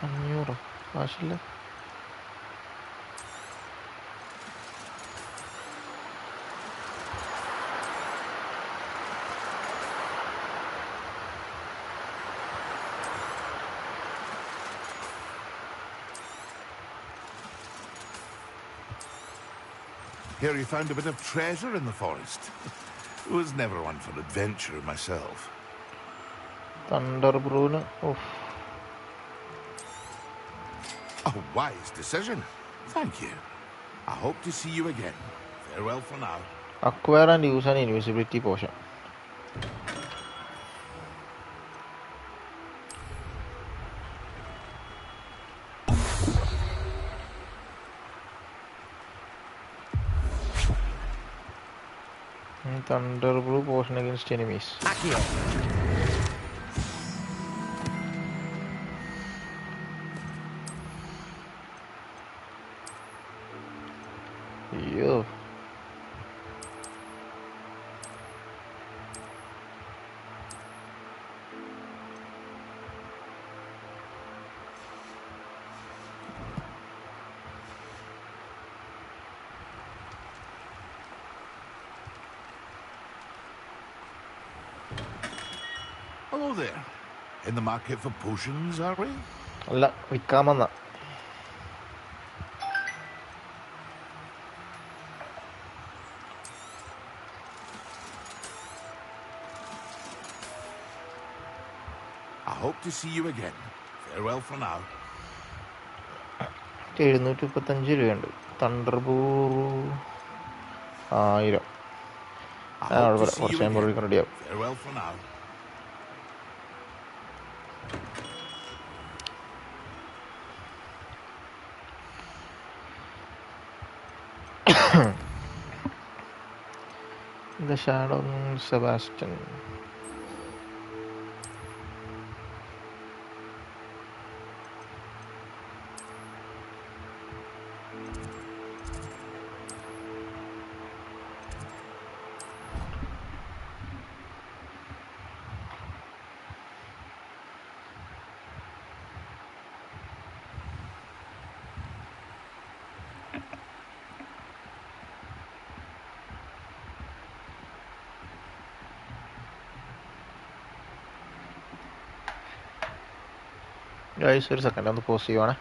500 കാശില്ല. Here you found a bit of treasure in the forest. Was never one for adventure myself. Thunder ബ്രൂന് A wise decision. Thank you. I hope to see you again. Farewell for now. Acquire and use an invisibility potion. Thunder Blue potion against enemies. Yo. Hello there. In the market for potions, are we? അല്ല വിൽക്കാമെന്ന. I hope to see you again. Farewell for now. 735 രൂപയുണ്ട്. തണ്ടർബൂർ 1000. കുറച്ച് കഴിയുമ്പോൾ റെഡിയാവും. Farewell for now. The Shadow Sebastian. Guys, ഒരു second ഒന്ന് pose ചെയ്യുവാണേ.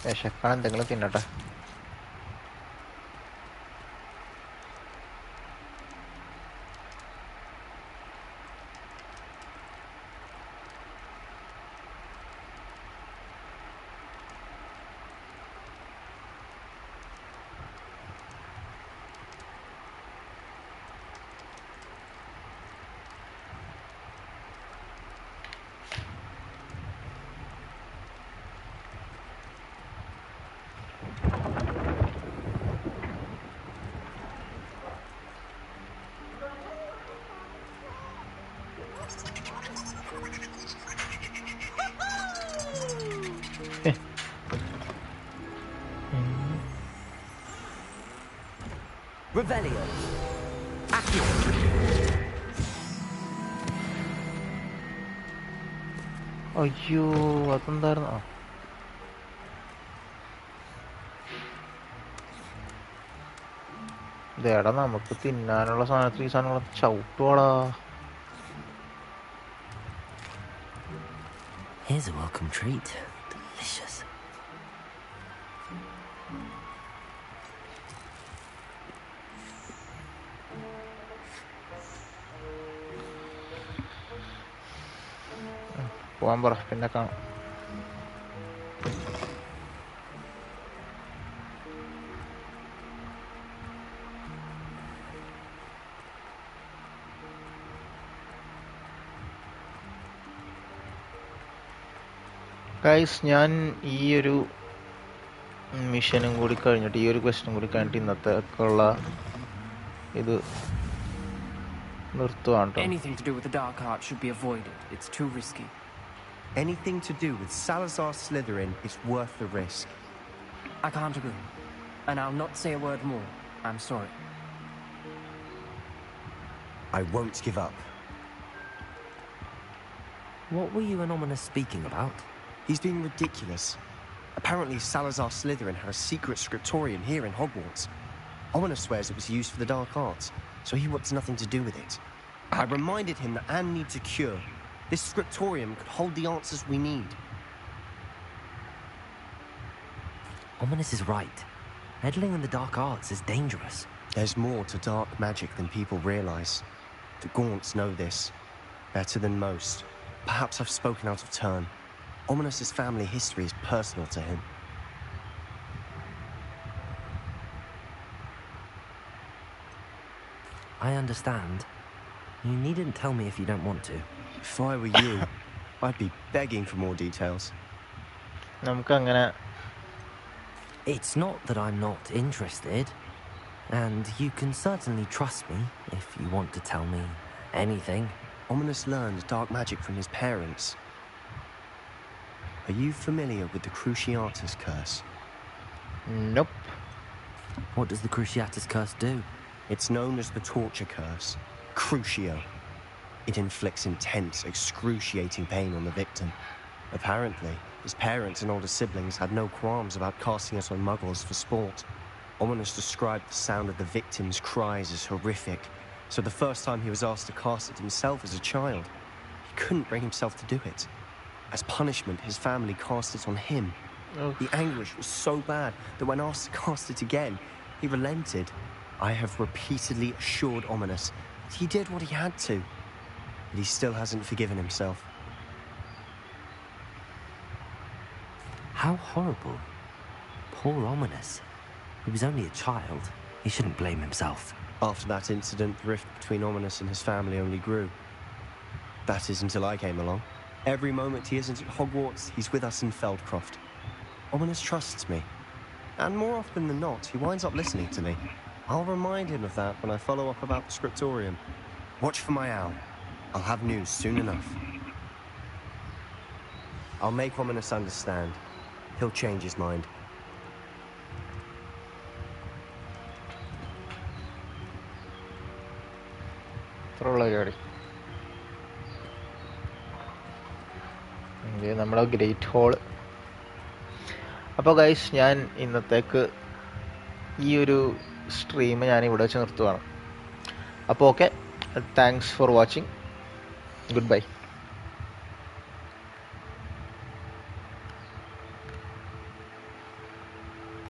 വിശക്കാൻ എന്തെങ്കിലും തിന്നട്ടെ. Revelio. Accio. അയ്യോ അതെന്തായിരുന്നു? ഇതേടാ നമുക്ക് തിന്നാനുള്ള സാധനത്തിൽ ഈ സാധനങ്ങളൊക്കെ ചവിട്ടുവാടാ. Here's a welcome treat. Delicious. പോവാൻ പറ, പിന്നെ കാണാം. ഗൈസ്, ഞാൻ ഈ ഒരു മിഷനും കൂടി കഴിഞ്ഞിട്ട്, ഈ ഒരു ക്വസ്റ്റ്യനും കൂടി കഴിഞ്ഞിട്ട് ഇന്നത്തേക്കുള്ള ഇത് നിർത്തുവാണ് ട്ടോ. Anything to do with the dark art should be avoided. It's too risky. Anything to do with Salazar Slytherin is worth the risk. I can't agree. And I'll not say a word more. I'm sorry. I won't give up. What were you and Ominous speaking about? He's being ridiculous. Apparently Salazar Slytherin had a secret scriptorium here in Hogwarts. Ominous swears it was used for the dark arts, so he wants nothing to do with it. I reminded him that Anne needs a cure. This scriptorium could hold the answers we need. Ominous is right. Meddling in the dark arts is dangerous. There's more to dark magic than people realize. The Gaunts know this better than most. Perhaps I've spoken out of turn. Ominous's family history is personal to him. I understand. You needn't tell me if you don't want to. If I were you, I'd be begging for more details. നമുക്കങ്ങനെ It's not that I'm not interested. And you can certainly trust me if you want to tell me anything. Ominous learned dark magic from his parents. Are you familiar with the Cruciatus Curse? Nope. What does the Cruciatus Curse do? It's known as the Torture Curse. Crucio. It inflicts intense, excruciating pain on the victim. Apparently, his parents and older siblings had no qualms about casting it on muggles for sport. Ominous described the sound of the victim's cries as horrific, so the first time he was asked to cast it himself as a child, he couldn't bring himself to do it. As punishment, his family cast it on him. Oof. The anguish was so bad that when asked to cast it again, he relented. I have repeatedly assured Ominous that he did what he had to, but he still hasn't forgiven himself. How horrible. Poor Ominous. He was only a child. He shouldn't blame himself. After that incident, the rift between Ominous and his family only grew. That is until I came along. Every moment he isn't at Hogwarts, he's with us in Feldcroft. Ominous trusts me. And more often than not, he winds up listening to me. I'll remind him of that when I follow up about the scriptorium. Watch for my owl. I'll have news soon enough. I'll make Ominous understand. He'll change his mind. ഇത്രയുള്ള പരിപാടി. നമ്മുടെ great hall. അപ്പോൾ guys, ഞാൻ ഇന്നത്തേക്ക് ഈ ഒരു stream ഞാൻ ഇവിടെ വെച്ച് നിർത്തുവാണ്. അപ്പോൾ okay, thanks for watching. Good bye.